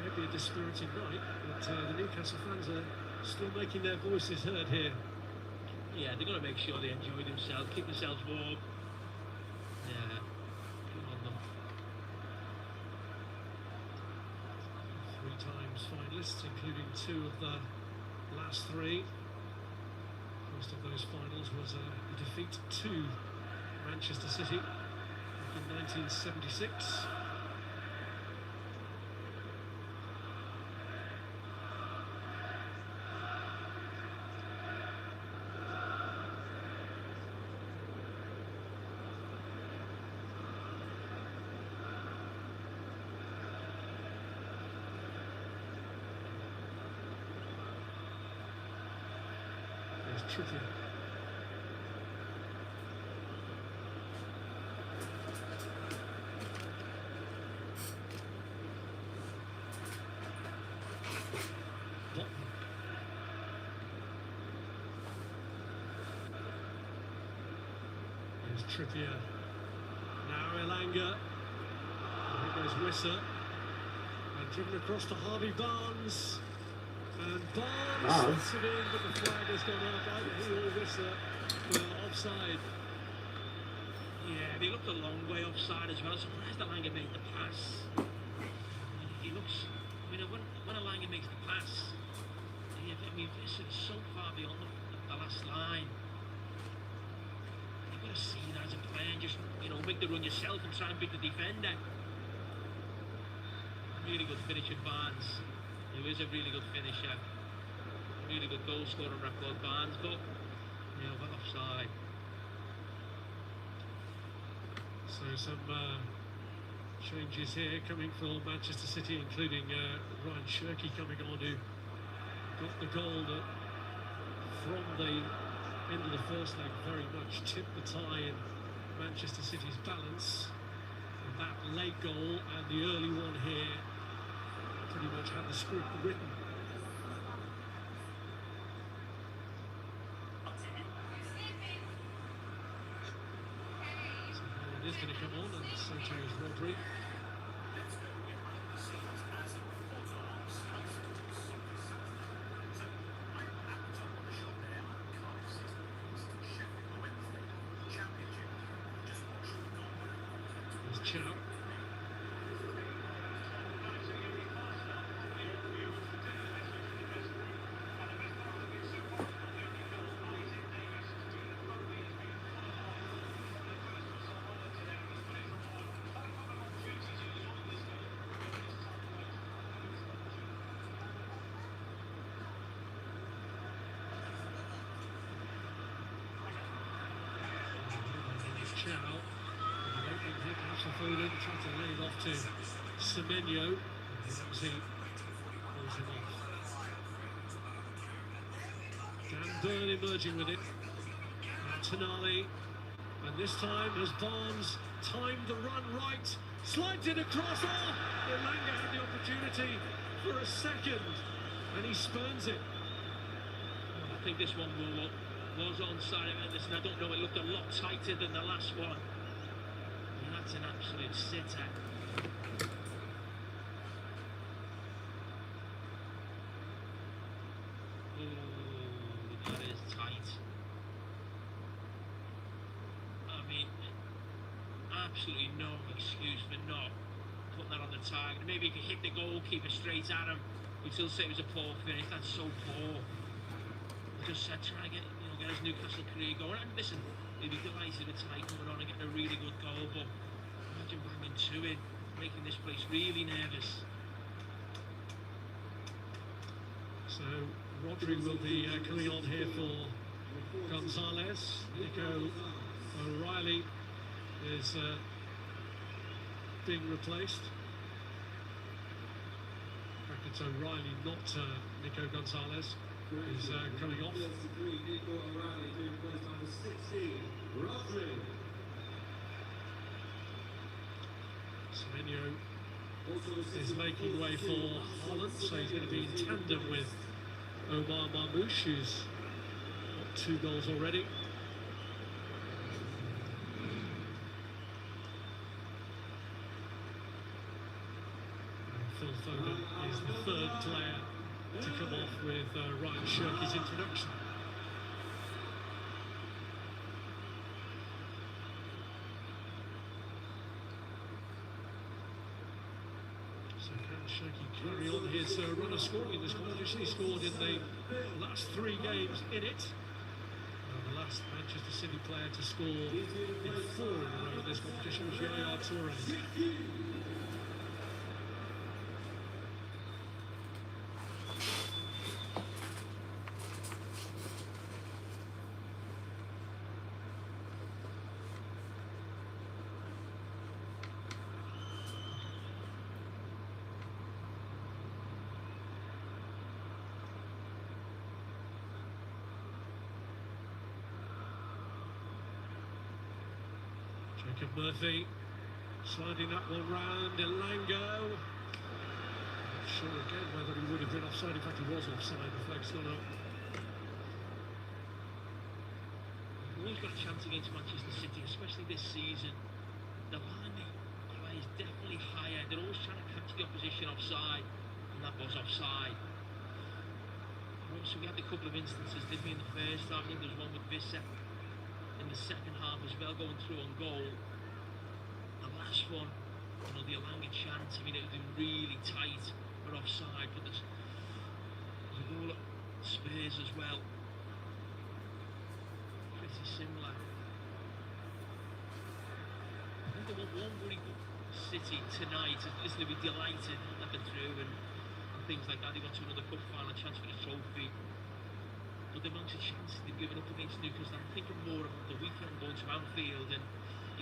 Maybe a dispirited night, but the Newcastle fans are still making their voices heard here. Yeah, they've got to make sure they enjoy themselves, keep themselves warm. Yeah. 3 times finalists, including 2 of the last 3. First of those finals was a defeat to Manchester City back in 1976. Trippier. Trippier. Now Elanga. Here goes Wissa. And driven across to Harvey Barnes. And Barnes slots it in, but the flag has gone up. Either he or Wissa were offside. Yeah, they looked a long way offside as well. Surprised Elanga made the pass. He looks, I mean, when Elanga makes the pass, I mean, this is so far beyond the last line. You've got to see that as a player and just, make the run yourself and try and beat the defender. Really good finish at Barnes. He is a really good finisher. Really good goal scorer on record, Barnes, but, well offside. So some changes here coming from Manchester City, including Ryan Shirky coming on, who got the goal that from the end of the first leg very much tipped the tie in Manchester City's balance. And that late goal and the early one here pretty much had the script written. So it is going to come on, and so too is Rodri. Chow. Foden trying to lay it off to Semenyo. Ramsey pulls him off. Dan Burn emerging with it. Now Tonali. And this time has Barnes timed the run right. Slides it across. Oh! Elanga had the opportunity for a second. And he spurns it. I think this one was onside. Listen, I don't know, it looked a lot tighter than the last one. That's an absolute sitter. Ooh, that is tight. I mean, absolutely no excuse for not putting that on the target. Maybe if you hit the goalkeeper straight at him, we'd still say it was a poor finish. That's so poor. Just trying to get his Newcastle career going. And listen, he'd be delighted with tonight coming on and getting a really good goal, but imagine banging two in, making this place really nervous. So Rodri will be coming on here for Gonzalez. Nico O'Reilly is being replaced. In fact, it's O'Reilly, not Nico Gonzalez, is coming off. Nico O'Reilly being replaced by the 16, Rodri. Semenyo is making way for Holland, so he's going to be in tandem with Omar Marmoush, who's got 2 goals already. And Phil Foden is the 3rd player to come off with Ryan Shirky's introduction. Shirky carry on his run of scoring in this competition. He scored in the last 3 games in it. And the last Manchester City player to score in 4 in a row in this competition was Yaya Toure. Jacob Murphy sliding that one round. Elanga. Not sure again whether he would have been offside. In fact, he was offside. The flag's gone up. All always got a chance against Manchester City, especially this season. The line they play is definitely higher. They're always trying to catch the opposition offside, and that was offside. So we had a couple of instances, didn't we, in the first half? I think there was one with Vissa in the second half as well, going through on goal. The last one, you know, the Alanga chance, I mean, it would have been really tight for offside, but there's a goal at Spurs as well. Pretty similar. I think they want one really good City tonight. Listen, they'll be delighted that they're through and things like that. They got to another cup final, chance for the trophy. But the amount of chances they've given up against Newcastle, I'm thinking more about the weekend going to Anfield, and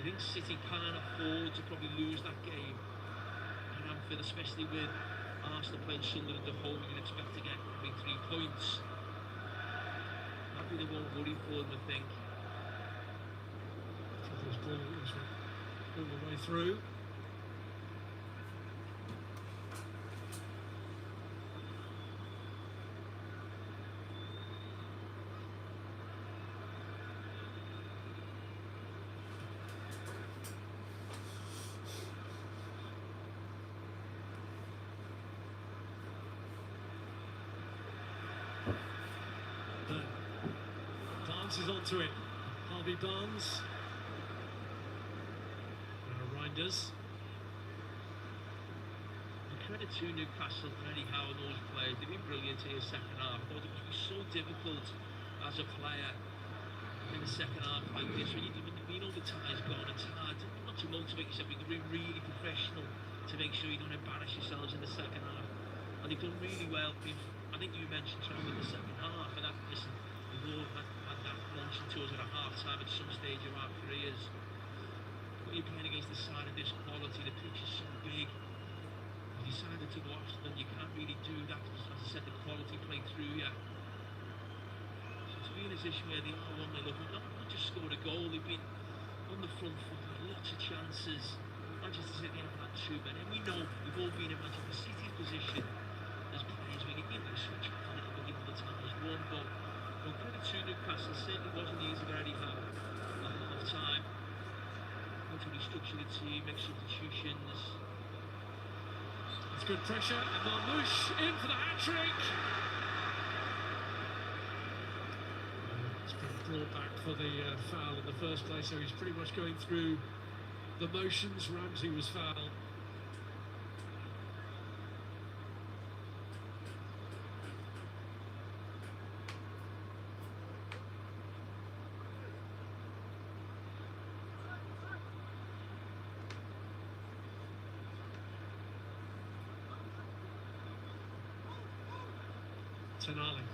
you think City can't afford to probably lose that game at Anfield, especially with Arsenal playing Sunderland at home. You'd expect to get probably 3 points. That'd be the one worry for them, I think. This ball is all the way through. Barnes is onto it. Harvey Barnes. Reinders. Credit to Newcastle and Eddie Howe and those players. They've been brilliant here second half. I thought it would be so difficult as a player in the second half like this. When you know the tie's gone, it's hard not to motivate yourself. You can be really professional to make sure you don't embarrass yourselves in the second half. And they've done really well. I think you mentioned something in the second half, and that, listen, we've all had that launching to us at a half time at some stage of our careers. When you're playing against the side of this quality, the pitch is so big. You decided to go after them, you can't really do that. As I said, the quality played through you. So to be in a position where they are 1-0 up, not just scored a goal, they've been on the front foot, lots of chances. Manchester City haven't had too many. And we know, we've all been in Manchester City's position as players where you switch off a little bit, the time has won. But credit to Newcastle, certainly wasn't easy for Eddie Howe at half time. How to restructure the team, make substitutions. It's good pressure, and Marmouche in for the hat-trick. It's been brought back for the foul in the first place, so he's pretty much going through the motions. Ramsey was fouled. Tonali.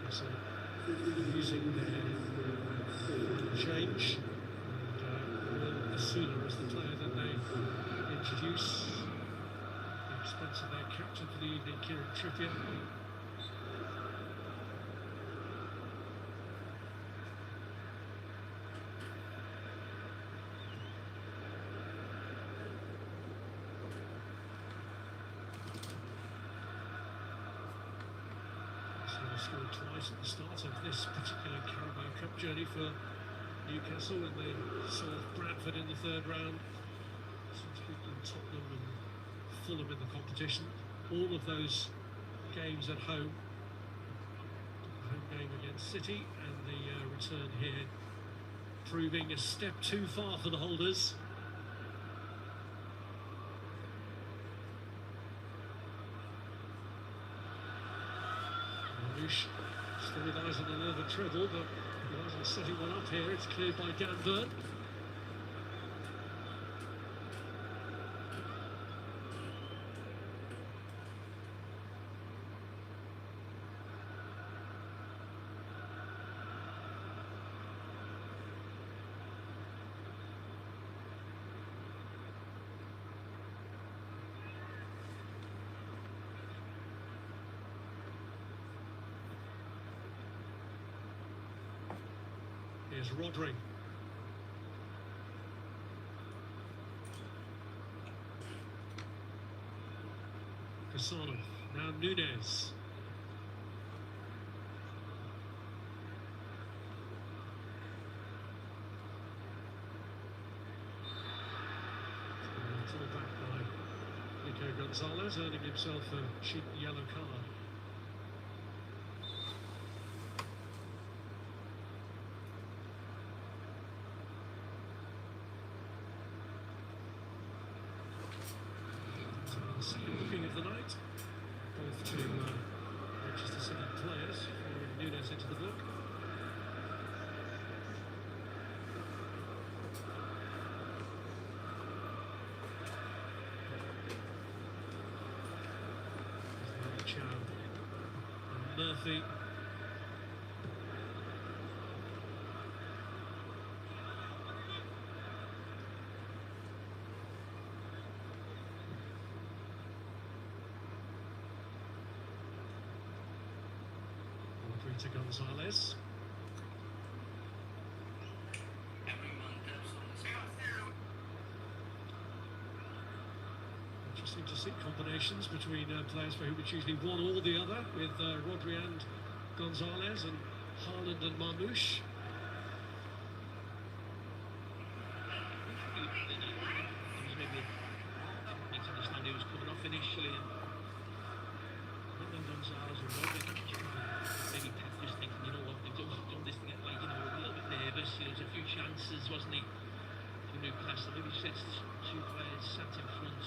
So using their change, and Asuna was the player that they introduce at the expense of their captain for the evening, Kieran Trippier. Scored twice at the start of this particular Carabao Cup journey for Newcastle, and they saw Bradford in the third round. Since beating Tottenham and Fulham in the competition, all of those games at home. The home game against City and the return here proving a step too far for the holders. Still with eyes on another treble, but he wasn't setting one up here. It's cleared by Dan Burn. Here's Rodri. Kassanov. Now Nunes. Pulled back by Nico Gonzalez, earning himself a cheap yellow card. So the second booking of the night, both to Manchester City players, following Nunes into the book. Murphy. Through to Gonzalez. Interesting to see combinations between players for whom it's usually one or the other, with Rodri and Gonzalez and Haaland and Marmoush. Maybe makes understand he was coming off initially, and then Gonzalez and Rodri. Maybe Pep was thinking, you know what, they've done this to get, like, you know, a little bit nervous. You know, there's a few chances, wasn't he, for Newcastle? Maybe sets two players sat in front,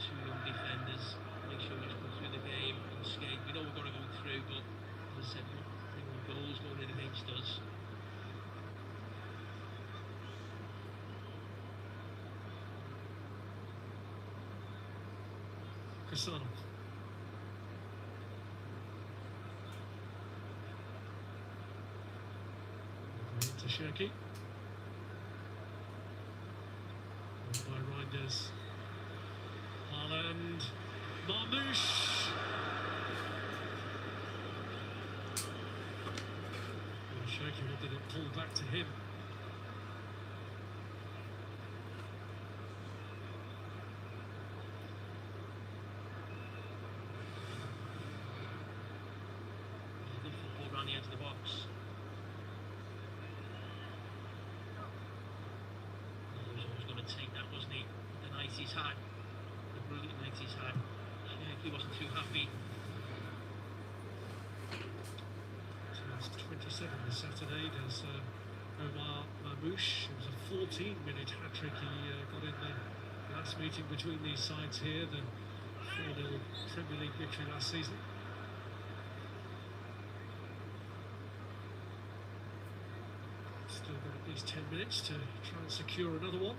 two young defenders. Make sure we just go through the game unscathed. We know we're going to go through, but as I said, bring on goals going in against us. Kassanov. To Shirky. By Reinders. Haaland. Marmoush. Shirky wanted it pulled back to him. Good football around the edge of the box. He was always going to take that, wasn't he? The night he's had. The brilliant night he's had. He wasn't too happy. 27 this Saturday, there's Omar Marmoush. It was a 14-minute hat-trick he got in the last meeting between these sides here, the 4-0 Premier League victory last season. Still got at least 10 minutes to try and secure another one.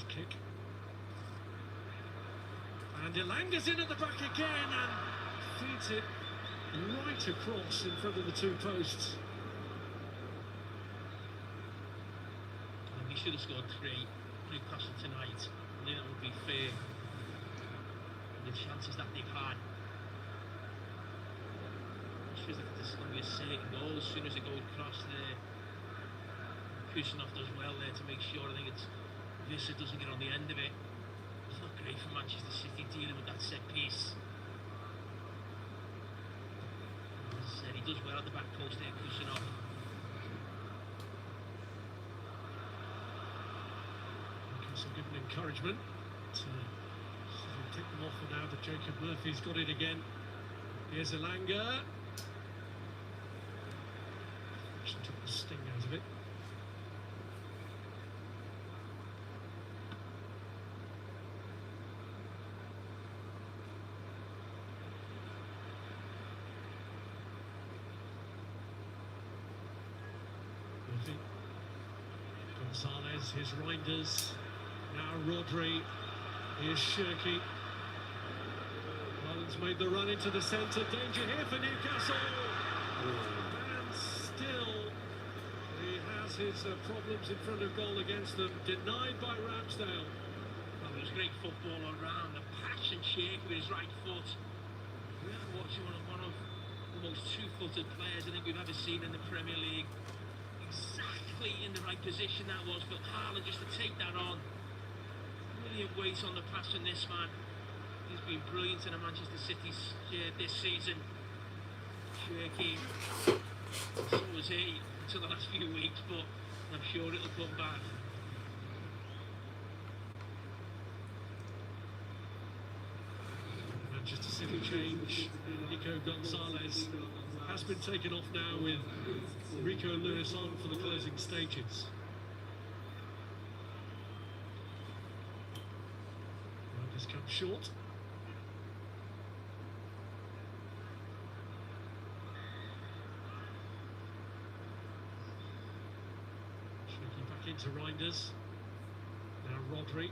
Kick. And Elanga's in at the back again and feeds it right across in front of the two posts. And he should have scored 3 Newcastle tonight. I think that would be fair. The chances that they've had. It feels like this is going to be a certain goal as soon as it goes across there. Kusanov does well there to make sure. I think it's Vissa doesn't get on the end of it. It's not great for Manchester City dealing with that set piece. As I said, he does well at the back post there, Kusanov. Newcastle given encouragement to take them off, and now that Jacob Murphy's got it again. Here's Elanga. She took the sting out of it. Gonzalez, here's Reinders, now Rodri, here's Shirky. Haaland's made the run into the centre, danger here for Newcastle. And has his problems in front of goal against them, denied by Ramsdale. Well, it was great football all round, a passion shake with his right foot. We are watching one of the most two-footed players I think we've ever seen in the Premier League. Exactly in the right position that was for Haaland just to take that on. Brilliant weight on the pass from this man. He's been brilliant in a Manchester City shirt this season. Shaky. So was he until the last few weeks, but I'm sure it'll come back. Manchester City change. Nico Gonzalez has been taken off now with Rico Lewis on for the closing stages. Well, this comes short. Shaky back into Reinders. Now Rodri.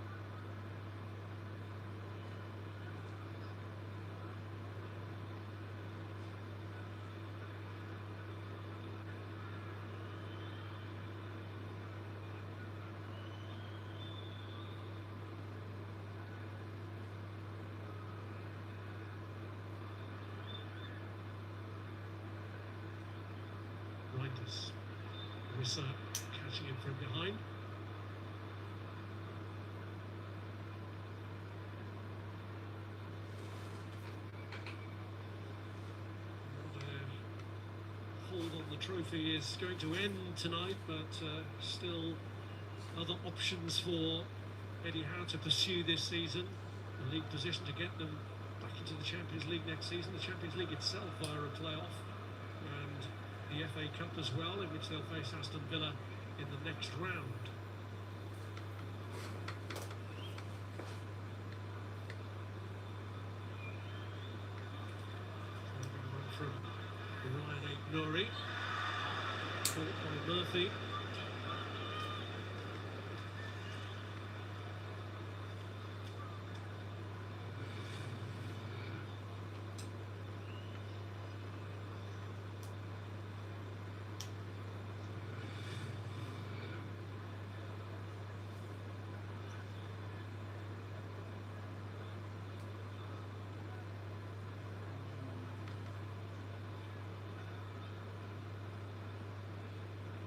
Reinders. Rissa catching him from behind. Hold on the trophy is going to end tonight, but still other options for Eddie Howe to pursue this season. The league position to get them back into the Champions League next season. The Champions League itself via a playoff, and the FA Cup as well, in which they'll face Aston Villa in the next round. From Ryan Aït-Nouri, caught by Murphy.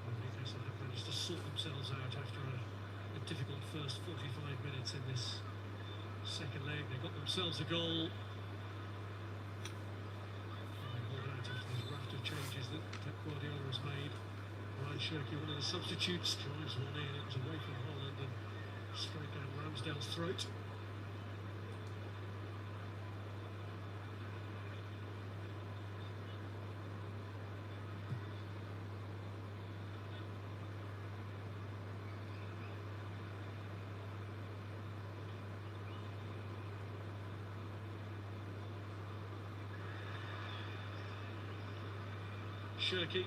Newcastle have managed to sort themselves out after a difficult first 45 minutes in this second leg. They got themselves a goal. And they pulled out after this raft of changes that Pep Guardiola has made. Ryan Shirky, one of the substitutes, drives one in. It was away from Holland and straight down Ramsdale's throat. Shirky.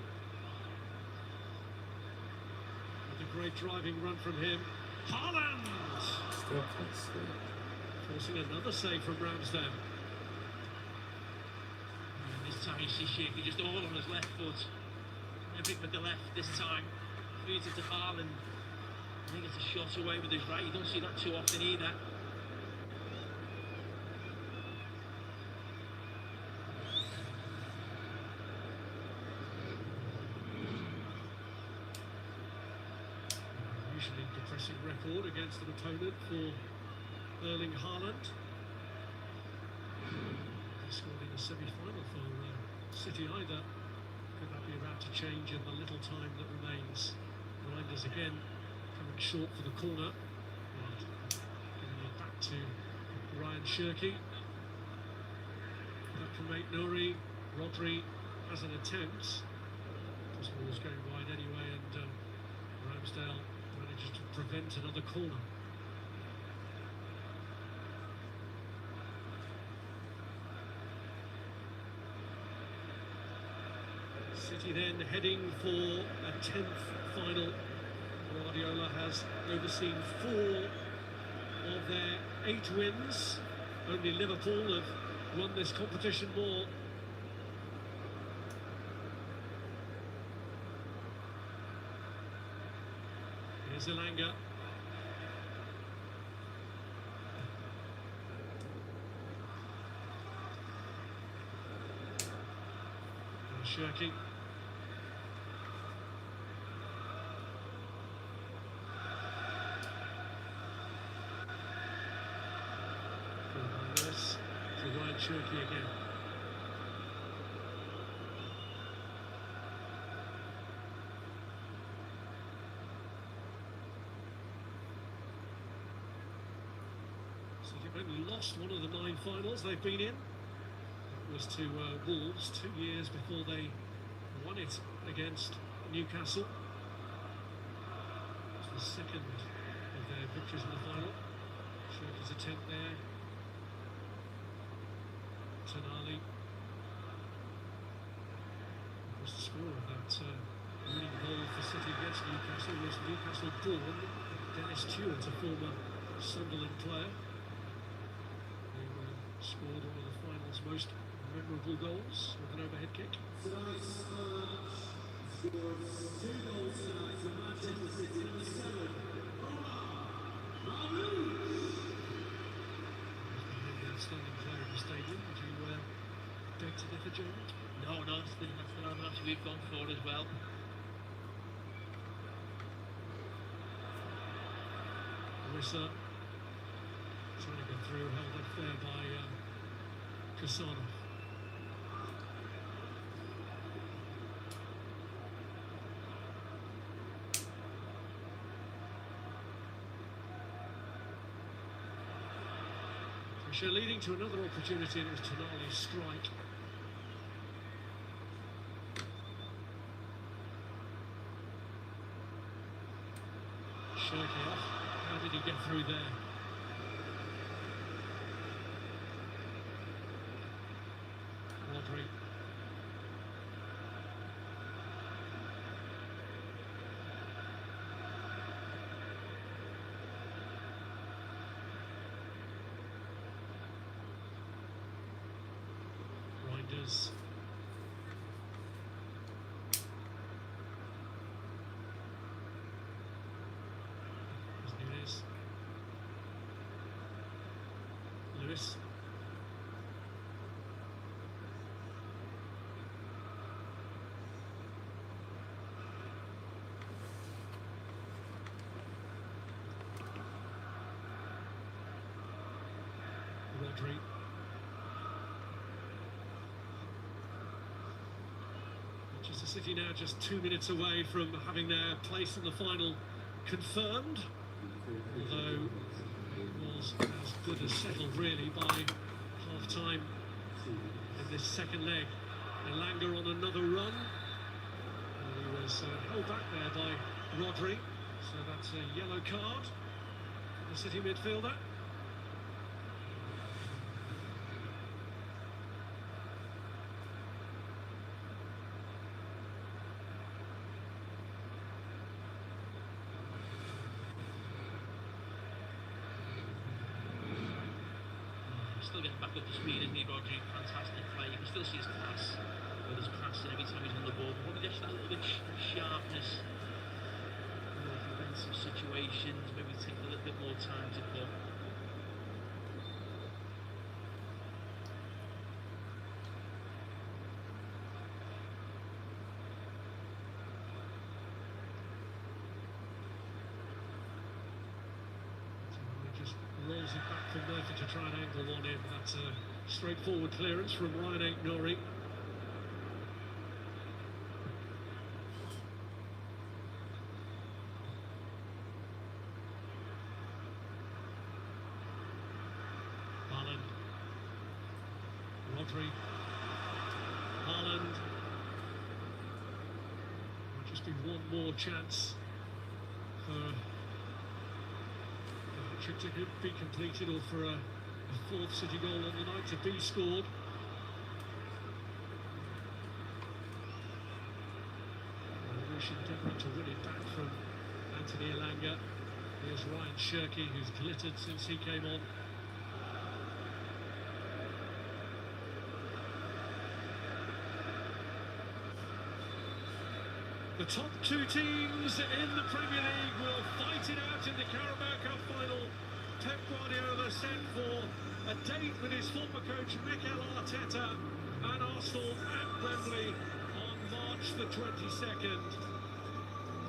With a great driving run from him. Haaland! Still can't see. Forcing another save from Ramsdale. And this time you see Shaky just all on his left foot. Everything with the left this time. Feeds it to Haaland. I think it's a shot away with his right. You don't see that too often either. Usually depressing record against an opponent for Erling Haaland. He scored in the semi-final for City either. Could that be about to change in the little time that remains? Reinders again coming short for the corner. And giving it back to Ryan Shirky. Back from Aït-Nouri. Rodri has an attempt. This ball was going wide anyway, and Ramsdale manages to prevent another corner. City then heading for a 10th final. Guardiola has overseen 4 of their 8 wins. Only Liverpool have won this competition more. There's Elanga. Shirky. Lewis to Ryan Shirky again. So they've only lost one of the 9 finals they've been in. Was to Wolves 2 years before they won it against Newcastle. It was the second of their victories in the final. Shirky's attempt there. Tonali was the scorer of that winning goal for City against Newcastle. Was Newcastle born Dennis Stewart, a former Sunderland player, who scored one of the final's most memorable goals with an overhead kick. Tonight's match scored 2 goals tonight for Manchester City, number 7, The outstanding player in the stadium. Would you beg to differ, Jamie? No, that's the match we've gone for as well. Marissa trying to get through, held up there by Cassano. Pressure leading to another opportunity, and it was Tonali's strike. Shirky off. How did he get through there? Rodri. Reinders. Nunes. Lewis. Rodri. Manchester City now just 2 minutes away from having their place in the final confirmed, although it was as good as settled really by half-time in this second leg. Elanga on another run, and he was held back there by Rodri, so that's a yellow card for the City midfielder. Still getting back up to speed, isn't he, Rodri? Fantastic play. You can still see his class with his passing every time he's on the ball. But probably just that little bit of sharpness. Defensive situations, maybe take a little bit more time to put. Just rolls it back from Murphy to try and angle one in. That's a straightforward clearance from Ryan Nori. Haaland. Rodri. Haaland. Might just be one more chance for trick to be completed, or for a fourth City goal on the night to be scored. Lucian endeavouring to win it back from Anthony Elanga. Here's Ryan Shirky, who's glittered since he came on. The top two teams in the Premier League will fight it out in the Carabao Cup final. Pep Guardiola sent for a date with his former coach Mikel Arteta and Arsenal at Wembley on March the 22nd.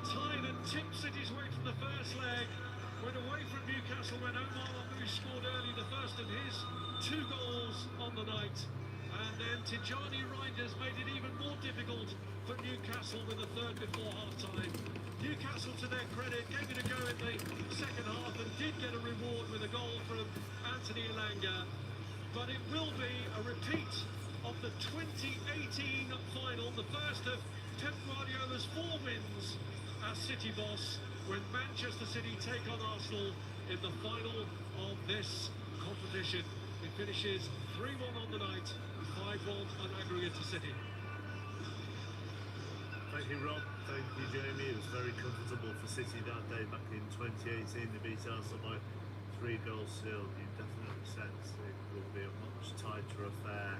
Tied and tipped City's way from the first leg. Went away from Newcastle when Omar Mamouche scored early, the first of his 2 goals on the night. And then Tijani Reinders made it even more difficult for Newcastle with a third before half-time. Newcastle, to their credit, gave it a go in the second half and did get a reward with a goal from Anthony Elanga. But it will be a repeat of the 2018 final, the first of Pep Guardiola's 4 wins as City boss, when Manchester City take on Arsenal in the final of this competition. It finishes 3-1 on the night, 5-1 on aggregate to City. Thank you, Rob. Thank you, Jamie. It was very comfortable for City that day back in 2018. They beat Arsenal by 3 goals still. You definitely sense it will be a much tighter affair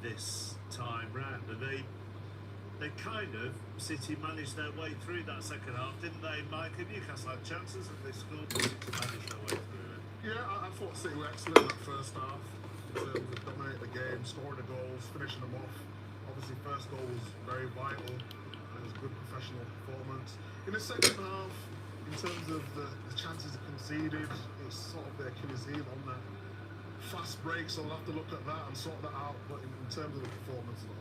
this time round. And they kind of, City managed their way through that second half, didn't they, Mike? And Newcastle had chances and they scored, but City managed their way through it. Yeah, I thought City were excellent that first half in terms of dominating the game, scoring the goals, finishing them off. Obviously, first goal was very vital. It was a good professional performance. In the second half, in terms of the chances conceded, it's sort of their Achilles heel on that fast break, so we'll have to look at that and sort that out. But in terms of the performance of the